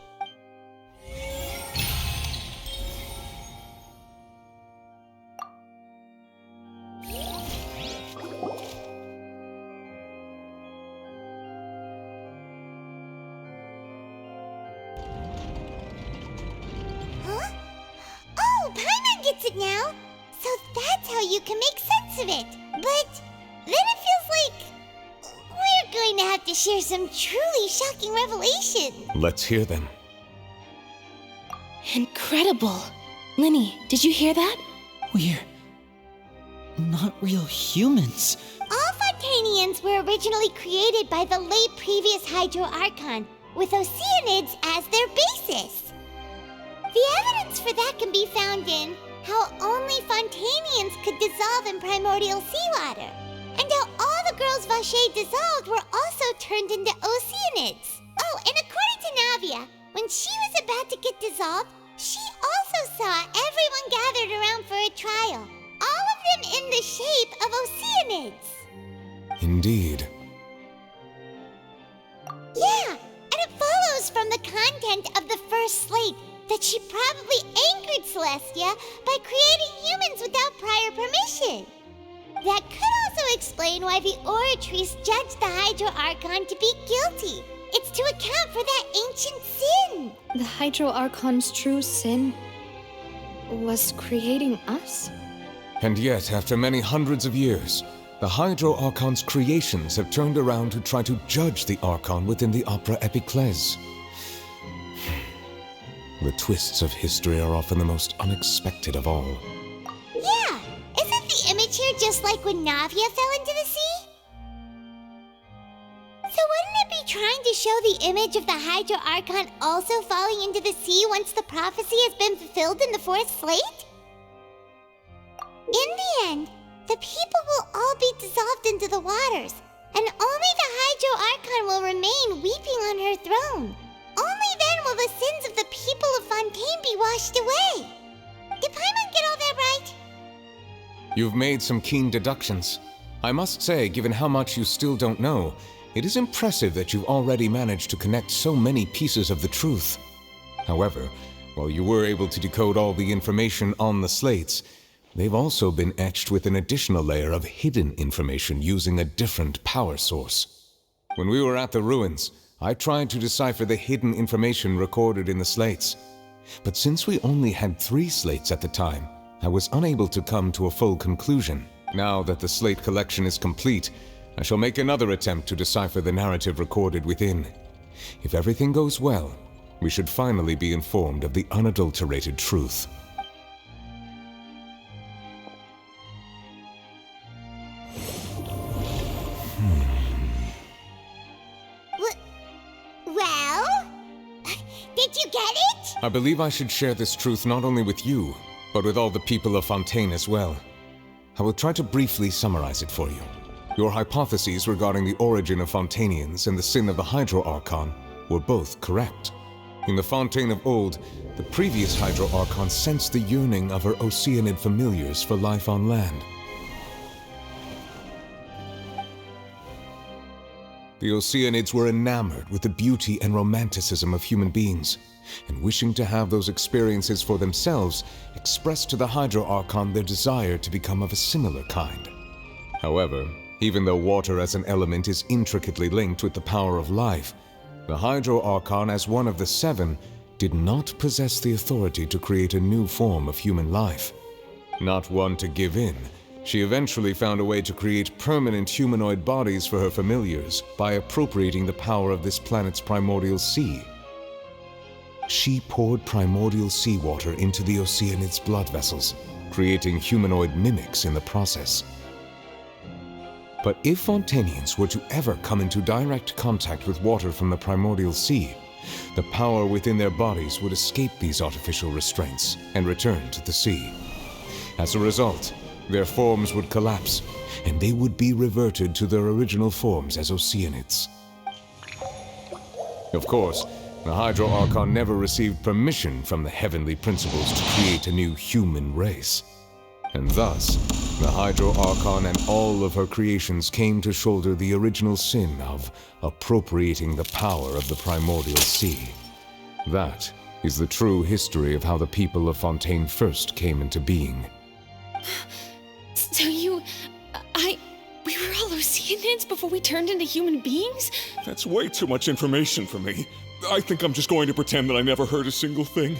Huh? Oh, Paimon gets it now! So that's how you can make sense of it. But then it feels like we're going to have to share some truly shocking revelations. Let's hear them. Incredible. Linny, did you hear that? We're not real humans. All Fontanians were originally created by the late previous Hydro Archon, with Oceanids as their basis. The evidence for that can be found in how only Fontanians could dissolve in primordial seawater, and how all the girls Vacher dissolved were also turned into Oceanids. Oh, and according to Navia, when she was about to get dissolved, she also saw everyone gathered around for a trial, all of them in the shape of Oceanids. Indeed. Yeah, and it follows from the content of the first slate that she probably angered Celestia by creating humans without prior permission. That could also explain why the Oratrice judged the Hydro Archon to be guilty. It's to account for that ancient sin. The Hydro Archon's true sin was creating us? And yet, after many hundreds of years, the Hydro Archon's creations have turned around to try to judge the Archon within the Opera Epiclese. The twists of history are often the most unexpected of all. Yeah, isn't the image here just like when Navia fell into the sea? So wouldn't it be trying to show the image of the Hydro Archon also falling into the sea once the prophecy has been fulfilled in the fourth slate? In the end, the people will all be dissolved into the waters, and only the Hydro Archon will remain weeping on her throne. Only then will the sins of the people of Fontaine be washed away. Did Paimon get all that right? You've made some keen deductions. I must say, given how much you still don't know, it is impressive that you've already managed to connect so many pieces of the truth. However, while you were able to decode all the information on the slates, they've also been etched with an additional layer of hidden information using a different power source. When we were at the ruins, I tried to decipher the hidden information recorded in the slates. But since we only had 3 slates at the time, I was unable to come to a full conclusion. Now that the slate collection is complete, I shall make another attempt to decipher the narrative recorded within. If everything goes well, we should finally be informed of the unadulterated truth. Well? Did you get it? I believe I should share this truth not only with you, but with all the people of Fontaine as well. I will try to briefly summarize it for you. Your hypotheses regarding the origin of Fontainians and the sin of the Hydro Archon were both correct. In the Fontaine of old, the previous Hydro Archon sensed the yearning of her Oceanid familiars for life on land. The Oceanids were enamored with the beauty and romanticism of human beings, and wishing to have those experiences for themselves, expressed to the Hydro Archon their desire to become of a similar kind. However, even though water as an element is intricately linked with the power of life, the Hydro Archon, as one of the 7, did not possess the authority to create a new form of human life. Not one to give in, she eventually found a way to create permanent humanoid bodies for her familiars by appropriating the power of this planet's primordial sea. She poured primordial seawater into the Oceanids' blood vessels, creating humanoid mimics in the process. But if Fontainians were to ever come into direct contact with water from the primordial sea, the power within their bodies would escape these artificial restraints and return to the sea. As a result, their forms would collapse, and they would be reverted to their original forms as Oceanids. Of course, the Hydro Archon never received permission from the heavenly principles to create a new human race. And thus, the Hydro Archon and all of her creations came to shoulder the original sin of appropriating the power of the primordial sea. That is the true history of how the people of Fontaine first came into being. So we were all Oceanids before we turned into human beings? That's way too much information for me. I think I'm just going to pretend that I never heard a single thing.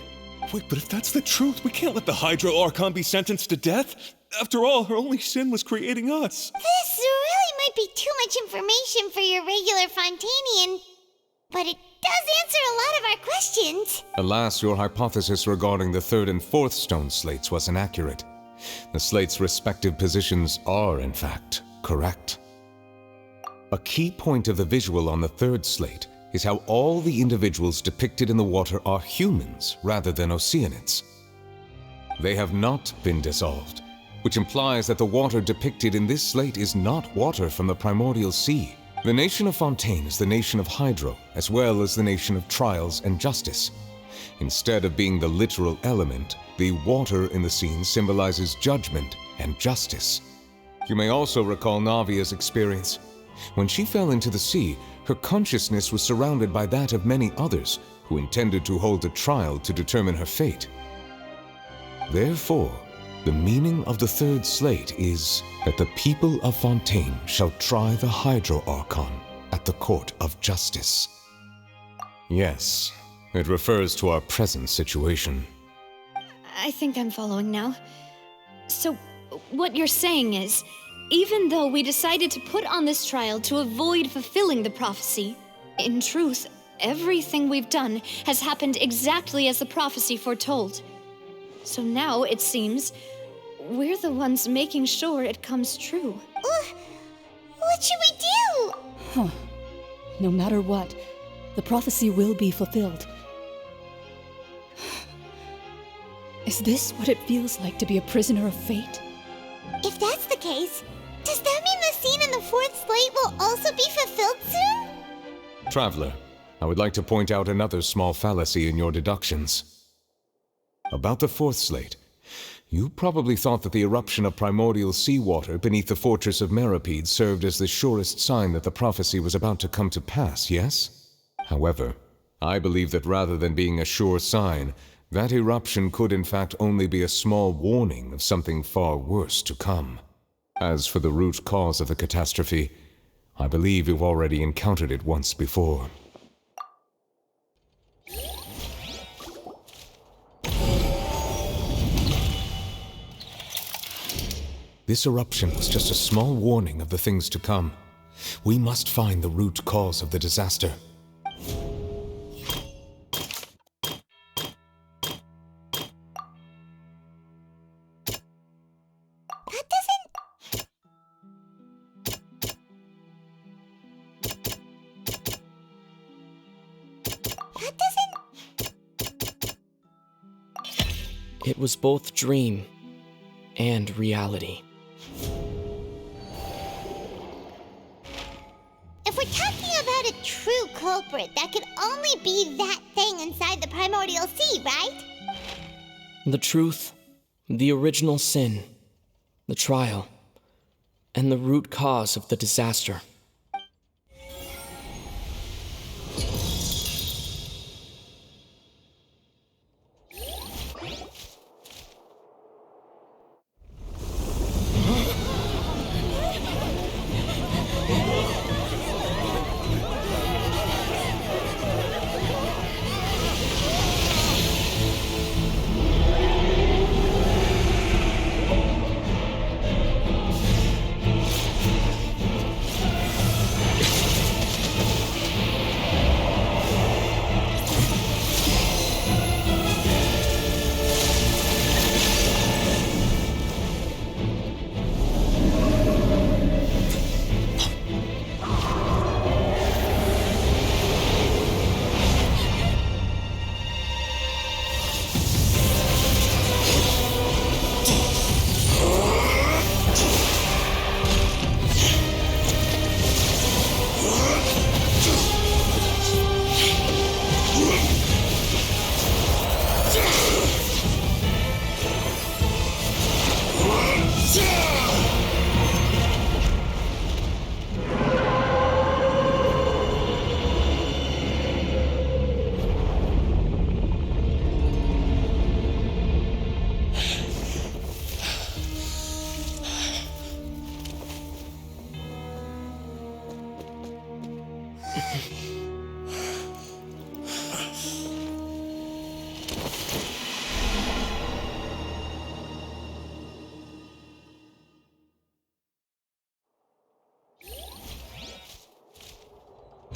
Wait, but if that's the truth, we can't let the Hydro Archon be sentenced to death. After all, her only sin was creating us. This really might be too much information for your regular Fontainian, but it does answer a lot of our questions. Alas, your hypothesis regarding the 3rd and 4th stone slates was inaccurate. The slates' respective positions are, in fact, correct. A key point of the visual on the 3rd slate is how all the individuals depicted in the water are humans rather than Oceanids. They have not been dissolved, which implies that the water depicted in this slate is not water from the primordial sea. The nation of Fontaine is the nation of Hydro, as well as the nation of trials and justice. Instead of being the literal element, the water in the scene symbolizes judgment and justice. You may also recall Navia's experience. When she fell into the sea, her consciousness was surrounded by that of many others who intended to hold a trial to determine her fate. Therefore, the meaning of the 3rd slate is that the people of Fontaine shall try the Hydro Archon at the court of justice. Yes, it refers to our present situation. I think I'm following now. So, what you're saying is, Even though we decided to put on this trial to avoid fulfilling the prophecy, in truth, everything we've done has happened exactly as the prophecy foretold. So now, it seems, we're the ones making sure it comes true. What should we do? Huh. No matter what, the prophecy will be fulfilled. Is this what it feels like to be a prisoner of fate? If that's the case, does that mean the scene in the fourth slate will also be fulfilled soon? Traveler, I would like to point out another small fallacy in your deductions. About the fourth slate, you probably thought that the eruption of primordial seawater beneath the fortress of Masquerade served as the surest sign that the prophecy was about to come to pass, yes? However, I believe that rather than being a sure sign, that eruption could in fact only be a small warning of something far worse to come. As for the root cause of the catastrophe, I believe you've already encountered it once before. This eruption was just a small warning of the things to come. We must find the root cause of the disaster. It was both dream and reality. If we're talking about a true culprit, that could only be that thing inside the primordial sea, right? The truth, the original sin, the trial, and the root cause of the disaster.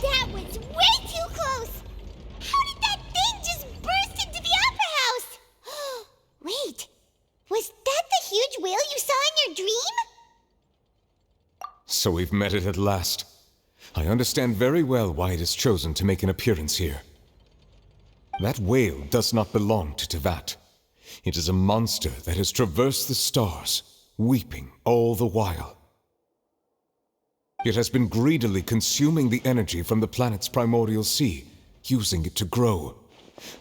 That was way too close! How did that thing just burst into the opera house? Wait, was that the huge whale you saw in your dream? So we've met it at last. I understand very well why it has chosen to make an appearance here. That whale does not belong to Tevat. It is a monster that has traversed the stars, weeping all the while. It has been greedily consuming the energy from the planet's primordial sea, using it to grow.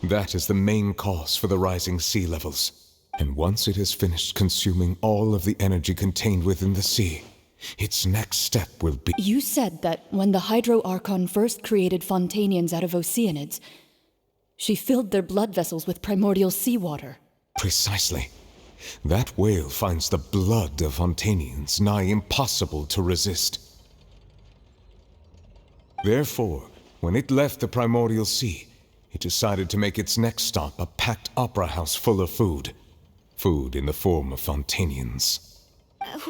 That is the main cause for the rising sea levels. And once it has finished consuming all of the energy contained within the sea, its next step will be— You said that when the Hydro Archon first created Fontanians out of Oceanids, she filled their blood vessels with primordial seawater. Precisely. That whale finds the blood of Fontanians nigh impossible to resist. Therefore, when it left the primordial sea, it decided to make its next stop a packed opera house full of food. Food in the form of Fontanians.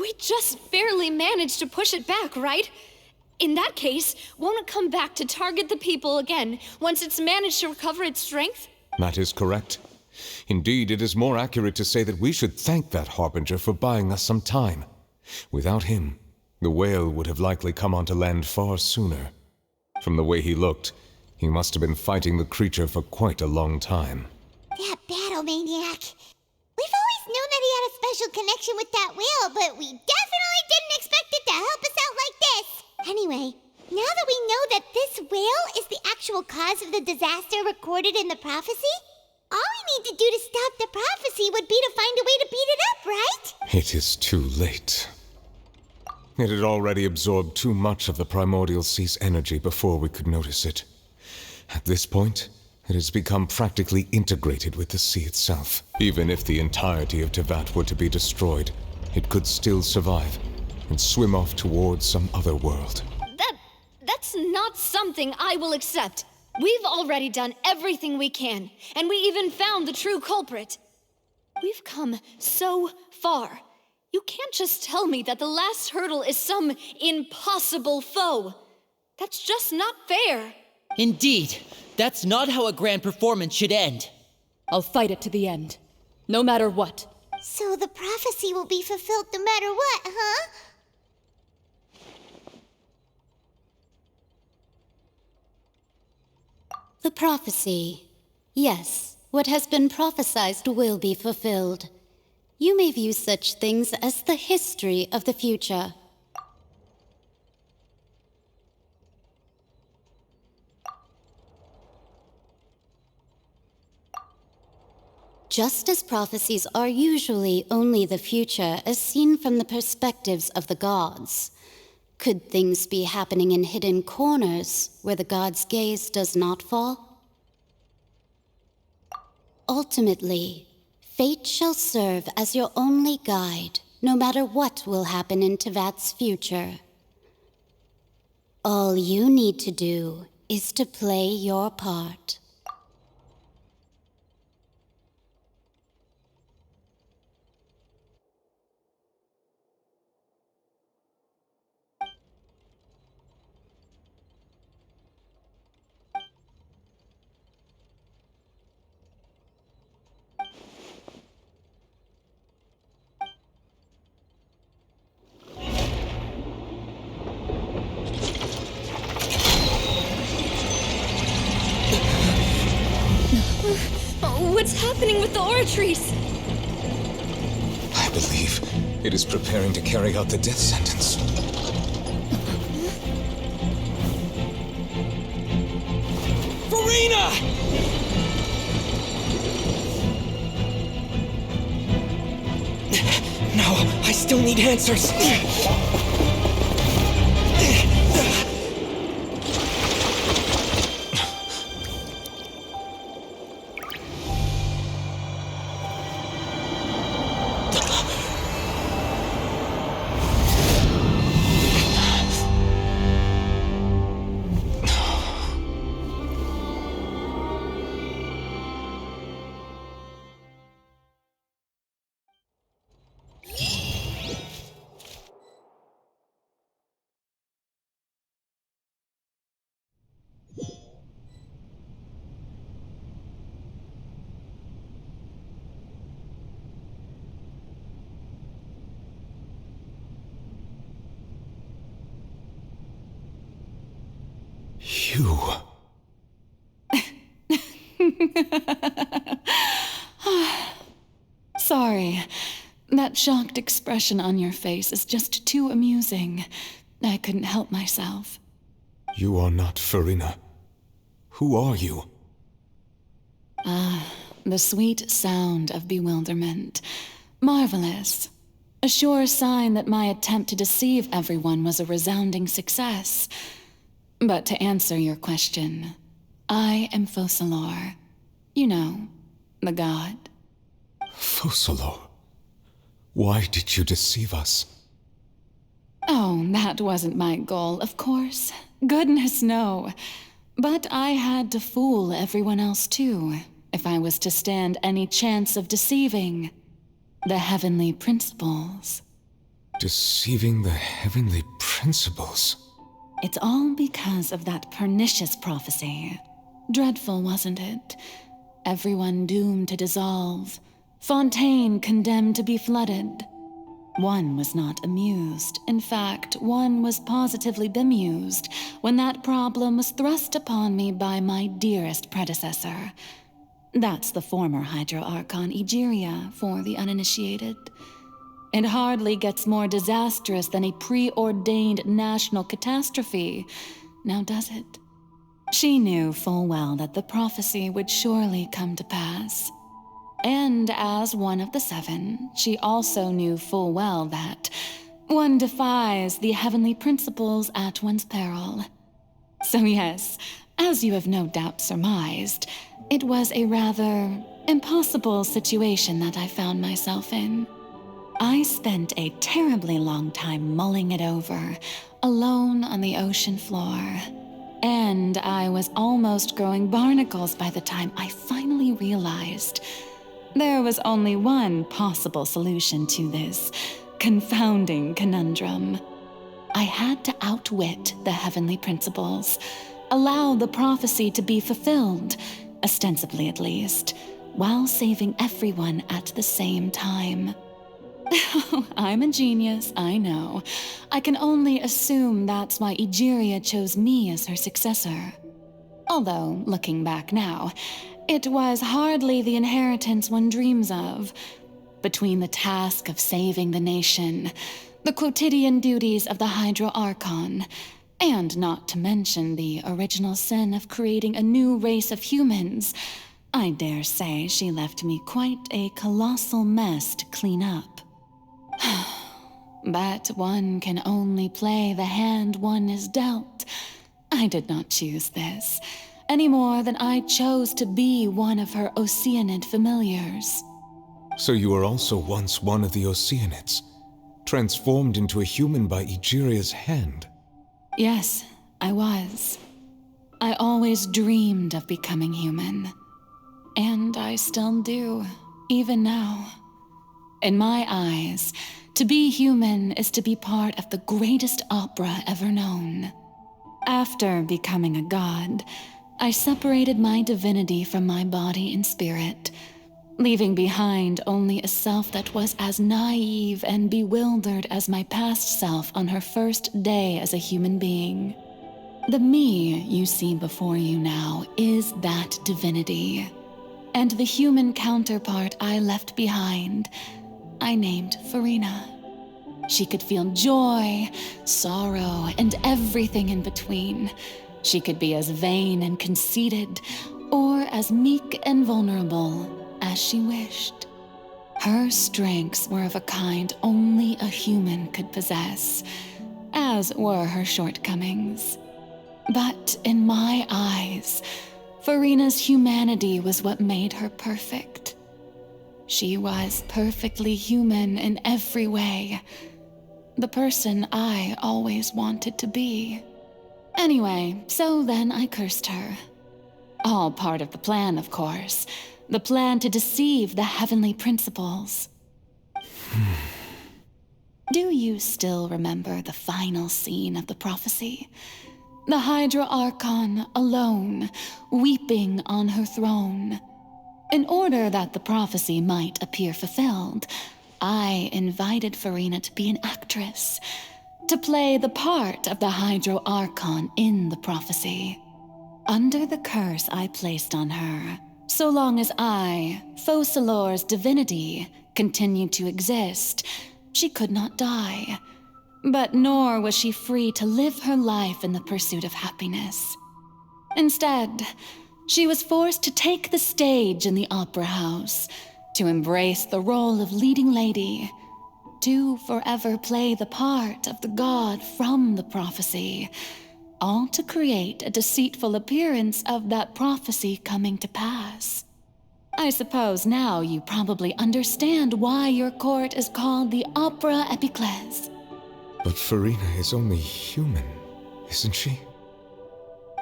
We just barely managed to push it back, right? In that case, won't it come back to target the people again once it's managed to recover its strength? That is correct. Indeed, it is more accurate to say that we should thank that Harbinger for buying us some time. Without him, the whale would have likely come onto land far sooner. From the way he looked, he must have been fighting the creature for quite a long time. That battle maniac. We've always known that he had a special connection with that whale, but we definitely didn't expect it to help us out like this. Anyway, now that we know that this whale is the actual cause of the disaster recorded in the prophecy, all we need to do to stop the prophecy would be to find a way to beat it up, right? It is too late. It had already absorbed too much of the primordial sea's energy before we could notice it. At this point, it has become practically integrated with the sea itself. Even if the entirety of Tevat were to be destroyed, it could still survive and swim off towards some other world. That's not something I will accept. We've already done everything we can, and we even found the true culprit. We've come so far. You can't just tell me that the last hurdle is some impossible foe. That's just not fair. Indeed, that's not how a grand performance should end. I'll fight it to the end, no matter what. So the prophecy will be fulfilled no matter what, huh? The prophecy. Yes, what has been prophesied will be fulfilled. You may view such things as the history of the future. Just as prophecies are usually only the future as seen from the perspectives of the gods, could things be happening in hidden corners where the gods' gaze does not fall? Ultimately, fate shall serve as your only guide, no matter what will happen in Tevat's future. All you need to do is to play your part. What's happening with the oratories? I believe it is preparing to carry out the death sentence. Furina! No, I still need answers. You. Sorry. That shocked expression on your face is just too amusing. I couldn't help myself. You are not Furina. Who are you? The sweet sound of bewilderment. Marvelous. A sure sign that my attempt to deceive everyone was a resounding success. But to answer your question, I am Focalor. You know, the god. Focalor? Why did you deceive us? Oh, that wasn't my goal, of course. Goodness, no. But I had to fool everyone else too, if I was to stand any chance of deceiving the heavenly principles. Deceiving the heavenly principles. It's all because of that pernicious prophecy. Dreadful, wasn't it? Everyone doomed to dissolve. Fontaine condemned to be flooded. One was not amused. In fact, one was positively bemused when that problem was thrust upon me by my dearest predecessor. That's the former Hydro Archon Egeria, for the uninitiated. It hardly gets more disastrous than a preordained national catastrophe, now does it? She knew full well that the prophecy would surely come to pass. And as one of the seven, she also knew full well that one defies the heavenly principles at one's peril. So yes, as you have no doubt surmised, it was a rather impossible situation that I found myself in. I spent a terribly long time mulling it over, alone on the ocean floor. And I was almost growing barnacles by the time I finally realized there was only one possible solution to this confounding conundrum. I had to outwit the heavenly principles, allow the prophecy to be fulfilled, ostensibly at least, while saving everyone at the same time. I'm a genius, I know. I can only assume that's why Egeria chose me as her successor. Although, looking back now, it was hardly the inheritance one dreams of. Between the task of saving the nation, the quotidian duties of the Hydro Archon, and not to mention the original sin of creating a new race of humans, I dare say she left me quite a colossal mess to clean up. But one can only play the hand one is dealt. I did not choose this, any more than I chose to be one of her Oceanid familiars. So you were also once one of the Oceanids, transformed into a human by Egeria's hand. Yes, I was. I always dreamed of becoming human. And I still do, even now. In my eyes, to be human is to be part of the greatest opera ever known. After becoming a god, I separated my divinity from my body and spirit, leaving behind only a self that was as naive and bewildered as my past self on her first day as a human being. The me you see before you now is that divinity, and the human counterpart I left behind, I named Farina. She could feel joy, sorrow, and everything in between. She could be as vain and conceited, or as meek and vulnerable as she wished. Her strengths were of a kind only a human could possess, as were her shortcomings. But in my eyes, Farina's humanity was what made her perfect. She was perfectly human in every way. The person I always wanted to be. Anyway, so then I cursed her. All part of the plan, of course. The plan to deceive the heavenly principles. Do you still remember the final scene of the prophecy? The Hydra Archon alone, weeping on her throne. In order that the prophecy might appear fulfilled, I invited Farina to be an actress, to play the part of the Hydro Archon in the prophecy. Under the curse I placed on her, so long as I, Focalor's divinity, continued to exist, she could not die. But nor was she free to live her life in the pursuit of happiness. Instead, she was forced to take the stage in the opera house, to embrace the role of leading lady, to forever play the part of the god from the prophecy, all to create a deceitful appearance of that prophecy coming to pass. I suppose now you probably understand why your court is called the Opera Epiclese. But Farina is only human, isn't she?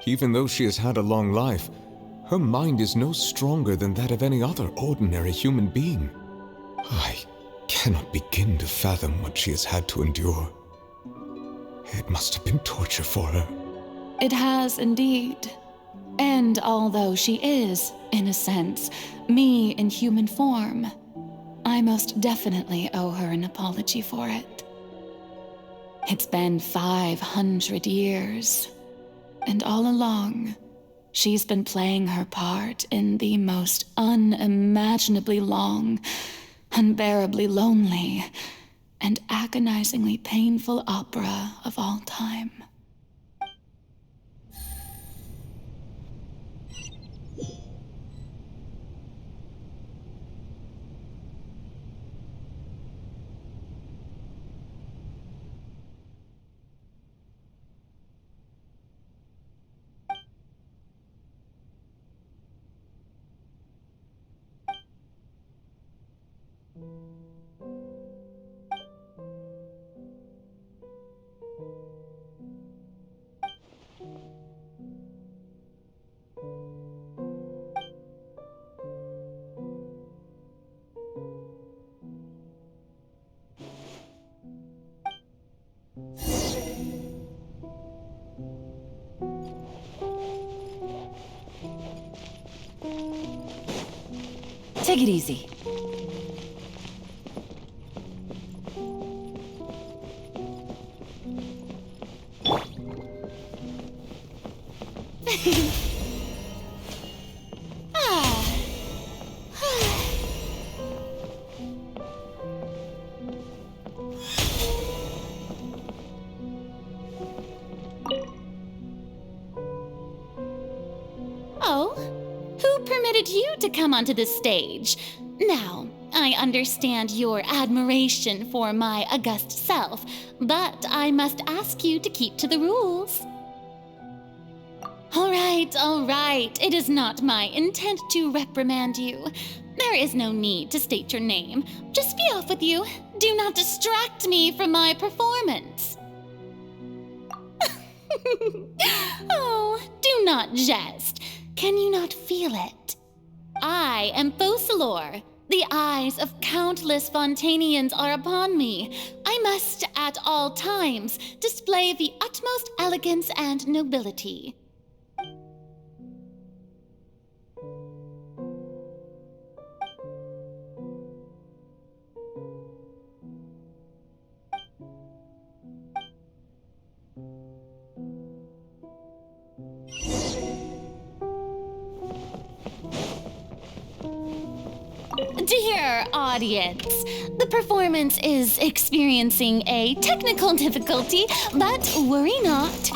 Even though she has had a long life, her mind is no stronger than that of any other ordinary human being. cannot begin to fathom what she has had to endure. It must have been torture for her. It has indeed. And although she is, in a sense, me in human form, I most definitely owe her an apology for it. It's been 500 years, and all along, she's been playing her part in the most unimaginably long, unbearably lonely, and agonizingly painful opera of all time. Take it easy. Oh, who permitted you to come onto the stage? Now, I understand your admiration for my august self, but I must ask you to keep to the rules. All right. It is not my intent to reprimand you. There is no need to state your name. Just be off with you. Do not distract me from my performance. Oh, do not jest. Can you not feel it? I am Focalor. The eyes of countless Fontanians are upon me. I must, at all times, display the utmost elegance and nobility. Dear audience, the performance is experiencing a technical difficulty, but worry not.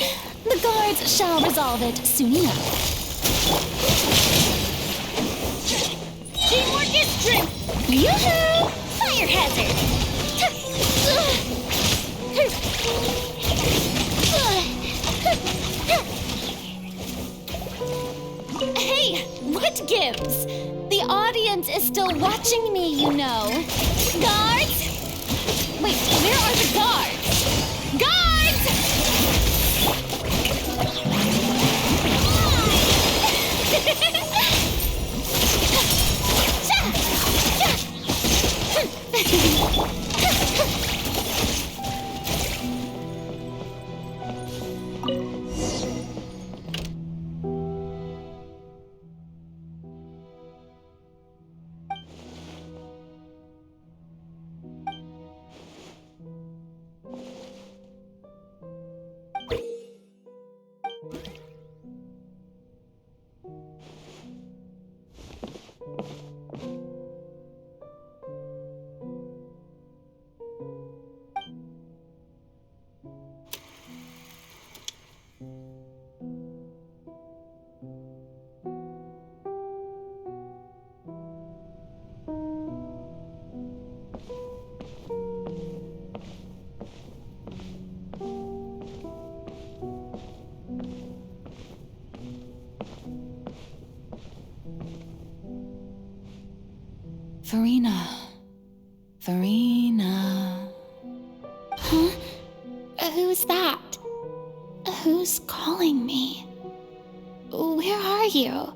The guards shall resolve it soon enough. Teamwork is strength! Yoo-hoo! Fire hazard! Hey, what gives? The audience is still watching me, you know. Guards? Wait, where are the guards? Guards! Farina. Huh? Who's that? Who's calling me? Where are you?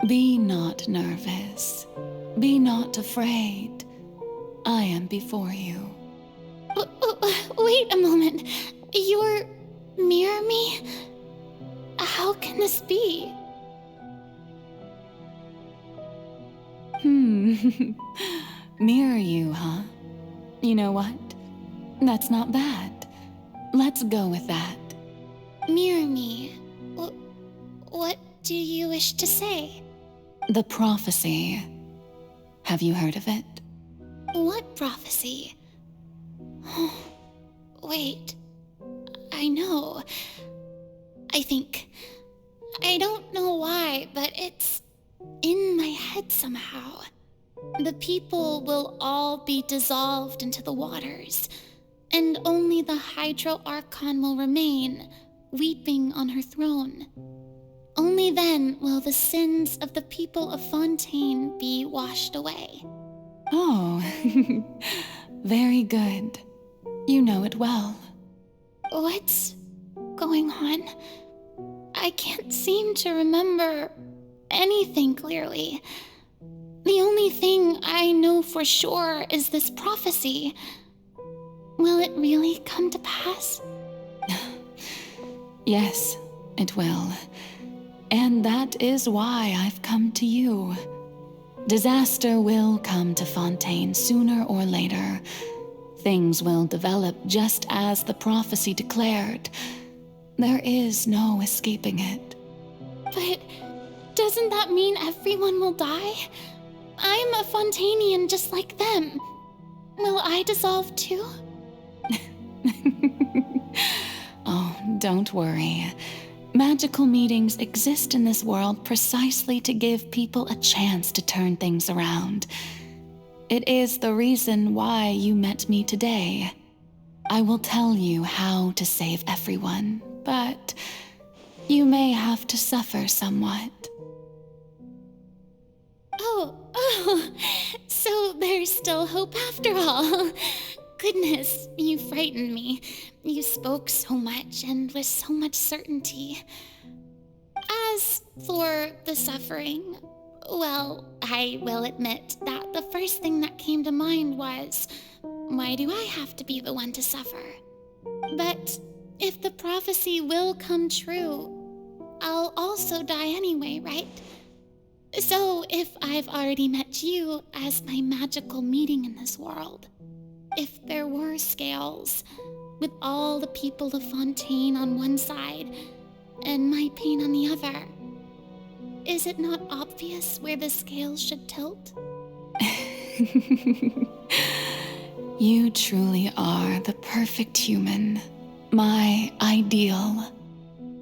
Be not nervous. Be not afraid. I am before you. Wait a moment. You're mirror me? How can this be? Mirror you, huh? You know what? That's not bad. Let's go with that. Mirror me. What do you wish to say? The prophecy. Have you heard of it? What prophecy? Wait. I know. I don't know why, but it's in my head somehow. The people will all be dissolved into the waters, and only the Hydro Archon will remain, weeping on her throne. Only then will the sins of the people of Fontaine be washed away. Oh, very good. You know it well. What's going on? I can't seem to remember anything clearly. The only thing I know for sure is this prophecy. Will it really come to pass? Yes, it will. And that is why I've come to you. Disaster will come to Fontaine sooner or later. Things will develop just as the prophecy declared. There is no escaping it. But doesn't that mean everyone will die? I'm a Fontainian just like them. Will I dissolve too? Oh, don't worry. Magical meetings exist in this world precisely to give people a chance to turn things around. It is the reason why you met me today. I will tell you how to save everyone, but you may have to suffer somewhat. Oh, so there's still hope after all. Goodness, you frightened me. You spoke so much and with so much certainty. As for the suffering, well, I will admit that the first thing that came to mind was, why do I have to be the one to suffer? But if the prophecy will come true, I'll also die anyway, right? So if I've already met you as my magical meeting in this world, if there were scales, with all the people of Fontaine on one side and my pain on the other, is it not obvious where the scales should tilt? You truly are the perfect human, my ideal.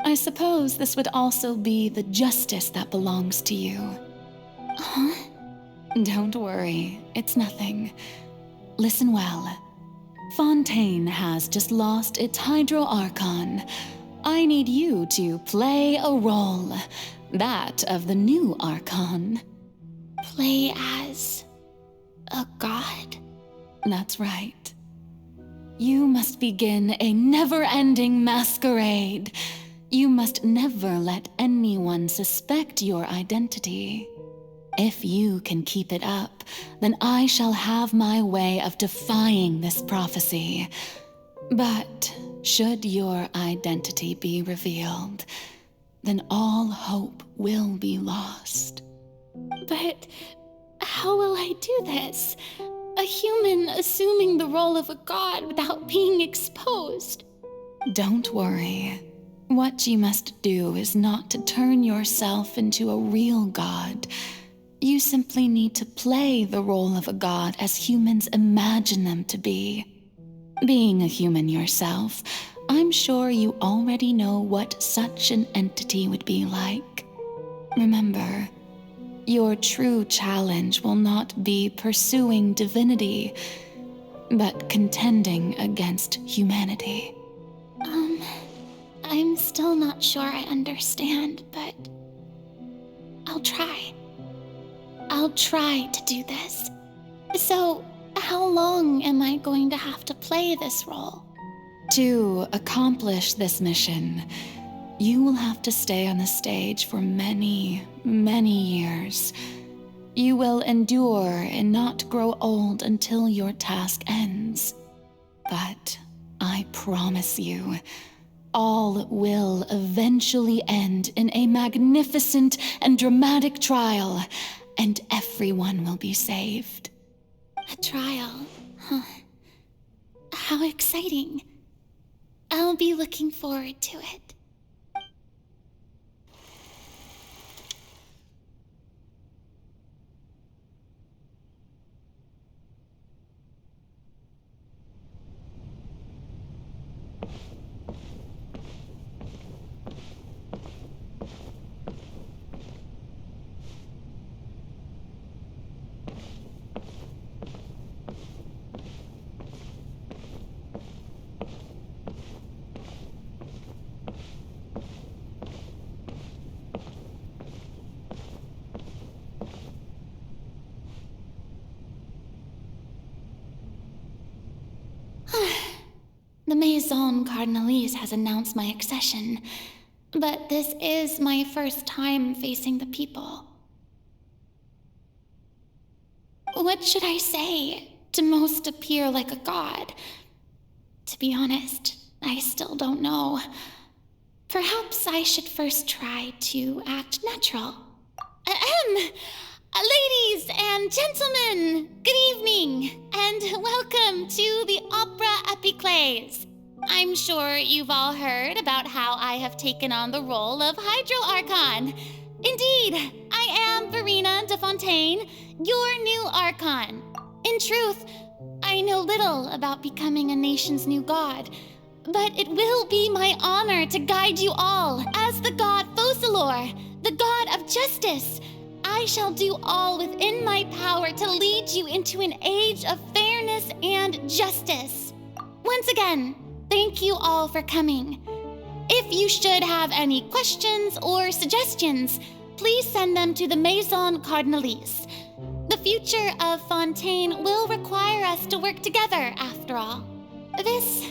I suppose this would also be the justice that belongs to you. Huh? Don't worry, it's nothing. Listen well. Fontaine has just lost its Hydro Archon. I need you to play a role, that of the new Archon. Play as a god? That's right. You must begin a never-ending masquerade. You must never let anyone suspect your identity. If you can keep it up, then I shall have my way of defying this prophecy. But should your identity be revealed, then all hope will be lost. But how will I do this? A human assuming the role of a god without being exposed? Don't worry. What you must do is not to turn yourself into a real god. You simply need to play the role of a god as humans imagine them to be. Being a human yourself, I'm sure you already know what such an entity would be like. Remember, your true challenge will not be pursuing divinity, but contending against humanity. I'm still not sure I understand, but I'll try. I'll try to do this. So, how long am I going to have to play this role? To accomplish this mission, you will have to stay on the stage for many, many years. You will endure and not grow old until your task ends. But I promise you, all will eventually end in a magnificent and dramatic trial, and everyone will be saved. A trial? Huh. How exciting. I'll be looking forward to it. The Maison Cardinalise has announced my accession, but this is my first time facing the people. What should I say to most appear like a god? To be honest, I still don't know. Perhaps I should first try to act natural. Ladies and gentlemen, good evening, and welcome to the Opera Epiclese. I'm sure you've all heard about how I have taken on the role of Hydro Archon. Indeed, I am Verena de Fontaine, your new Archon. In truth, I know little about becoming a nation's new god, but it will be my honor to guide you all as the god Focalor, the god of justice. I shall do all within my power to lead you into an age of fairness and justice. Once again, thank you all for coming. If you should have any questions or suggestions, please send them to the Maison Cardinalise. The future of Fontaine will require us to work together, after all. This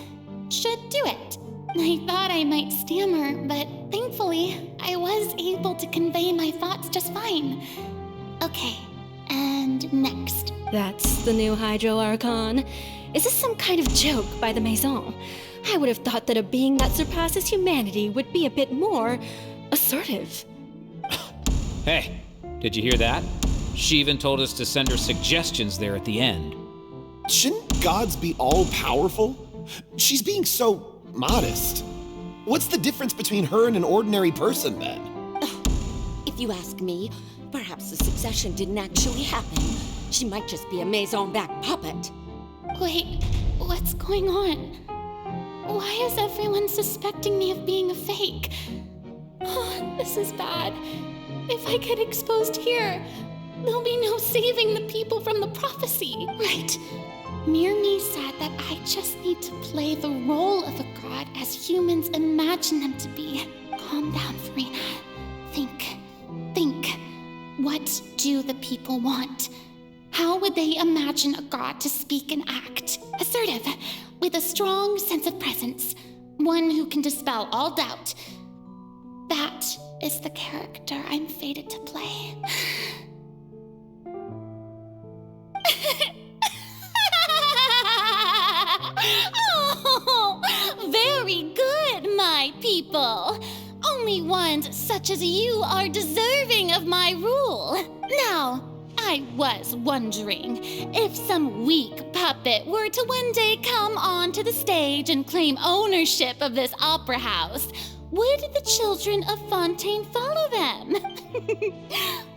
should do it. I thought I might stammer, but thankfully, I was able to convey my thoughts just fine. Okay, and next. That's the new Hydro Archon. Is this some kind of joke by the Maison? I would have thought that a being that surpasses humanity would be a bit more assertive. Hey, did you hear that? She even told us to send her suggestions there at the end. Shouldn't gods be all-powerful? She's being so modest. What's the difference between her and an ordinary person, then? If you ask me, perhaps the succession didn't actually happen. She might just be a Maison-backed puppet. Wait, what's going on? Why is everyone suspecting me of being a fake? Oh, this is bad. If I get exposed here, there'll be no saving the people from the prophecy. Right. Mirmi said that I just need to play the role of a god as humans imagine them to be. Calm down, Verena. Think. What do the people want? How would they imagine a god to speak and act? Assertive, with a strong sense of presence. One who can dispel all doubt. That is the character I'm fated to play. Oh, very good, my people. Only ones such as you are deserving of my rule. Now, I was wondering if some weak puppet were to one day come onto the stage and claim ownership of this opera house, would the children of Fontaine follow them?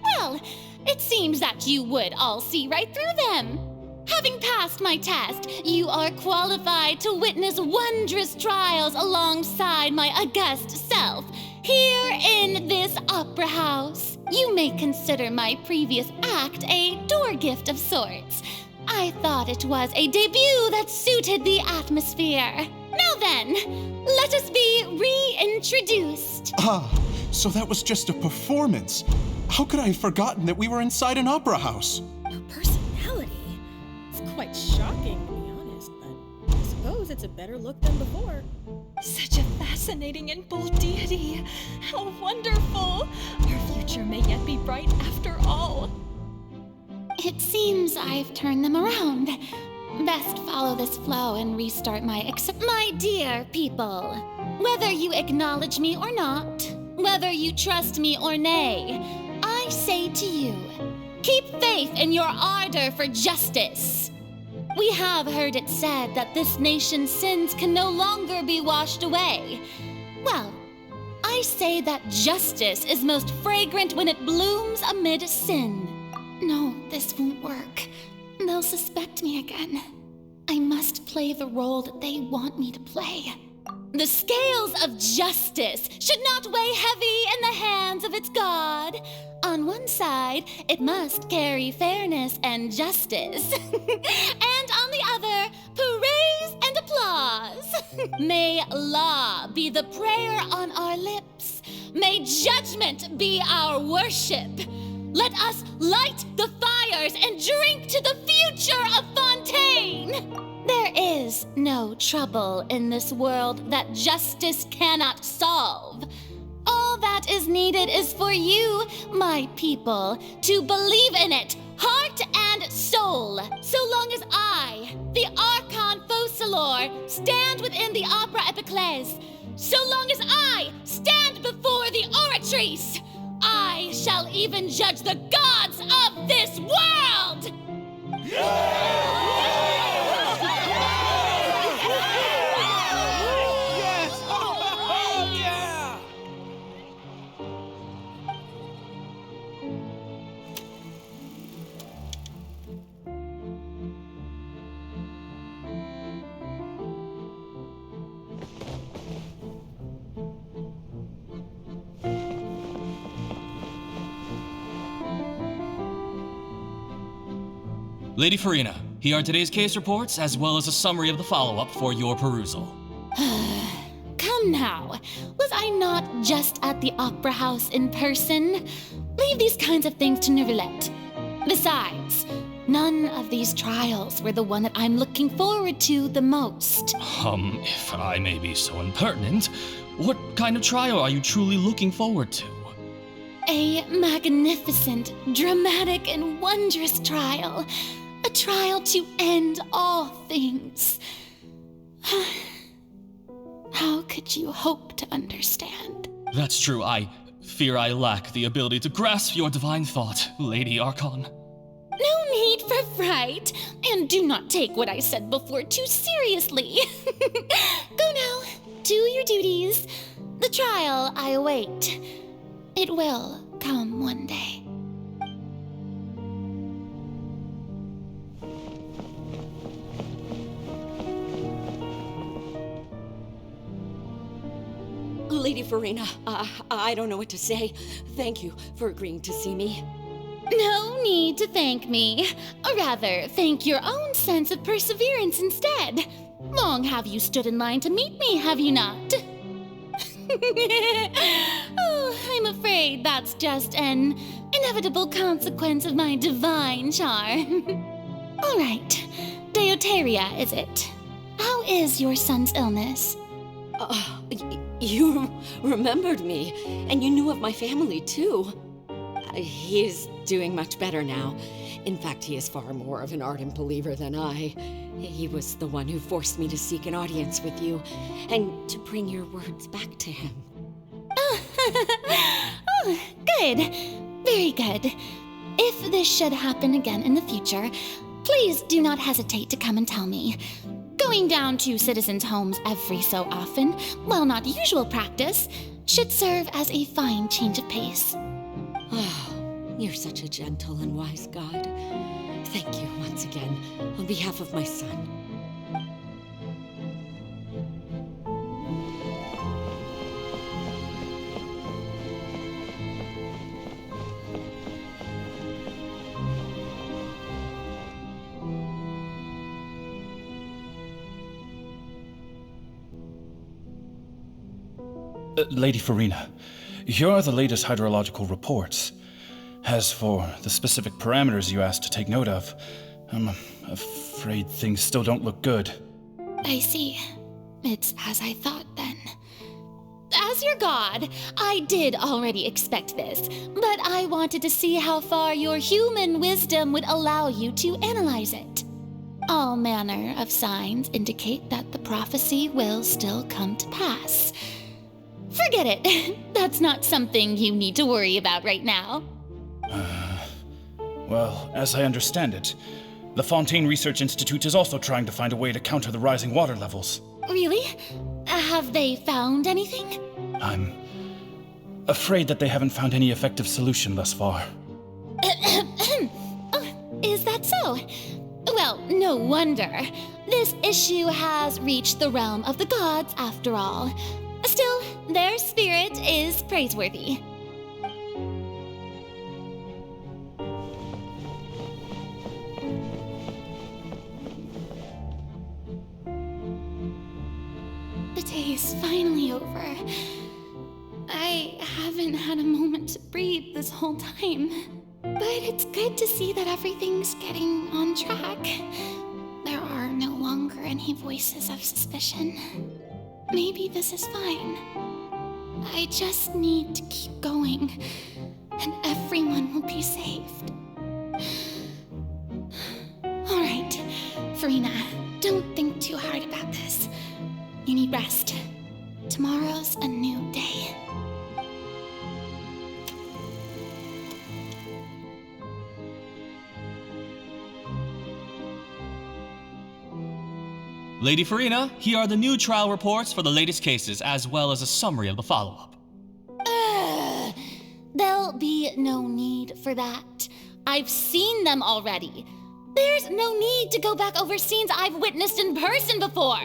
Well, it seems that you would all see right through them. Having passed my test, you are qualified to witness wondrous trials alongside my august self, here in this opera house. You may consider my previous act a door gift of sorts. I thought it was a debut that suited the atmosphere. Now then, let us be reintroduced. Ah, so that was just a performance. How could I have forgotten that we were inside an opera house? A personality? It's quite shocking, to be honest, but I suppose it's a better look than before. Such a fascinating and bold deity. How wonderful! Our future may yet be bright after all. It seems I've turned them around. Best follow this flow and restart my My dear people, whether you acknowledge me or not, whether you trust me or nay, I say to you, keep faith in your ardor for justice. We have heard it said that this nation's sins can no longer be washed away. Well, I say that justice is most fragrant when it blooms amid sin. No, this won't work. They'll suspect me again. I must play the role that they want me to play. The scales of justice should not weigh heavy in the hands of its God. On one side, it must carry fairness and justice. And on the other, praise and applause. May law be the prayer on our lips. May judgment be our worship. Let us light the fires and drink to the future of Fontaine. There is no trouble in this world that justice cannot solve. All that is needed is for you, my people, to believe in it, heart and soul. So long as I, the Archon Focalor, stand within the Opera Epiclese, so long as I stand before the Oratrice, I shall even judge the gods of this world! Lady Farina, here are today's case reports, as well as a summary of the follow-up for your perusal. Come now, was I not just at the Opera House in person? Leave these kinds of things to Neuvillette. Besides, none of these trials were the one that I'm looking forward to the most. If I may be so impertinent, what kind of trial are you truly looking forward to? A magnificent, dramatic, and wondrous trial. A trial to end all things. How could you hope to understand? That's true. I fear I lack the ability to grasp your divine thought, Lady Archon. No need for fright, and do not take what I said before too seriously. Go now, do your duties. The trial I await. It will come one day. Lady Farina, I don't know what to say. Thank you for agreeing to see me. No need to thank me. Or rather, thank your own sense of perseverance instead. Long have you stood in line to meet me, have you not? Oh, I'm afraid that's just an inevitable consequence of my divine charm. All right, Deoteria, is it? How is your son's illness? You remembered me, and you knew of my family, too. He is doing much better now. In fact, he is far more of an ardent believer than I. He was the one who forced me to seek an audience with you, and to bring your words back to him. Oh, good. Very good. If this should happen again in the future, please do not hesitate to come and tell me. Going down to citizens' homes every so often, while not usual practice, should serve as a fine change of pace. Oh, you're such a gentle and wise God. Thank you once again, on behalf of my son. Lady Farina, here are the latest hydrological reports. As for the specific parameters you asked to take note of, I'm afraid things still don't look good. I see. It's as I thought then. as your god, I did already expect this, but I wanted to see how far your human wisdom would allow you to analyze it. All manner of signs indicate that the prophecy will still come to pass. Forget it. That's not something you need to worry about right now. Well, as I understand it, the Fontaine Research Institute is also trying to find a way to counter the rising water levels. Really? Have they found anything? I'm afraid that they haven't found any effective solution thus far. Is that so? Well, no wonder. This issue has reached the realm of the gods, after all. Still, their spirit is praiseworthy. The day is finally over. I haven't had a moment to breathe this whole time. But it's good to see that everything's getting on track. There are no longer any voices of suspicion. Maybe this is fine. I just need to keep going, and everyone will be saved. All right, Farina, don't think too hard about this. You need rest. Tomorrow's a new day. Lady Farina, here are the new trial reports for the latest cases, as well as a summary of the follow-up. There'll be no need for that. I've seen them already. There's no need to go back over scenes I've witnessed in person before.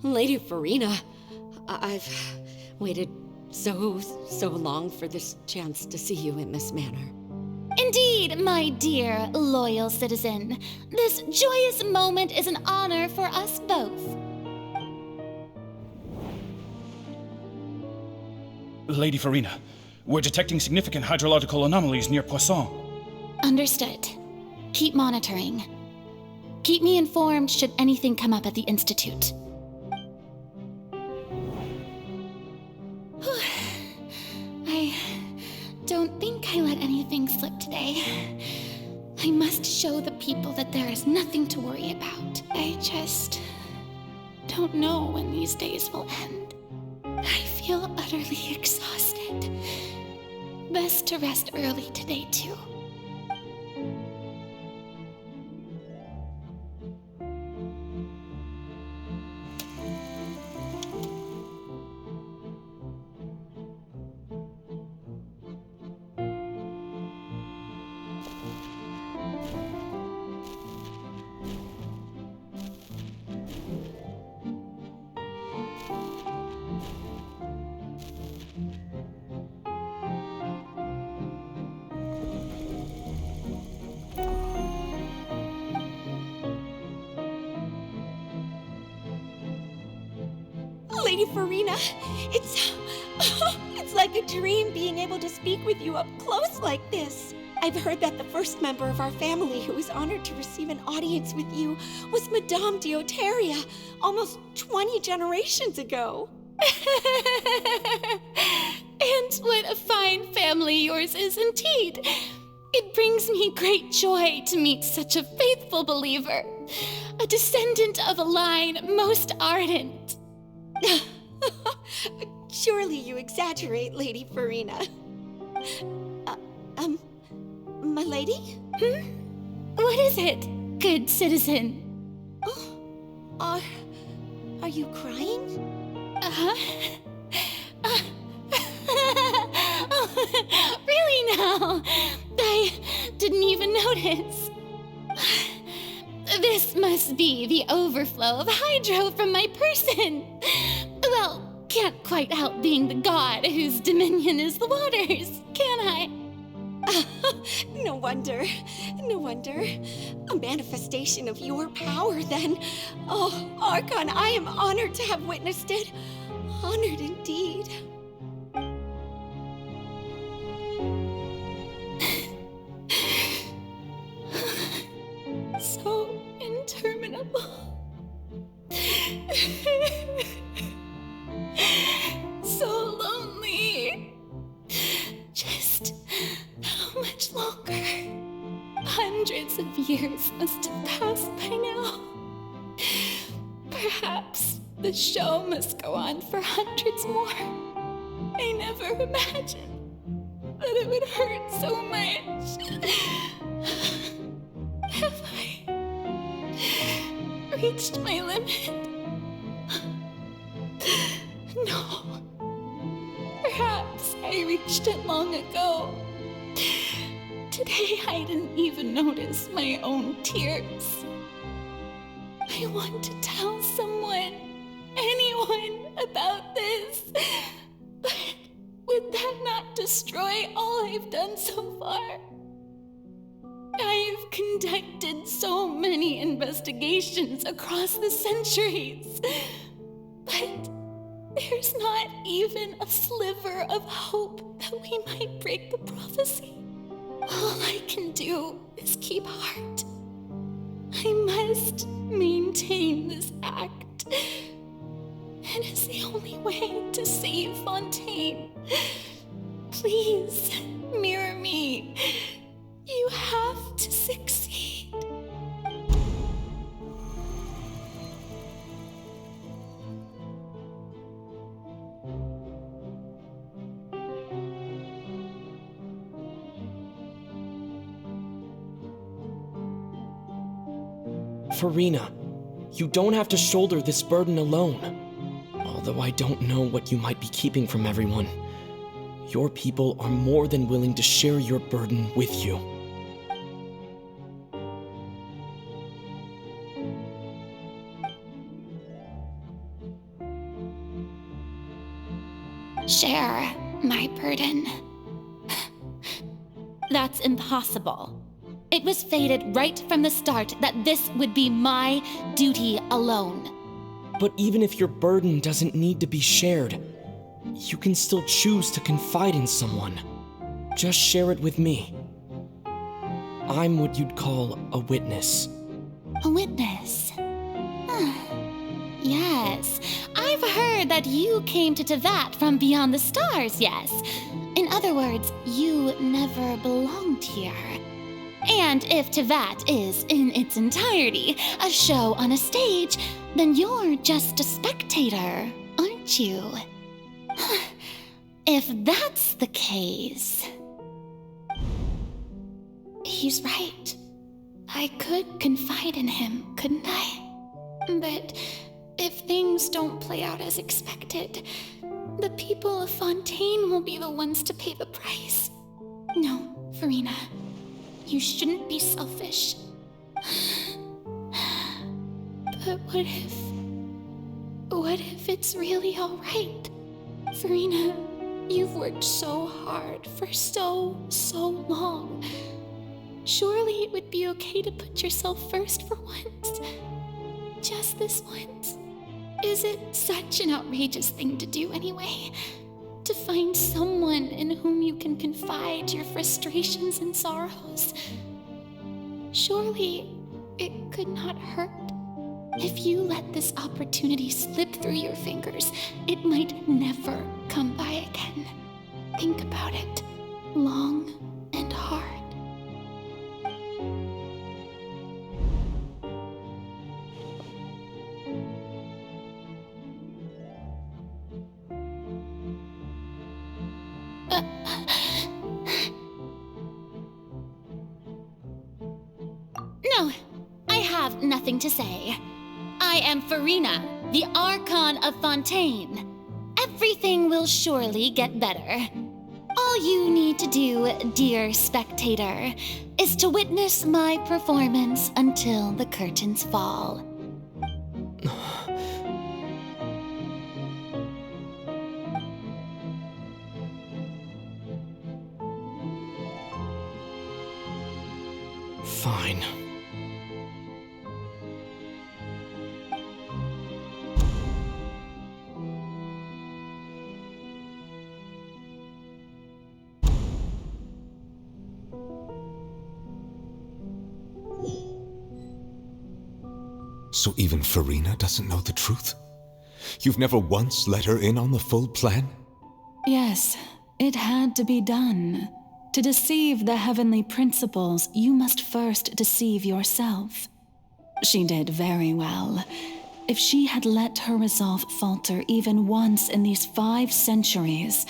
Lady Farina, I've waited so long for this chance to see you in this manner. Indeed, my dear, loyal citizen. This joyous moment is an honor for us both. Lady Farina, we're detecting significant hydrological anomalies near Poisson. Understood. Keep monitoring. Keep me informed should anything come up at the Institute. I don't think I let anything slip today. I must show the people that there is nothing to worry about. I just don't know when these days will end. I feel utterly exhausted. Best to rest early today, too. Lady Farina, it's like a dream being able to speak with you up close like this. I've heard that the first member of our family who was honored to receive an audience with you was Madame Dioteria, almost 20 generations ago. And what a fine family yours is indeed. It brings me great joy to meet such a faithful believer, a descendant of a line most ardent. Surely you exaggerate, Lady Farina. My lady? What is it, good citizen? Are you crying? Really now? I didn't even notice. This must be the overflow of hydro from my person. Well, can't quite help being the god whose dominion is the waters, can I? No wonder. A manifestation of your power, then. Oh, Archon, I am honored to have witnessed it. Honored indeed. So interminable. of years must have passed by now. Perhaps the show must go on for hundreds more. I never imagined that it would hurt so much. Have I reached my limit? No. Perhaps I reached it long ago. Today I didn't even notice my own tears. I want to tell someone, anyone, about this. But would that not destroy all I've done so far? I've conducted so many investigations across the centuries. But there's not even a sliver of hope that we might break the prophecy. All I can do is keep heart. I must maintain this act. It is the only way to save Fontaine. Please, mirror me. You have to succeed. Farina, you don't have to shoulder this burden alone. Although I don't know what you might be keeping from everyone, your people are more than willing to share your burden with you. Share my burden. That's impossible. It was fated right from the start that this would be my duty alone. But even if your burden doesn't need to be shared, you can still choose to confide in someone. Just share it with me. I'm what you'd call a witness. A witness? Yes, I've heard that you came to Tevat from beyond the stars, yes. In other words, you never belonged here. And if Tevat is, in its entirety, a show on a stage, then you're just a spectator, aren't you? If that's the case... He's right. I could confide in him, couldn't I? But if things don't play out as expected, the people of Fontaine will be the ones to pay the price. No, Farina. You shouldn't be selfish. But what if it's really all right? Farina, you've worked so hard for so long. Surely it would be okay to put yourself first for once. Just this once. Is it such an outrageous thing to do anyway? To find someone in whom you can confide your frustrations and sorrows. Surely it could not hurt. If you let this opportunity slip through your fingers, it might never come by again. Think about it long and hard. No, I have nothing to say. I am Farina, the Archon of Fontaine. Everything will surely get better. All you need to do, dear spectator, is to witness my performance until the curtains fall. Fine. So even Farina doesn't know the truth? You've never once let her in on the full plan? Yes, it had to be done. To deceive the heavenly principles, you must first deceive yourself. She did very well. If she had let her resolve falter even once in these 5 centuries,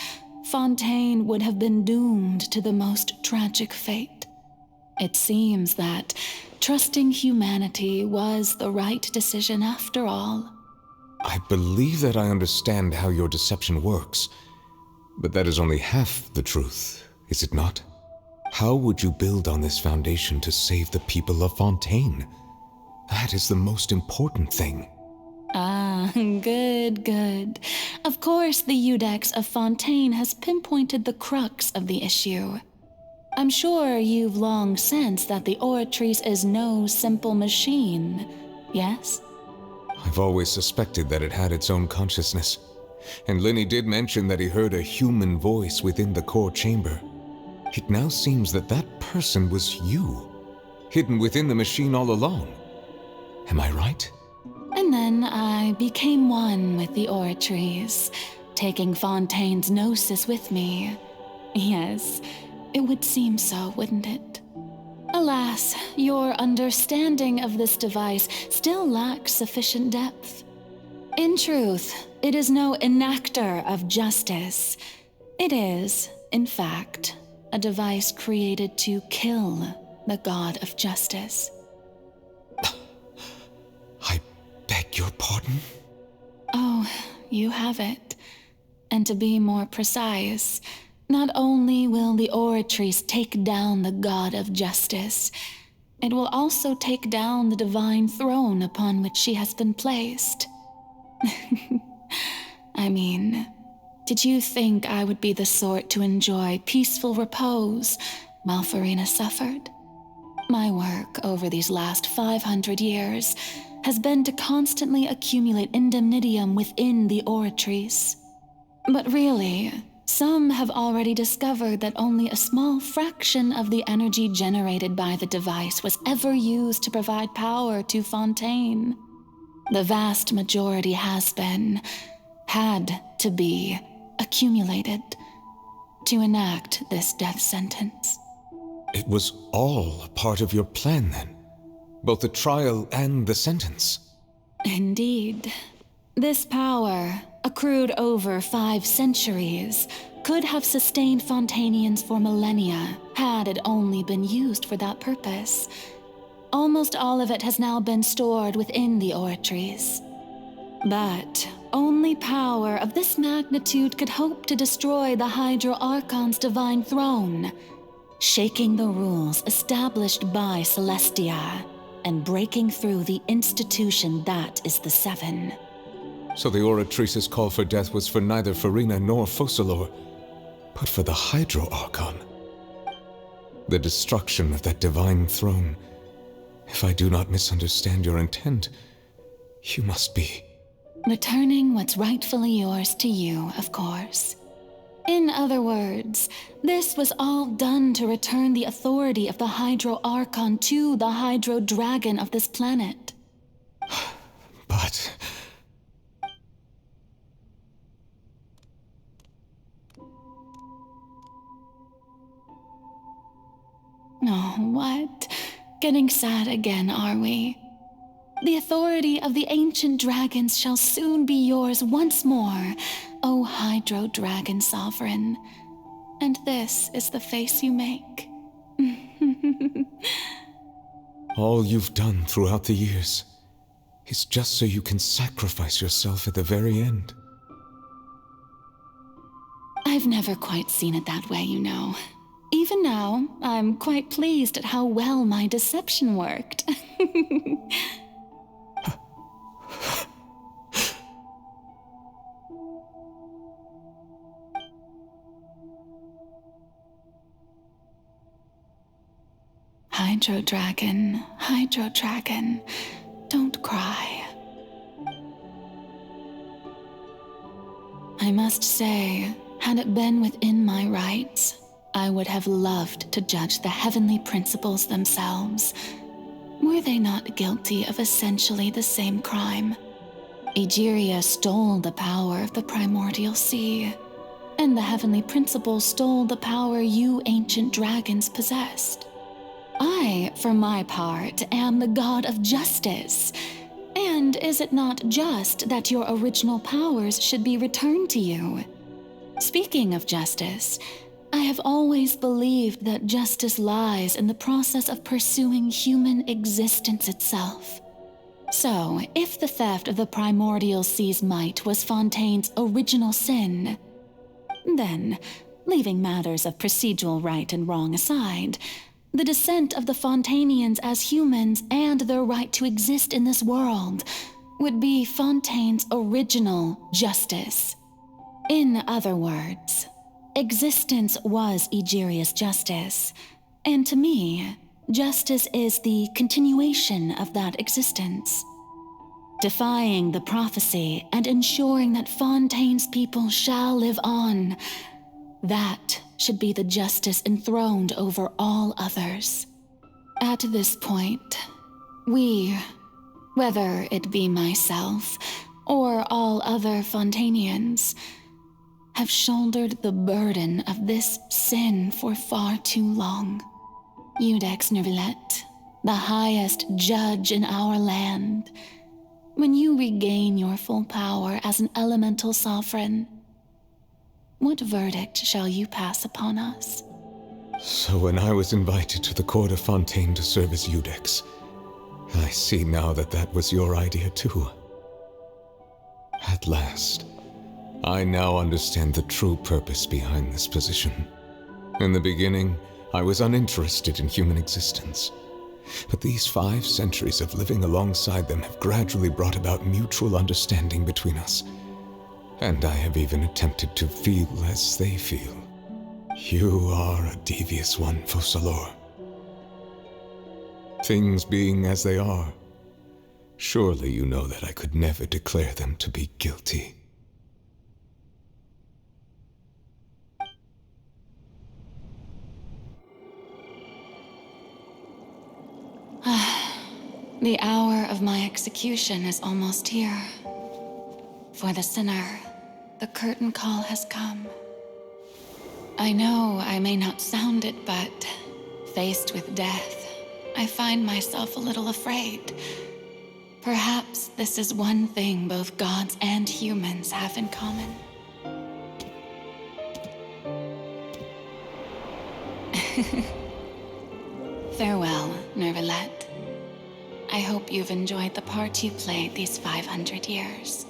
Fontaine would have been doomed to the most tragic fate. It seems that trusting humanity was the right decision after all. I believe that I understand how your deception works, but that is only half the truth, is it not? How would you build on this foundation to save the people of Fontaine? That is the most important thing. Ah, good. Of course, the Iudex of Fontaine has pinpointed the crux of the issue. I'm sure you've long sensed that the Oratrice is no simple machine, yes? I've always suspected that it had its own consciousness, and Lenny did mention that he heard a human voice within the core chamber. It now seems that that person was you, hidden within the machine all along. Am I right? And then I became one with the Oratrice, taking Fontaine's gnosis with me. Yes, it would seem so, wouldn't it? Alas, your understanding of this device still lacks sufficient depth. In truth, it is no enactor of justice. It is, in fact, a device created to kill the god of justice. I beg your pardon? Oh, you have it. And to be more precise, not only will the Oratrice take down the god of justice, it will also take down the divine throne upon which she has been placed. I mean, did you think I would be the sort to enjoy peaceful repose while Farina suffered? My work over these last 500 years has been to constantly accumulate indemnitium within the Oratrice. But really, some have already discovered that only a small fraction of the energy generated by the device was ever used to provide power to Fontaine. The vast majority had to be, accumulated to enact this death sentence. It was all part of your plan, then? Both the trial and the sentence? Indeed. This power, accrued over 5 centuries, could have sustained Fontainians for millennia had it only been used for that purpose. Almost all of it has now been stored within the Oratrice. But only power of this magnitude could hope to destroy the Hydro Archon's divine throne, shaking the rules established by Celestia and breaking through the institution that is the Seven. So the Oratrice's call for death was for neither Farina nor Focalor, but for the Hydro Archon. The destruction of that divine throne. If I do not misunderstand your intent, you must be... returning what's rightfully yours to you, of course. In other words, this was all done to return the authority of the Hydro Archon to the Hydro Dragon of this planet. But... Oh, what? Getting sad again, are we? The authority of the ancient dragons shall soon be yours once more, O Hydro Dragon Sovereign. And this is the face you make. all you've done throughout the years is just so you can sacrifice yourself at the very end. I've never quite seen it that way, you know. Even now, I'm quite pleased at how well my deception worked. Hydro Dragon, don't cry. I must say, had it been within my rights, I would have loved to judge the heavenly principles themselves. Were they not guilty of essentially the same crime? Egeria stole the power of the primordial sea, and the heavenly principle stole the power you ancient dragons possessed. I, for my part, am the god of justice. And is it not just that your original powers should be returned to you? Speaking of justice, I have always believed that justice lies in the process of pursuing human existence itself. So, if the theft of the primordial sea's might was Fontaine's original sin, then, leaving matters of procedural right and wrong aside, the descent of the Fontanians as humans and their right to exist in this world would be Fontaine's original justice. In other words, existence was Egeria's justice, and to me, justice is the continuation of that existence. Defying the prophecy and ensuring that Fontaine's people shall live on, that should be the justice enthroned over all others. At this point, we, whether it be myself or all other Fontanians, have shouldered the burden of this sin for far too long. Iudex Neuvillette, the highest judge in our land, when you regain your full power as an elemental sovereign, what verdict shall you pass upon us? So when I was invited to the court of Fontaine to serve as Iudex, I see now that that was your idea too. At last, I now understand the true purpose behind this position. In the beginning, I was uninterested in human existence. But these 5 centuries of living alongside them have gradually brought about mutual understanding between us. And I have even attempted to feel as they feel. You are a devious one, Focalors. Things being as they are, surely you know that I could never declare them to be guilty. The hour of my execution is almost here. For the sinner, the curtain call has come. I know I may not sound it, but faced with death, I find myself a little afraid. Perhaps this is one thing both gods and humans have in common. Farewell, Neuvillette. I hope you've enjoyed the part you played these 500 years.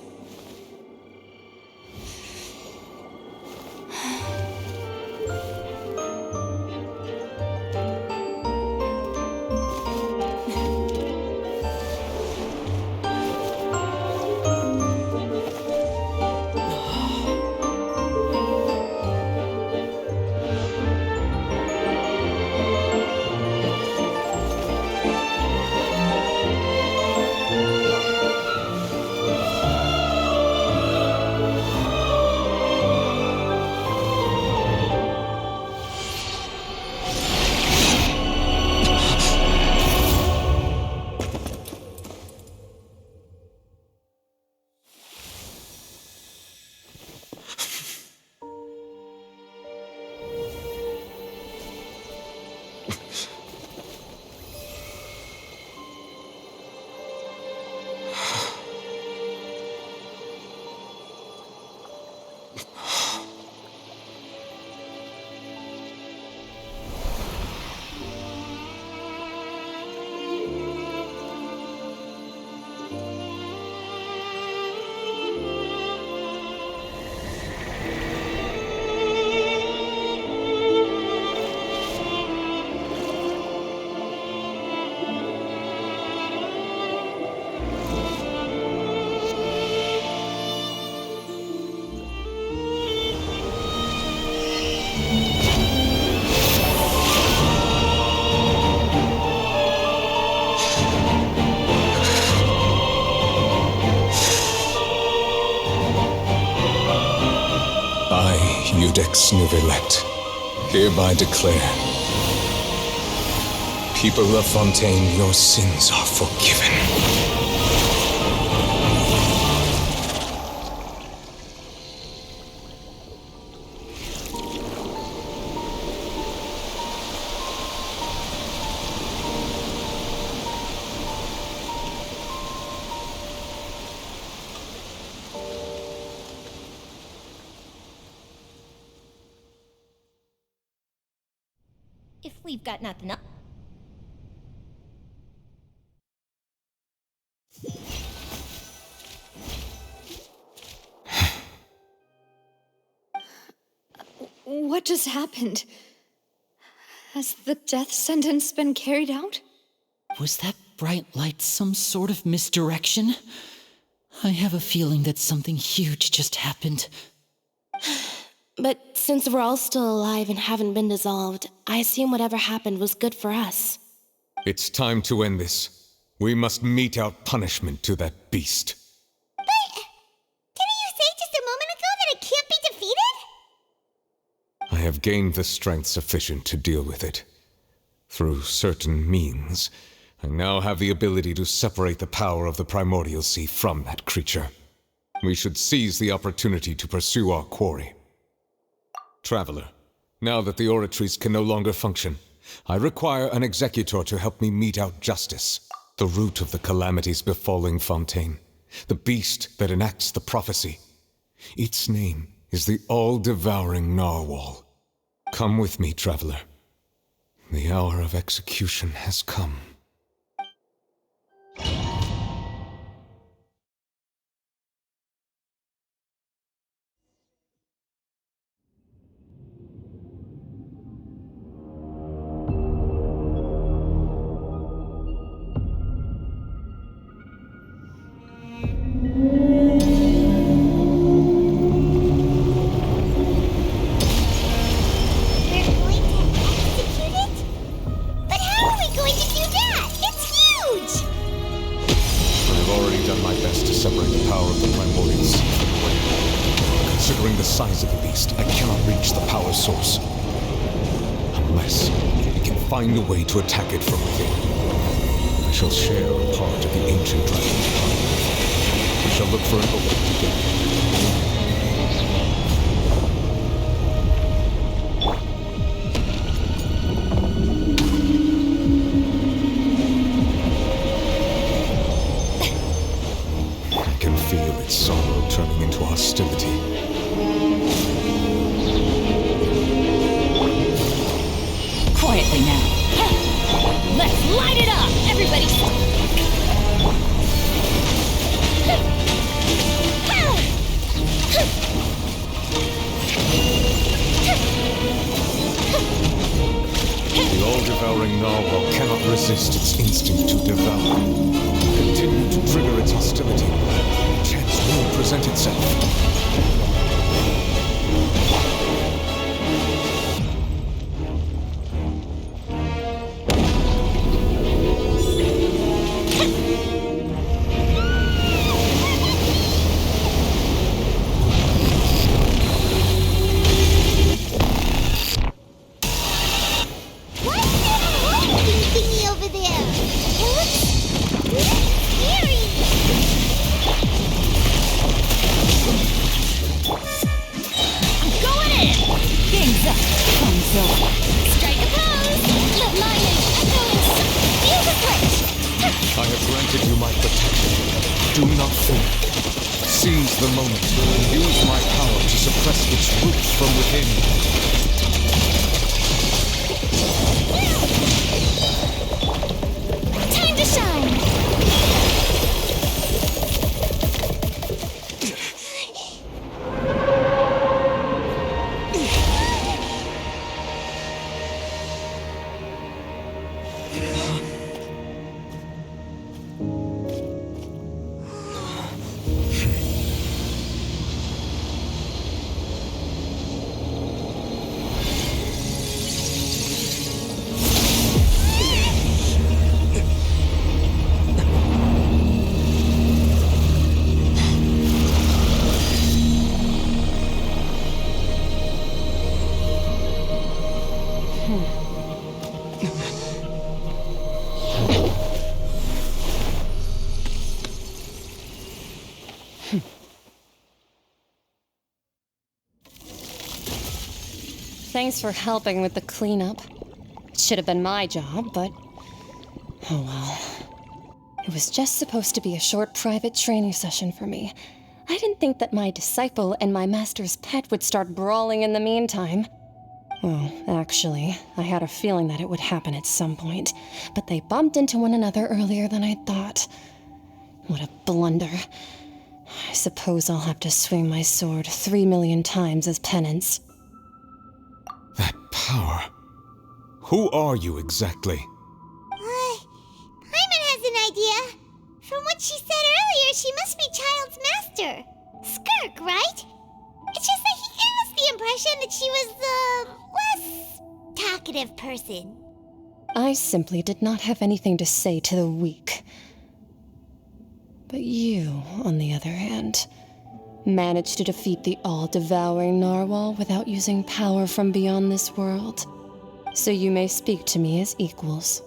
Iudex Neuvillette, hereby declare, people of Fontaine, your sins are forgiven. If we've got nothing up. What just happened? Has the death sentence been carried out? Was that bright light some sort of misdirection? I have a feeling that something huge just happened. But since we're all still alive and haven't been dissolved, I assume whatever happened was good for us. It's time to end this. We must mete out punishment to that beast. Didn't you say just a moment ago that it can't be defeated? I have gained the strength sufficient to deal with it. Through certain means, I now have the ability to separate the power of the Primordial Sea from that creature. We should seize the opportunity to pursue our quarry. Traveler, now that the oratories can no longer function, I require an executor to help me mete out justice. The root of the calamities befalling Fontaine. The beast that enacts the prophecy. Its name is the all-devouring Narwhal. Come with me, traveler. The hour of execution has come. Find a way to attack it from within. I shall share a part of the ancient dragon's power. We shall look for an opening together. I can feel its sorrow turning into hostility. Quietly now. Let's light it up, everybody! The all-devouring narwhal cannot resist its instinct to devour. Continue to trigger its hostility. Chance will present itself. Seize the moment and use my power to suppress its roots from within. Time to shine! Thanks for helping with the cleanup. It should have been my job, but oh well. It was just supposed to be a short private training session for me. I didn't think that my disciple and my master's pet would start brawling in the meantime. Well, actually, I had a feeling that it would happen at some point, but they bumped into one another earlier than I thought. What a blunder. I suppose I'll have to swing my sword 3 million times as penance. That power. Who are you exactly? Paimon has an idea. From what she said earlier, she must be Child's master. Skirk, right? It's just that he gave us the impression that she was the less talkative person. I simply did not have anything to say to the weak. But you, on the other hand, managed to defeat the all-devouring narwhal without using power from beyond this world. So you may speak to me as equals.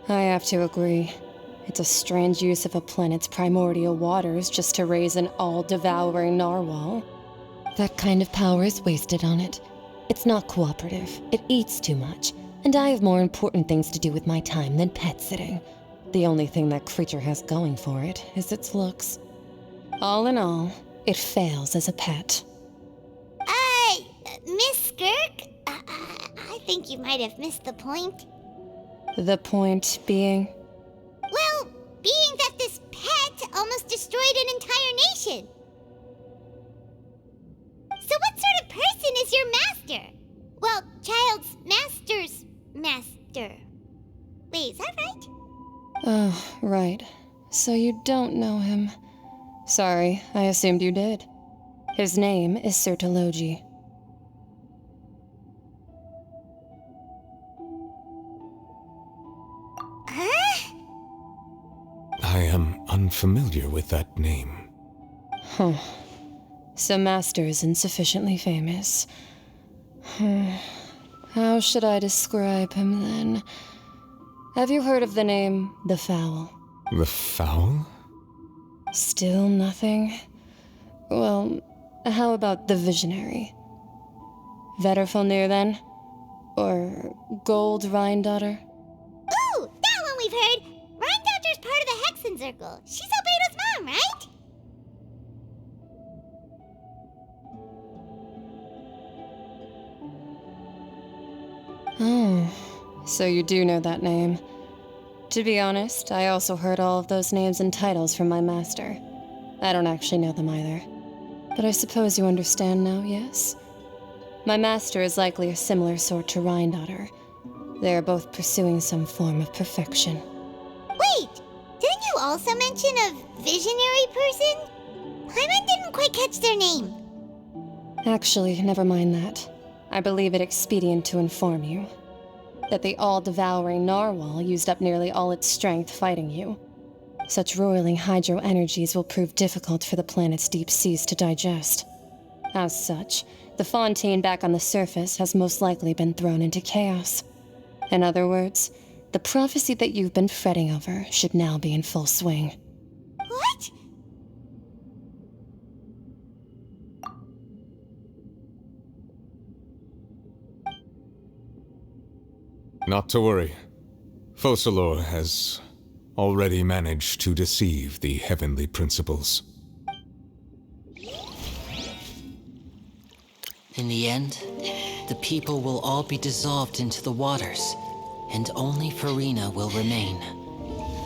I have to agree. It's a strange use of a planet's primordial waters just to raise an all-devouring narwhal. That kind of power is wasted on it. It's not cooperative. It eats too much. And I have more important things to do with my time than pet sitting. The only thing that creature has going for it is its looks. All in all, it fails as a pet. Miss Skirk? I think you might have missed the point. The point being? Well, being that this pet almost destroyed an entire nation. So what sort of person is your master? Well, Child's master's master. Wait, is that right? Oh, right. So you don't know him. Sorry, I assumed you did. His name is Sertologi. Huh? I am unfamiliar with that name. Huh. So Master isn't sufficiently famous. How should I describe him then? Have you heard of the name The Fowl? The Fowl? Still nothing? Well, how about the Visionary? Vetterfulnir then? Or Gold Rhine-Daughter? Ooh, that one we've heard! Rhine-Daughter's part of the Hexen Circle. She's Albedo's mom, right? Oh, so you do know that name. To be honest, I also heard all of those names and titles from my master. I don't actually know them either. But I suppose you understand now, yes? My master is likely a similar sort to Rhine-Daughter. They are both pursuing some form of perfection. Wait! Didn't you also mention a visionary person? Paimon didn't quite catch their name. Actually, never mind that. I believe it expedient to inform you that the all-devouring narwhal used up nearly all its strength fighting you. Such roiling hydro energies will prove difficult for the planet's deep seas to digest. As such, the Fontaine back on the surface has most likely been thrown into chaos. In other words, the prophecy that you've been fretting over should now be in full swing. What? Not to worry. Focalor has already managed to deceive the heavenly principles. In the end, the people will all be dissolved into the waters, and only Farina will remain,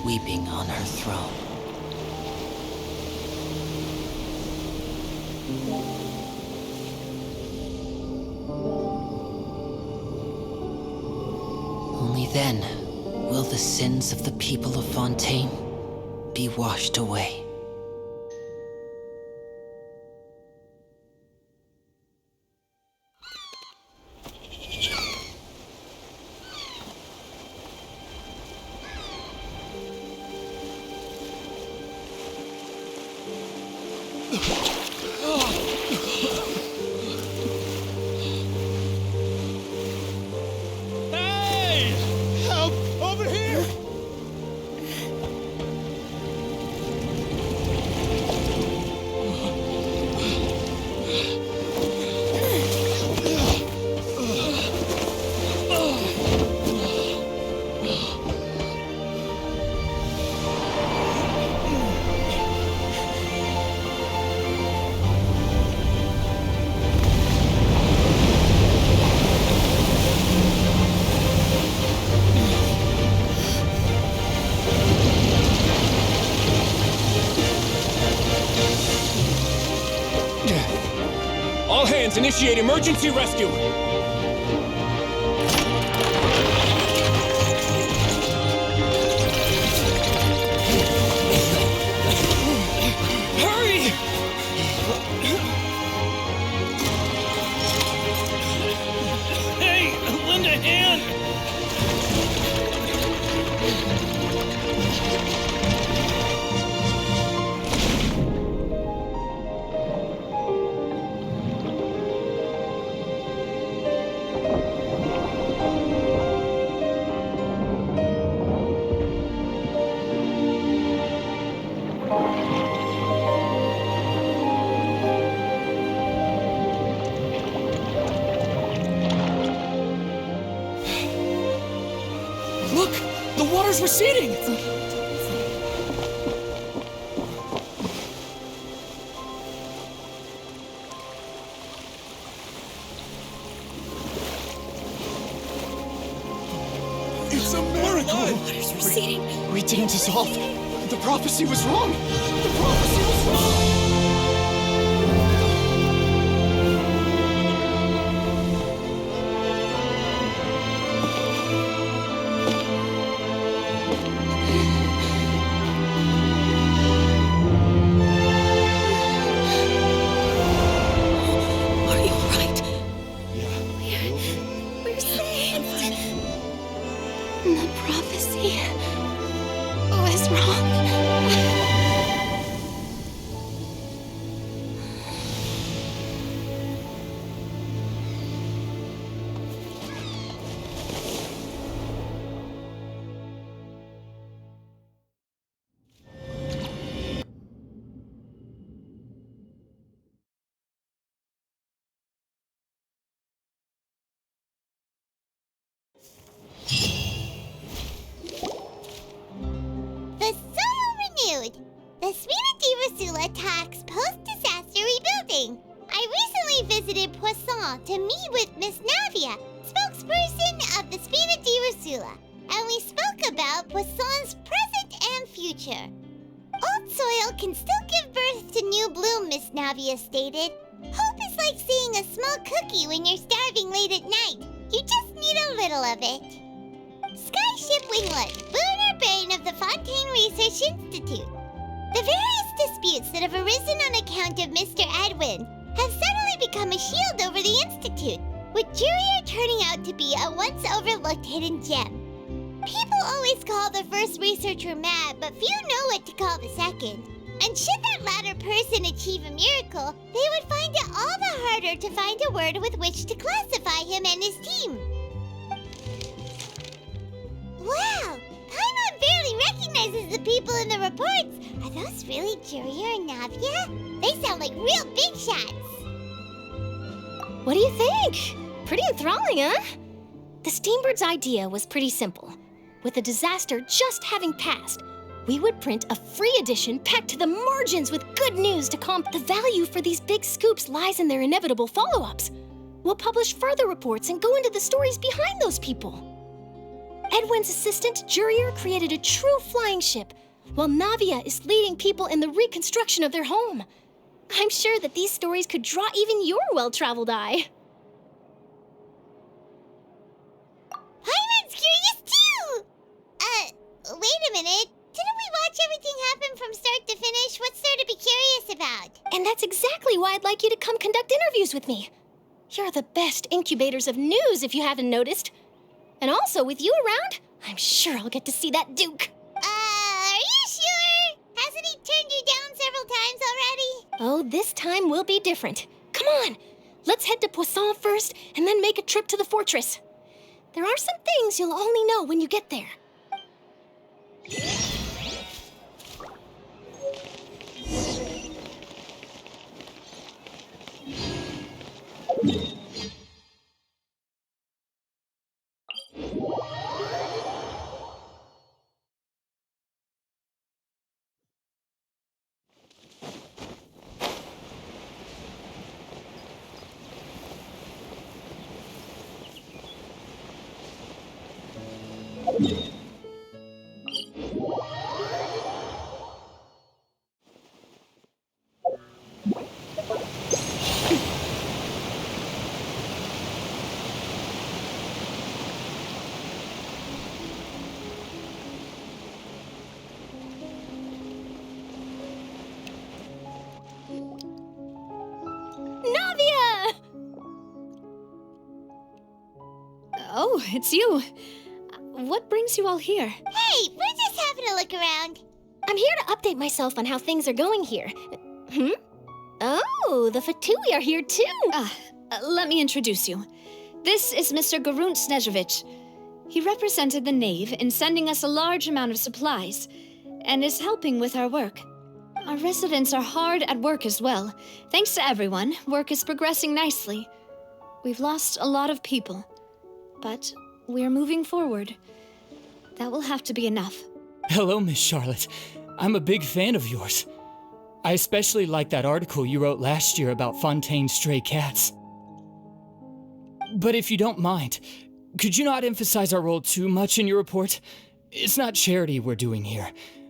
weeping on her throne. Only then will the sins of the people of Fontaine be washed away. Archons, initiate emergency rescue! Hurry! Hey, lend a hand! Look! The water's receding! It's a miracle! Water's receding. We didn't dissolve. The prophecy was wrong. The prophecy was wrong. Are you all right? We're saved. The prophecy was wrong. The soil renewed. The Spina talks post-disaster rebuilding. I recently visited Poisson to meet with Miss Navia, spokesperson of the Spina, and we spoke about Poisson's present and future. Old soil can still give birth to new bloom, Miss Navia stated. Hope is like seeing a small cookie when you're starving late at night. You just need a little of it. Skyship Winglet, lunar brain of the Fontaine Research Institute. The various disputes that have arisen on account of Mr. Edwin have suddenly become a shield over the Institute, with Jurier turning out to be a once-overlooked hidden gem. People always call the first researcher mad, but few know what to call the second. And should that latter person achieve a miracle, they would find it all the harder to find a word with which to classify him and his team. Wow! Paimon barely recognizes the people in the reports. Are those really Jurier and Navia? They sound like real big shots. What do you think? Pretty enthralling, huh? The Steambird's idea was pretty simple. With the disaster just having passed, we would print a free edition packed to the margins with good news to comp. The value for these big scoops lies in their inevitable follow-ups. We'll publish further reports and go into the stories behind those people. Edwin's assistant, Jurier, created a true flying ship, while Navia is leading people in the reconstruction of their home. I'm sure that these stories could draw even your well-traveled eye. Paimon's curious too! Wait a minute. Didn't we watch everything happen from start to finish? What's there to be curious about? And that's exactly why I'd like you to come conduct interviews with me. You're the best incubators of news, if you haven't noticed. And also, with you around, I'm sure I'll get to see that Duke. Are you sure? Hasn't he turned you down several times already? Oh, this time will be different. Come on, let's head to Poisson first, and then make a trip to the fortress. There are some things you'll only know when you get there. Oh, it's you. What brings you all here? Hey, we're just having a look around. I'm here to update myself on how things are going here. Oh, the Fatui are here too. Let me introduce you. This is Mr. Garunt Snezhevich. He represented the Knave in sending us a large amount of supplies, and is helping with our work. Our residents are hard at work as well. Thanks to everyone, work is progressing nicely. We've lost a lot of people, but we're moving forward. That will have to be enough. Hello, Miss Charlotte. I'm a big fan of yours. I especially like that article you wrote last year about Fontaine's stray cats. But if you don't mind, could you not emphasize our role too much in your report? It's not charity we're doing here.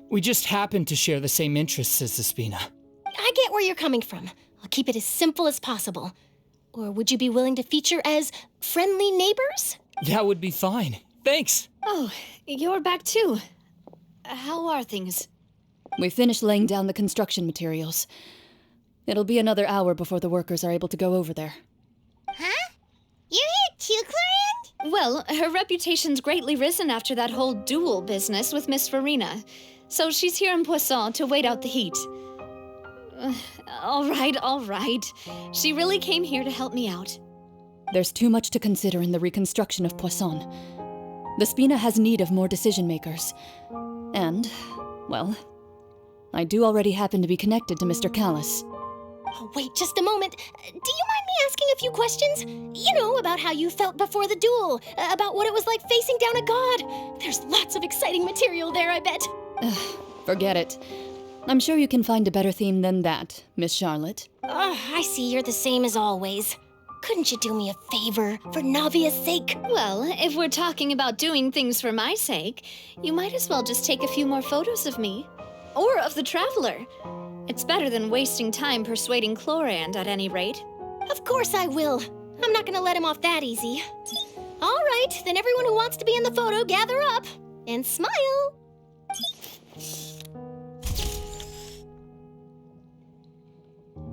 We just happen to share the same interests as the Spina. I get where you're coming from. I'll keep it as simple as possible. Or would you be willing to feature as friendly neighbors? That would be fine. Thanks. Oh, you're back too. How are things? We finished laying down the construction materials. It'll be another hour before the workers are able to go over there. Huh? You're here too, Clorinde? Well, her reputation's greatly risen after that whole duel business with Miss Farina. So she's here in Poisson to wait out the heat. All right. She really came here to help me out. There's too much to consider in the reconstruction of Poisson. The Spina has need of more decision-makers. And, well, I do already happen to be connected to Mr. Callis. Oh, wait just a moment. Do you mind me asking a few questions? You know, about how you felt before the duel, about what it was like facing down a god. There's lots of exciting material there, I bet. Forget it. I'm sure you can find a better theme than that, Miss Charlotte. I see you're the same as always. Couldn't you do me a favor, for Navia's sake? Well, if we're talking about doing things for my sake, you might as well just take a few more photos of me. Or of the Traveler. It's better than wasting time persuading Clorinde, at any rate. Of course I will. I'm not gonna let him off that easy. All right, then everyone who wants to be in the photo, gather up. And smile.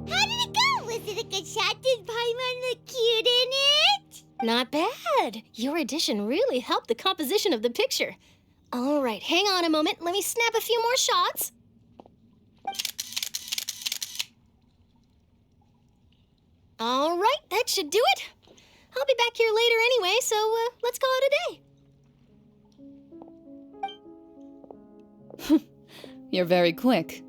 How did it go? Was it a good shot? Did Paimon look cute in it? Not bad. Your addition really helped the composition of the picture. All right, hang on a moment. Let me snap a few more shots. All right, that should do it. I'll be back here later anyway, so let's call it a day. You're very quick.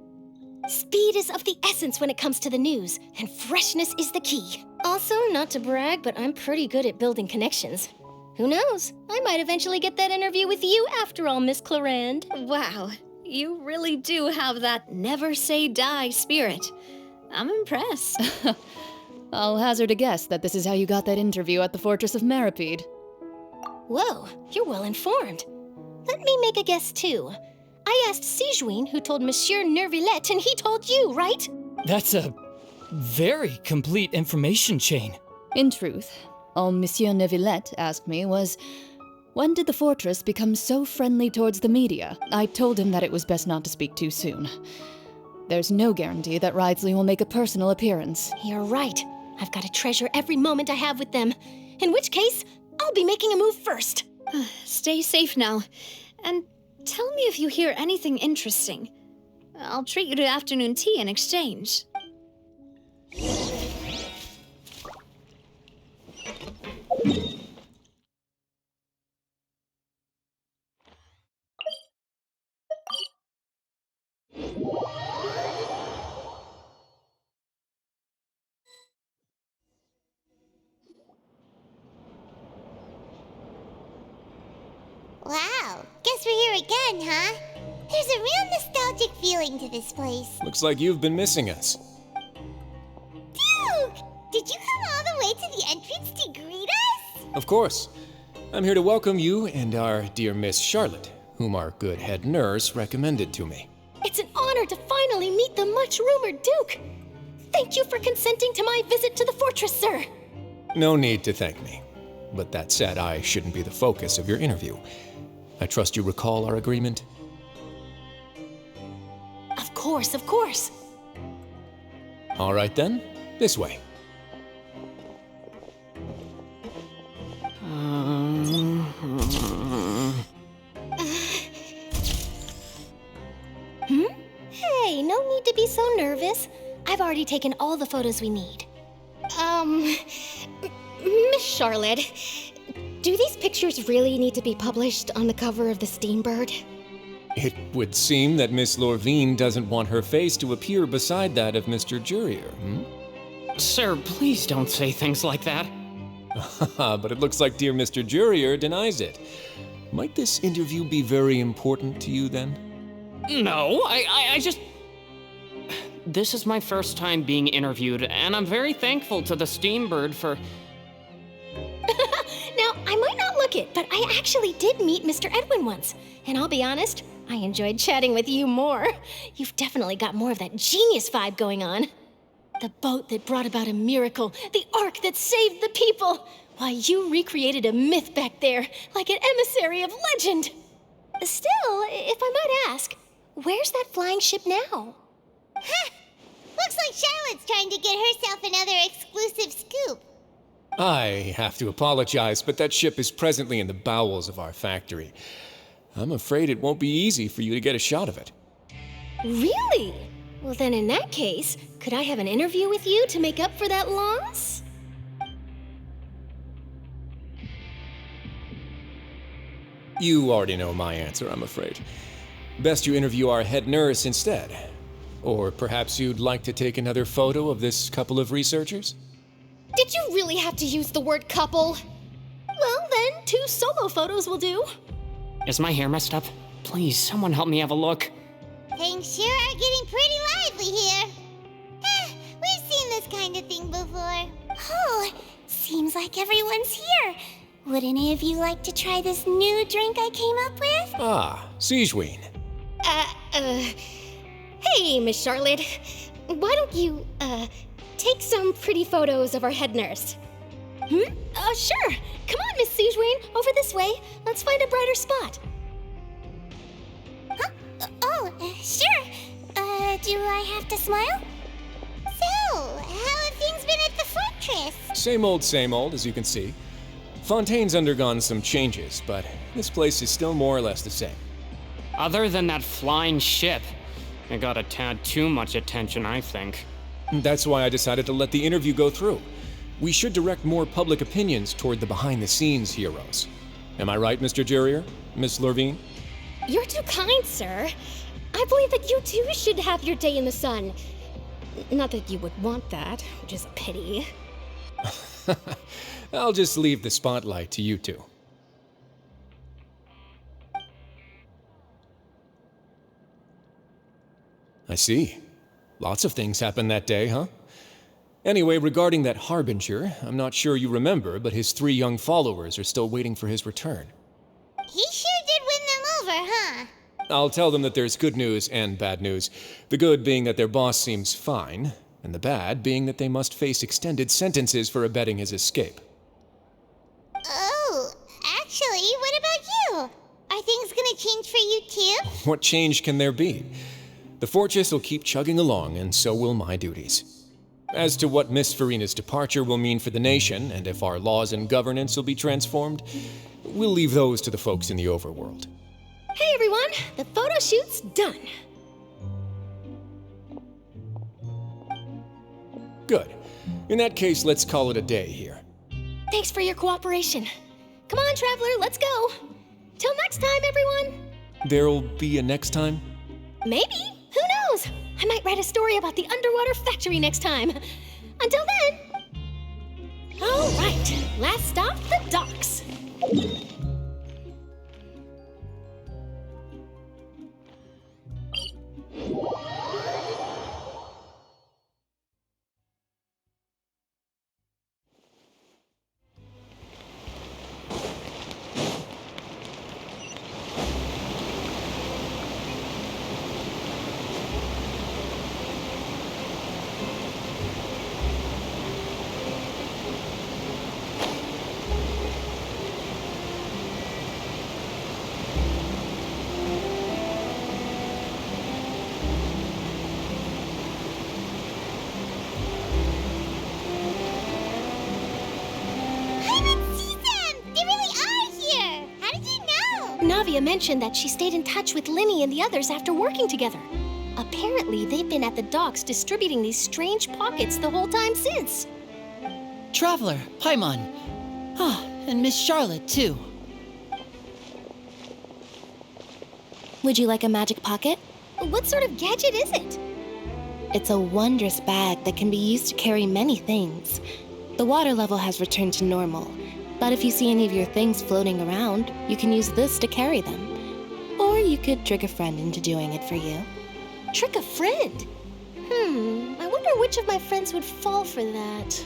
Speed is of the essence when it comes to the news, and freshness is the key. Also, not to brag, but I'm pretty good at building connections. Who knows? I might eventually get that interview with you after all, Miss Clorinde. Wow, you really do have that never say die spirit. I'm impressed. I'll hazard a guess that this is how you got that interview at the Fortress of Maripede. Whoa, you're well informed. Let me make a guess too. I asked Sijuin, who told Monsieur Nervillette, and he told you, right? That's a very complete information chain. In truth, all Monsieur Nervillette asked me was, when did the fortress become so friendly towards the media? I told him that it was best not to speak too soon. There's no guarantee that Wriothesley will make a personal appearance. You're right. I've got to treasure every moment I have with them. In which case, I'll be making a move first. Stay safe now. And tell me if you hear anything interesting. I'll treat you to afternoon tea in exchange. Wow, guess we're here again, huh? There's a real nostalgic feeling to this place. Looks like you've been missing us. Duke! Did you come all the way to the entrance to greet us? Of course. I'm here to welcome you and our dear Miss Charlotte, whom our good head nurse recommended to me. It's an honor to finally meet the much-rumored Duke. Thank you for consenting to my visit to the fortress, sir. No need to thank me. But that said, I shouldn't be the focus of your interview. I trust you recall our agreement? Of course, of course. All right then, this way. you be so nervous? I've already taken all the photos we need. Miss Charlotte, do these pictures really need to be published on the cover of the Steambird? It would seem that Miss Lorvine doesn't want her face to appear beside that of Mr. Jurier, Sir, please don't say things like that. But it looks like dear Mr. Jurier denies it. Might this interview be very important to you then? No, I just... This is my first time being interviewed, and I'm very thankful to the Steambird for... Now, I might not look it, but I actually did meet Mr. Edwin once. And I'll be honest, I enjoyed chatting with you more. You've definitely got more of that genius vibe going on. The boat that brought about a miracle, the ark that saved the people. Why, you recreated a myth back there, like an emissary of legend. Still, if I might ask, where's that flying ship now? Huh! Looks like Charlotte's trying to get herself another exclusive scoop. I have to apologize, but that ship is presently in the bowels of our factory. I'm afraid it won't be easy for you to get a shot of it. Really? Well, then in that case, could I have an interview with you to make up for that loss? You already know my answer, I'm afraid. Best you interview our head nurse instead. Or perhaps you'd like to take another photo of this couple of researchers? Did you really have to use the word couple? Well, then, 2 solo photos will do. Is my hair messed up? Please, someone help me have a look. Things sure are getting pretty lively here. We've seen this kind of thing before. Oh, seems like everyone's here. Would any of you like to try this new drink I came up with? Ah, Sigewine. Hey, Miss Charlotte. Why don't you, take some pretty photos of our head nurse? Sure. Come on, Miss Sigewine, over this way. Let's find a brighter spot. Sure. Do I have to smile? So, how have things been at the fortress? Same old, as you can see. Fontaine's undergone some changes, but this place is still more or less the same. Other than that flying ship, it got a tad too much attention, I think. That's why I decided to let the interview go through. We should direct more public opinions toward the behind-the-scenes heroes. Am I right, Mr. Jurier? Miss Lorvine? You're too kind, sir. I believe that you too should have your day in the sun. Not that you would want that, which is a pity. I'll just leave the spotlight to you two. I see. Lots of things happened that day, huh? Anyway, regarding that Harbinger, I'm not sure you remember, but his 3 young followers are still waiting for his return. He sure did win them over, huh? I'll tell them that there's good news and bad news. The good being that their boss seems fine, and the bad being that they must face extended sentences for abetting his escape. Oh, actually, what about you? Are things gonna change for you too? What change can there be? The fortress will keep chugging along, and so will my duties. As to what Miss Farina's departure will mean for the nation, and if our laws and governance will be transformed, we'll leave those to the folks in the overworld. Hey everyone, the photo shoot's done. Good. In that case, let's call it a day here. Thanks for your cooperation. Come on, Traveler, let's go. Till next time, everyone. There'll be a next time? Maybe. Who knows? I might write a story about the underwater factory next time. Until then. All right, last stop, the docks. Navia mentioned that she stayed in touch with Linny and the others after working together. Apparently, they've been at the docks distributing these strange pockets the whole time since. Traveler, Paimon. Ah, and Miss Charlotte, too. Would you like a magic pocket? What sort of gadget is it? It's a wondrous bag that can be used to carry many things. The water level has returned to normal, but if you see any of your things floating around, you can use this to carry them. Or you could trick a friend into doing it for you. Trick a friend? I wonder which of my friends would fall for that.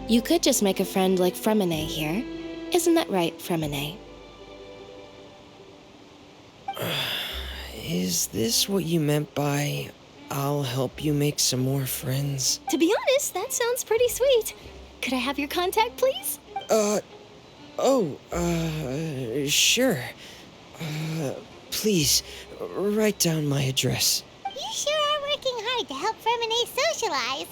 You could just make a friend like Fremine here. Isn't that right, Fremine? Is this what you meant by, I'll help you make some more friends? To be honest, that sounds pretty sweet. Could I have your contact, please? Sure. Please, write down my address. You sure are working hard to help Fremine socialize.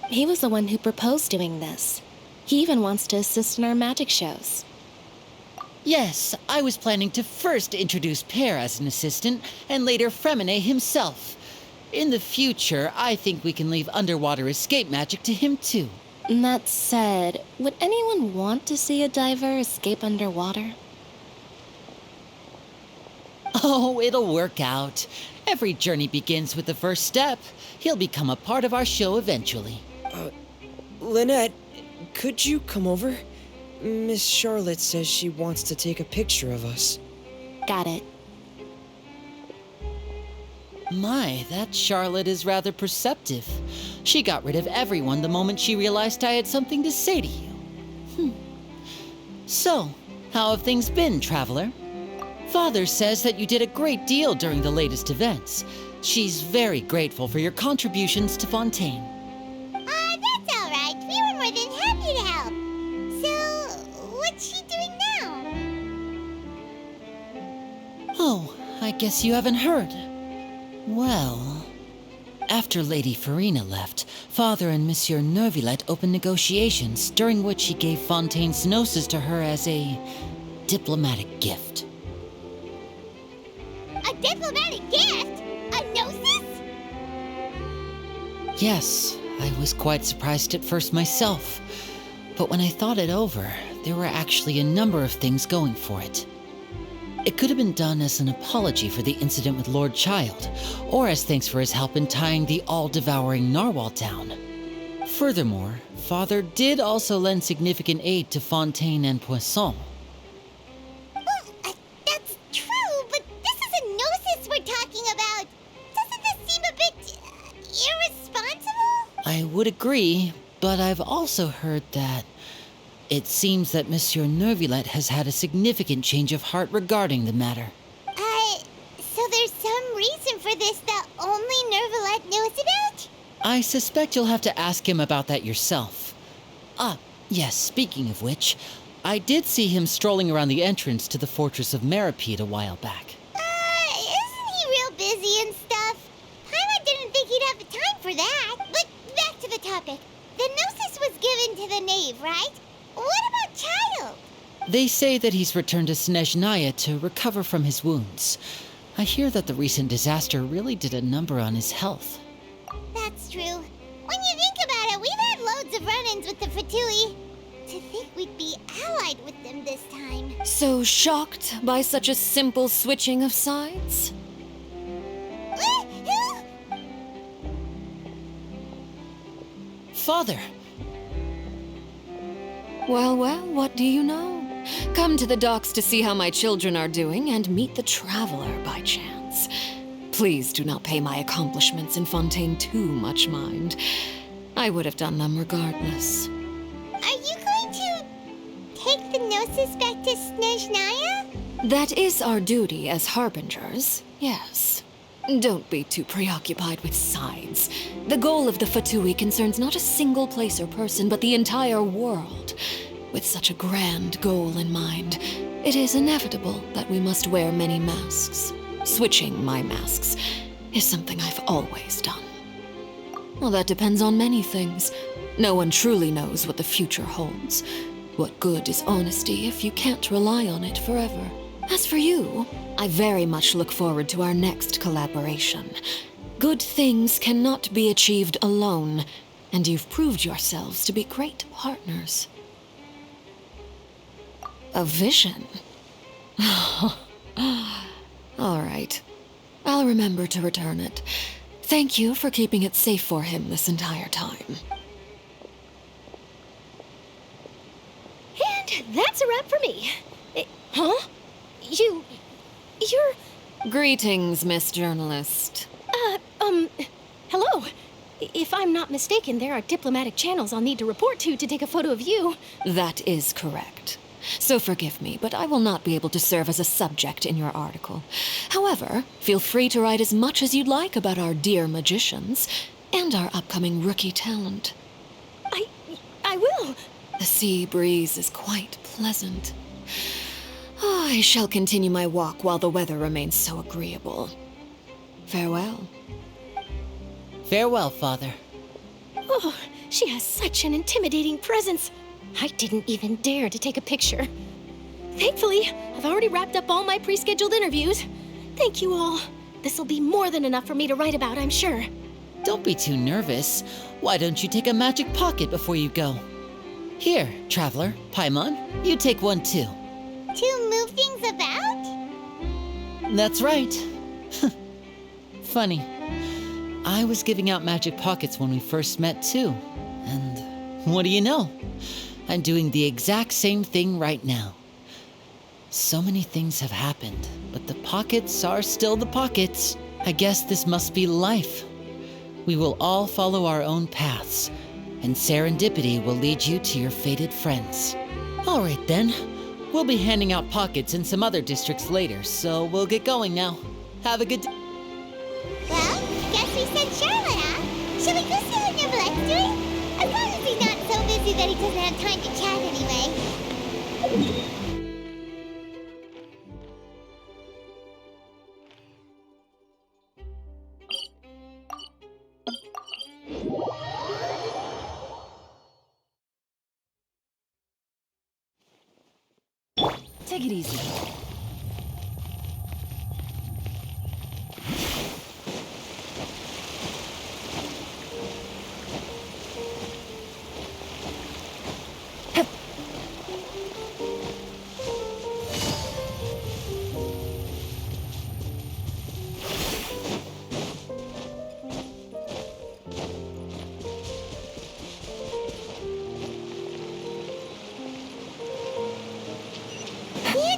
He was the one who proposed doing this. He even wants to assist in our magic shows. Yes, I was planning to first introduce Pear as an assistant, and later Fremine himself. In the future, I think we can leave underwater escape magic to him too. That said, would anyone want to see a diver escape underwater? Oh, it'll work out. Every journey begins with the first step. He'll become a part of our show eventually. Lynette, could you come over? Miss Charlotte says she wants to take a picture of us. Got it. My, that Charlotte is rather perceptive. She got rid of everyone the moment she realized I had something to say to you. So, how have things been, Traveler? Father says that you did a great deal during the latest events. She's very grateful for your contributions to Fontaine. That's all right. We were more than happy to help. So, what's she doing now? Oh, I guess you haven't heard. Well, after Lady Farina left, Father and Monsieur Neuvillette opened negotiations, during which he gave Fontaine's gnosis to her as a diplomatic gift. A diplomatic gift? A gnosis? Yes, I was quite surprised at first myself. But when I thought it over, there were actually a number of things going for it. It could have been done as an apology for the incident with Lord Child, or as thanks for his help in tying the all-devouring narwhal down. Furthermore, Father did also lend significant aid to Fontaine and Poisson. That's true, but this is a gnosis we're talking about. Doesn't this seem a bit irresponsible? I would agree, but I've also heard that it seems that Monsieur Neuvillette has had a significant change of heart regarding the matter. So there's some reason for this that only Neuvillette knows about? I suspect you'll have to ask him about that yourself. Ah, yes, speaking of which, I did see him strolling around the entrance to the Fortress of Masquerade a while back. Isn't he real busy and stuff? Paimon didn't think he'd have the time for that. But back to the topic. The gnosis was given to the knave, right? What about Child? They say that he's returned to Snezhnaya to recover from his wounds. I hear that the recent disaster really did a number on his health. That's true. When you think about it, we've had loads of run-ins with the Fatui. To think we'd be allied with them this time. So shocked by such a simple switching of sides? Father! Well, what do you know? Come to the docks to see how my children are doing and meet the Traveler by chance. Please do not pay my accomplishments in Fontaine too much mind. I would have done them regardless. Are you going to take the gnosis back to Snezhnaya? That is our duty as harbingers, yes. Don't be too preoccupied with sides. The goal of the Fatui concerns not a single place or person, but the entire world. With such a grand goal in mind, it is inevitable that we must wear many masks. Switching my masks is something I've always done. Well, that depends on many things. No one truly knows what the future holds. What good is honesty if you can't rely on it forever? As for you, I very much look forward to our next collaboration. Good things cannot be achieved alone, and you've proved yourselves to be great partners. A vision? All right. I'll remember to return it. Thank you for keeping it safe for him this entire time. And that's a wrap for me. Huh? You're... Greetings, Miss Journalist. Hello. If I'm not mistaken, there are diplomatic channels I'll need to report to take a photo of you. That is correct. So forgive me, but I will not be able to serve as a subject in your article. However, feel free to write as much as you'd like about our dear magicians and our upcoming rookie talent. I will. The sea breeze is quite pleasant. I shall continue my walk while the weather remains so agreeable. Farewell. Farewell, Father. Oh, she has such an intimidating presence. I didn't even dare to take a picture. Thankfully, I've already wrapped up all my pre-scheduled interviews. Thank you all. This'll be more than enough for me to write about, I'm sure. Don't be too nervous. Why don't you take a magic pocket before you go? Here, Traveler, Paimon, you take one too. To move things about? That's right. Funny. I was giving out magic pockets when we first met too. And what do you know? I'm doing the exact same thing right now. So many things have happened, but the pockets are still the pockets. I guess this must be life. We will all follow our own paths, and serendipity will lead you to your fated friends. All right then. We'll be handing out pockets in some other districts later, so we'll get going now. Have a good day. Well, guess we sent Charlotte, huh? Shall we go see how Neverlette's doing? As long as he's not so busy that he doesn't have time to chat anyway. Take it easy.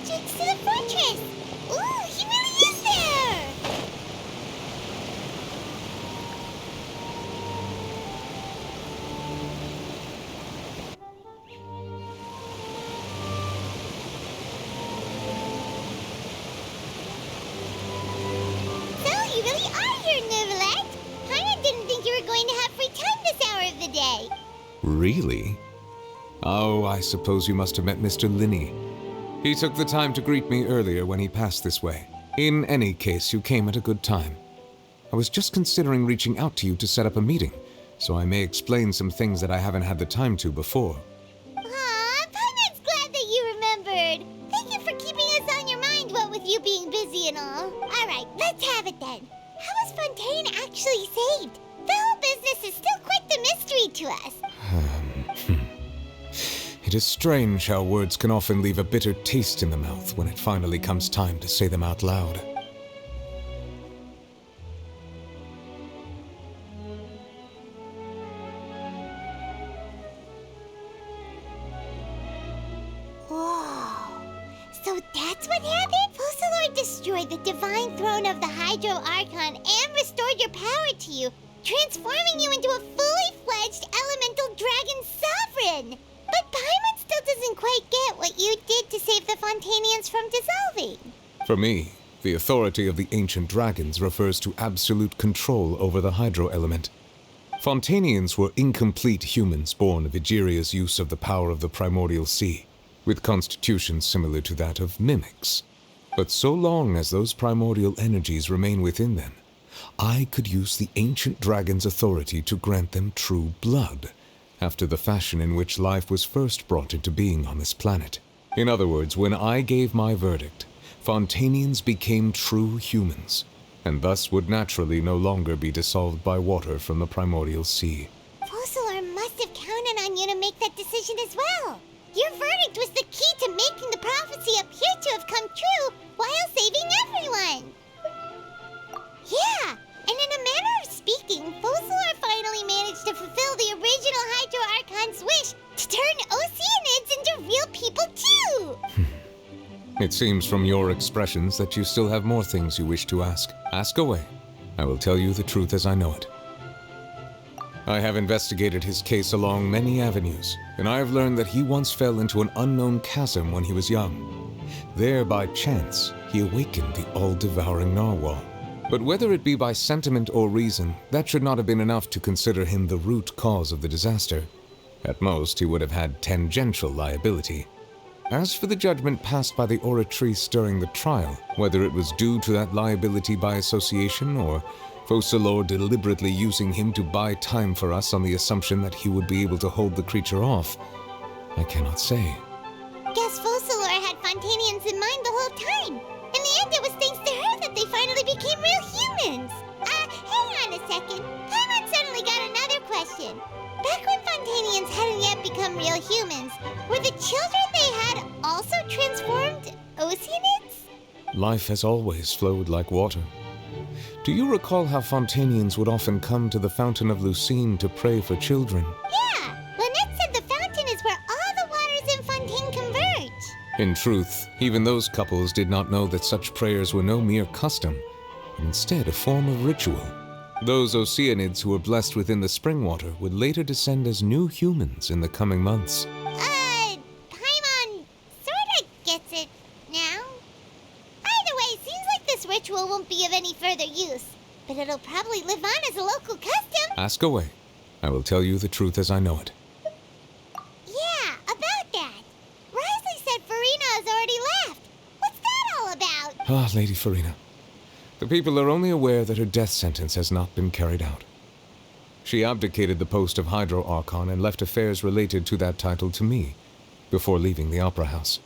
To the fortress! Ooh, he really is there! So, you really are here, Neverlet! Paimon didn't think you were going to have free time this hour of the day. Really? Oh, I suppose you must have met Mr. Linney. He took the time to greet me earlier when he passed this way. In any case, you came at a good time. I was just considering reaching out to you to set up a meeting, so I may explain some things that I haven't had the time to before. Aw, Paimon's glad that you remembered. Thank you for keeping us on your mind, what with you being busy and all. Alright, let's have it then. How was Fontaine actually saved? The whole business is still quite the mystery to us. It is strange how words can often leave a bitter taste in the mouth when it finally comes time to say them out loud. Whoa. So that's what happened? Fussalor destroyed the divine throne of the Hydro Archon and restored your power to you, transforming you into a fully fledged elemental dragon sovereign. But Paimon still doesn't quite get what you did to save the Fontainians from dissolving. For me, the authority of the ancient dragons refers to absolute control over the hydro element. Fontainians were incomplete humans born of Egeria's use of the power of the primordial sea, with constitutions similar to that of mimics. But so long as those primordial energies remain within them, I could use the ancient dragon's authority to grant them true blood, after the fashion in which life was first brought into being on this planet. In other words, when I gave my verdict, Fontanians became true humans, and thus would naturally no longer be dissolved by water from the primordial sea. Fossilor must have counted on you to make that decision as well. Your verdict was the key to making the prophecy appear to have come true while saving everyone. Yeah, and in a manner of speaking, Fossilor finally managed to fulfill the original Hydro Archon's wish to turn Oceanids into real people too! It seems from your expressions that you still have more things you wish to ask. Ask away. I will tell you the truth as I know it. I have investigated his case along many avenues, and I have learned that he once fell into an unknown chasm when he was young. There, by chance, he awakened the all-devouring narwhal. But whether it be by sentiment or reason, that should not have been enough to consider him the root cause of the disaster. At most, he would have had tangential liability. As for the judgment passed by the Oratrice during the trial, whether it was due to that liability by association or Fossilor deliberately using him to buy time for us on the assumption that he would be able to hold the creature off, I cannot say. Guess Fossilor had Fontanians in mind the whole time. In the end, it was thanks to her that they finally became real humans. Hang on a second. Paimon suddenly got another question. Back when Fontanians hadn't yet become real humans, were the children they had also transformed Oceanids? Life has always flowed like water. Do you recall how Fontanians would often come to the Fountain of Lucine to pray for children? Yeah, Lynette said the fountain is where all the waters in Fontaine converge. In truth, even those couples did not know that such prayers were no mere custom, but instead a form of ritual. Those Oceanids who were blessed within the spring water would later descend as new humans in the coming months. Paimon sorta gets it now. Either way, seems like this ritual won't be of any further use, but it'll probably live on as a local custom. Ask away. I will tell you the truth as I know it. Yeah, about that. Risley said Farina has already left. What's that all about? Ah, Lady Farina. The people are only aware that her death sentence has not been carried out. She abdicated the post of Hydro Archon and left affairs related to that title to me, before leaving the Opera House.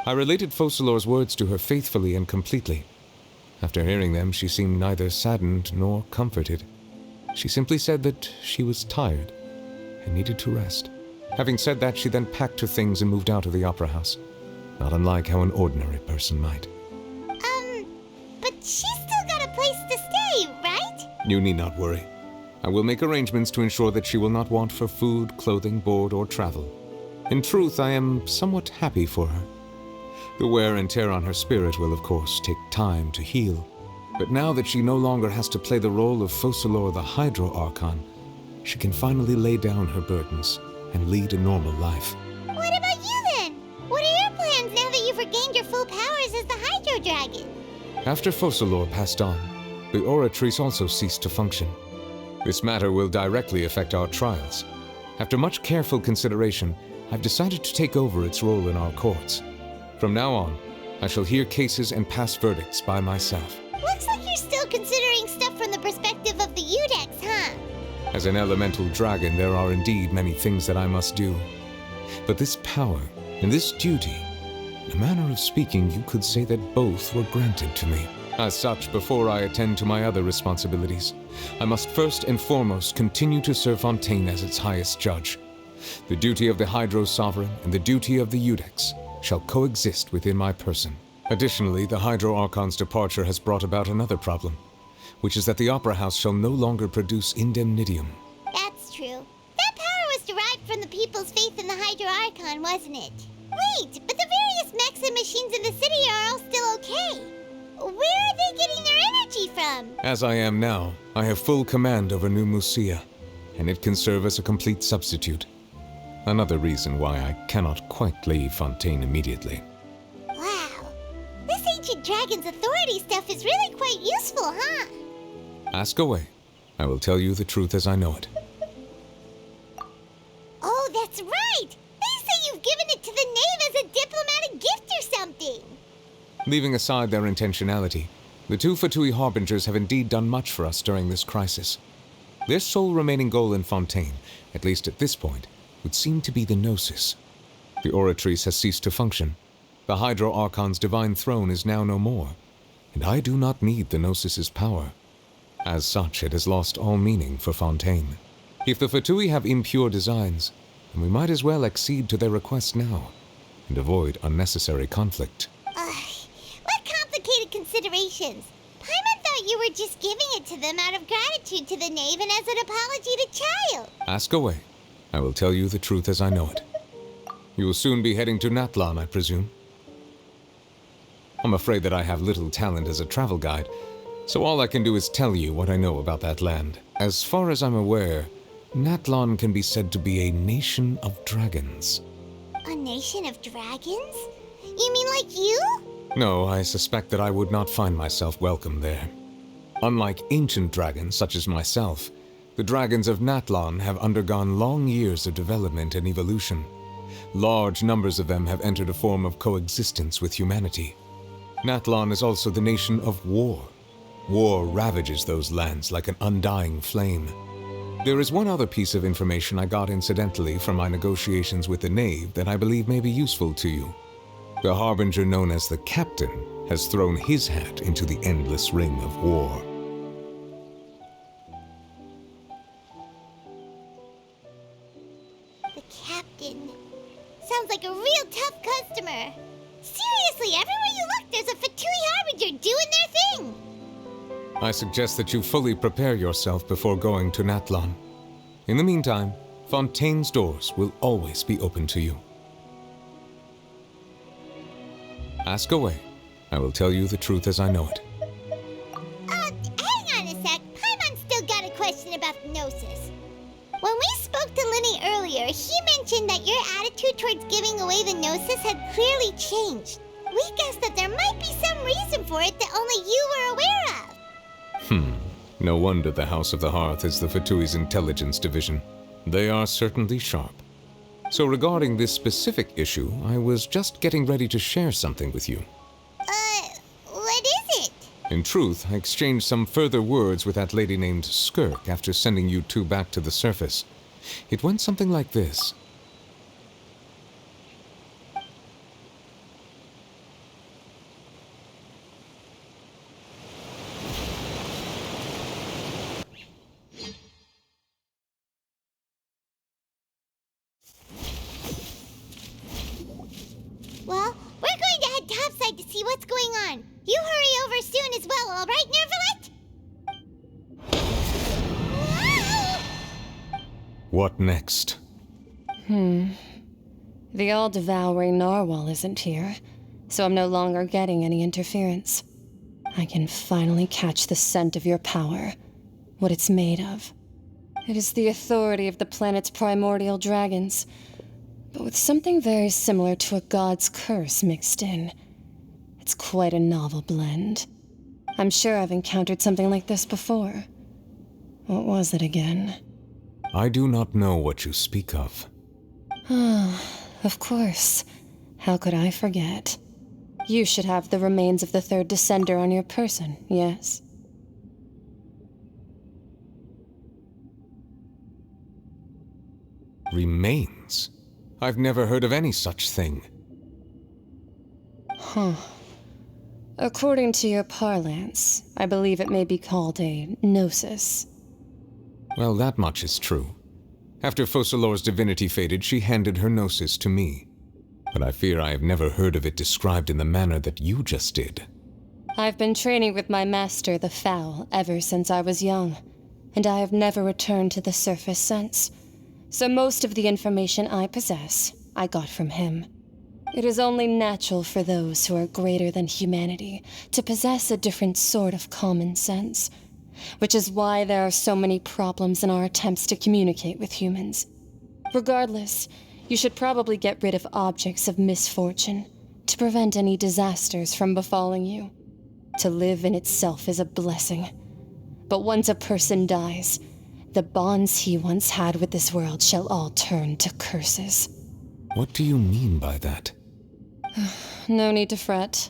I related Fossilor's words to her faithfully and completely. After hearing them, she seemed neither saddened nor comforted. She simply said that she was tired and needed to rest. Having said that, she then packed her things and moved out of the Opera House, not unlike how an ordinary person might. But she's still got a place to stay, right? You need not worry. I will make arrangements to ensure that she will not want for food, clothing, board, or travel. In truth, I am somewhat happy for her. The wear and tear on her spirit will, of course, take time to heal. But now that she no longer has to play the role of Fossilor the Hydro Archon, she can finally lay down her burdens and lead a normal life. What about you then? What are your plans now that you've regained your full powers as the Hydro Dragon? After Fossilor passed on, the Oratrice also ceased to function. This matter will directly affect our trials. After much careful consideration, I've decided to take over its role in our courts. From now on, I shall hear cases and pass verdicts by myself. Looks like you're still considering stuff from the perspective of the Udex, huh? As an elemental dragon, there are indeed many things that I must do. But this power and this duty, in a manner of speaking, you could say that both were granted to me. As such, before I attend to my other responsibilities, I must first and foremost continue to serve Fontaine as its highest judge. The duty of the Hydro Sovereign and the duty of the Udex shall coexist within my person. Additionally, the Hydro Archon's departure has brought about another problem, which is that the Opera House shall no longer produce indemnitium. That's true. That power was derived from the people's faith in the Hydro Archon, wasn't it? Wait, but the various mechs and machines in the city are all still okay. Where are they getting their energy from? As I am now, I have full command over New Musia, and it can serve as a complete substitute. Another reason why I cannot quite leave Fontaine immediately. Wow. This ancient dragon's authority stuff is really quite useful, huh? Ask away. I will tell you the truth as I know it. Oh, that's right! They say you've given it to the knave as a diplomatic gift or something! Leaving aside their intentionality, the two Fatui Harbingers have indeed done much for us during this crisis. Their sole remaining goal in Fontaine, at least at this point, would seem to be the Gnosis. The Oratrice has ceased to function, The Hydro Archon's divine throne is now no more, and I do not need the Gnosis' power. As such, it has lost all meaning for Fontaine. If the Fatui have impure designs, then we might as well accede to their request now, and avoid unnecessary conflict. What complicated considerations? Paimon thought you were just giving it to them out of gratitude to the knave and as an apology to Child. Ask away. I will tell you the truth as I know it. You will soon be heading to Natlan, I presume? I'm afraid that I have little talent as a travel guide, so all I can do is tell you what I know about that land. As far as I'm aware, Natlan can be said to be a nation of dragons. A nation of dragons? You mean like you? No, I suspect that I would not find myself welcome there. Unlike ancient dragons such as myself, the dragons of Natlan have undergone long years of development and evolution. Large numbers of them have entered a form of coexistence with humanity. Natlan is also the nation of war. War ravages those lands like an undying flame. There is one other piece of information I got incidentally from my negotiations with the knave that I believe may be useful to you. The harbinger known as the Captain has thrown his hat into the endless ring of war. The Captain. Sounds like a real tough customer. Seriously, everywhere you look, there's a Fatui Harbinger doing their thing. I suggest that you fully prepare yourself before going to Natlan. In the meantime, Fontaine's doors will always be open to you. Ask away. I will tell you the truth as I know it. Hang on a sec. Paimon's still got a question about Gnosis. When we spoke to Linny earlier, he mentioned that your attitude towards giving away the Gnosis had clearly changed. We guessed that there might be some reason for it that only you were aware of. No wonder the House of the Hearth is the Fatui's intelligence division. They are certainly sharp. So regarding this specific issue, I was just getting ready to share something with you. What is it? In truth, I exchanged some further words with that lady named Skirk after sending you two back to the surface. It went something like this. Well, we're going to head topside to see what's going on. You hurry over soon as well, all right, Nervalet? What next? The all-devouring narwhal isn't here, so I'm no longer getting any interference. I can finally catch the scent of your power, what it's made of. It is the authority of the planet's primordial dragons, but with something very similar to a god's curse mixed in. It's quite a novel blend. I'm sure I've encountered something like this before. What was it again? I do not know what you speak of. Of course. How could I forget? You should have the remains of the third descender on your person, yes? Remains? I've never heard of any such thing. According to your parlance, I believe it may be called a gnosis. Well, that much is true. After Focalor's divinity faded, she handed her gnosis to me. But I fear I have never heard of it described in the manner that you just did. I've been training with my master, the Fowl, ever since I was young, and I have never returned to the surface since. So most of the information I possess, I got from him. It is only natural for those who are greater than humanity to possess a different sort of common sense, which is why there are so many problems in our attempts to communicate with humans. Regardless, you should probably get rid of objects of misfortune to prevent any disasters from befalling you. To live in itself is a blessing. But once a person dies, the bonds he once had with this world shall all turn to curses. What do you mean by that? No need to fret.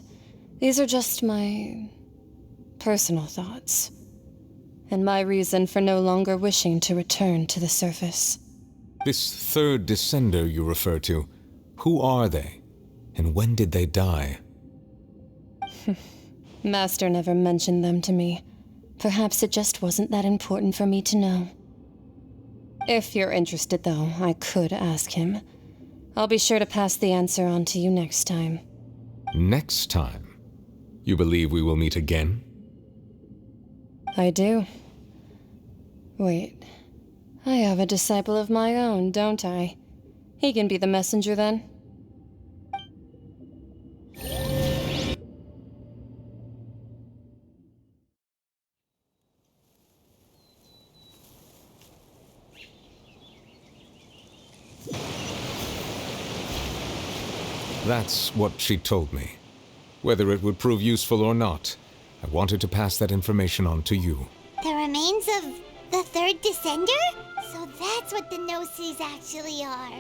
These are just my personal thoughts, and my reason for no longer wishing to return to the surface. This third descender you refer to, who are they? And when did they die? Master never mentioned them to me. Perhaps it just wasn't that important for me to know. If you're interested, though, I could ask him. I'll be sure to pass the answer on to you next time. Next time? You believe we will meet again? I do. Wait. I have a disciple of my own, don't I? He can be the messenger then. That's what she told me. Whether it would prove useful or not, I wanted to pass that information on to you. The remains of the third descender? So that's what the Gnosis actually are.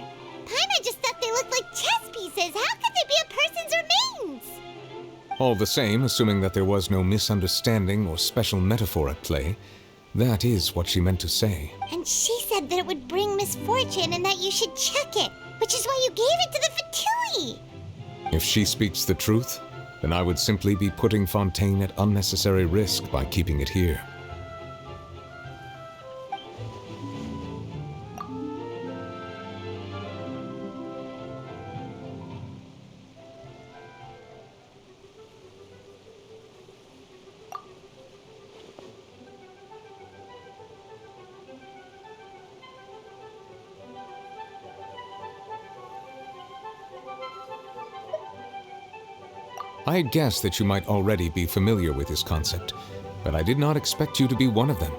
Paimon just thought they looked like chess pieces. How could they be a person's remains? All the same, assuming that there was no misunderstanding or special metaphor at play, that is what she meant to say. And she said that it would bring misfortune and that you should check it, which is why you gave it to the Fatui. If she speaks the truth, then I would simply be putting Fontaine at unnecessary risk by keeping it here. I had guessed that you might already be familiar with this concept, but I did not expect you to be one of them.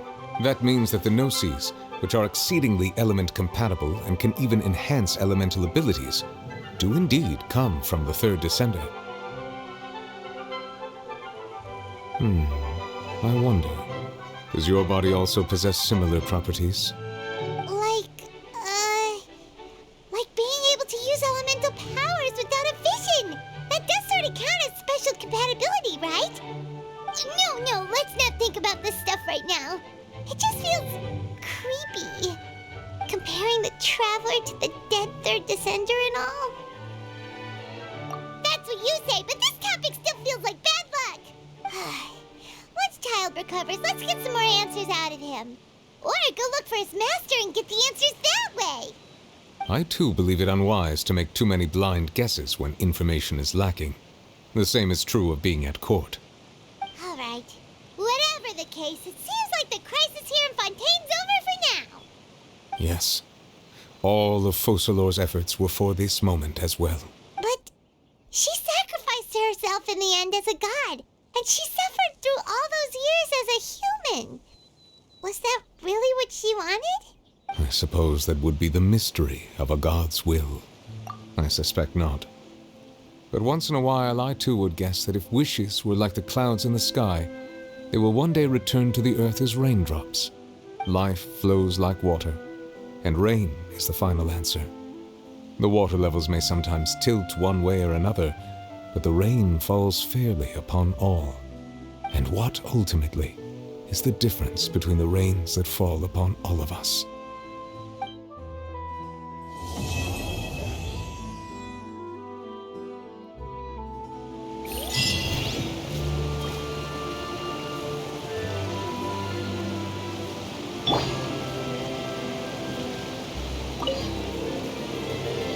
That means that the Gnosis, which are exceedingly element compatible and can even enhance elemental abilities, do indeed come from the third descender. I wonder, does your body also possess similar properties? Like being able to use elemental powers without a vision. That does sort of count as special compatibility, right? No, let's not think about this stuff right now. It just feels creepy. Comparing the Traveler to the dead third descender and all. That's what you say, but this topic still feels like bad luck. Once Child recovers, let's get some more answers out of him. Or go look for his master and get the answers that way. I too believe it unwise to make too many blind guesses when information is lacking. The same is true of being at court. All right. Whatever the case, it seems like the crisis here in Fontaine's over for now. Yes. All of Focalor's efforts were for this moment as well. But she sacrificed herself in the end as a god, and she suffered through all those years as a human. Was that really what she wanted? I suppose that would be the mystery of a god's will. I suspect not. But once in a while, I too would guess that if wishes were like the clouds in the sky, they will one day return to the earth as raindrops. Life flows like water, and rain is the final answer. The water levels may sometimes tilt one way or another, but the rain falls fairly upon all. And what, ultimately, is the difference between the rains that fall upon all of us?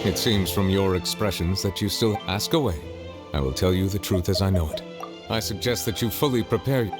It seems from your expressions that you still ask away. I will tell you the truth as I know it. I suggest that you fully prepare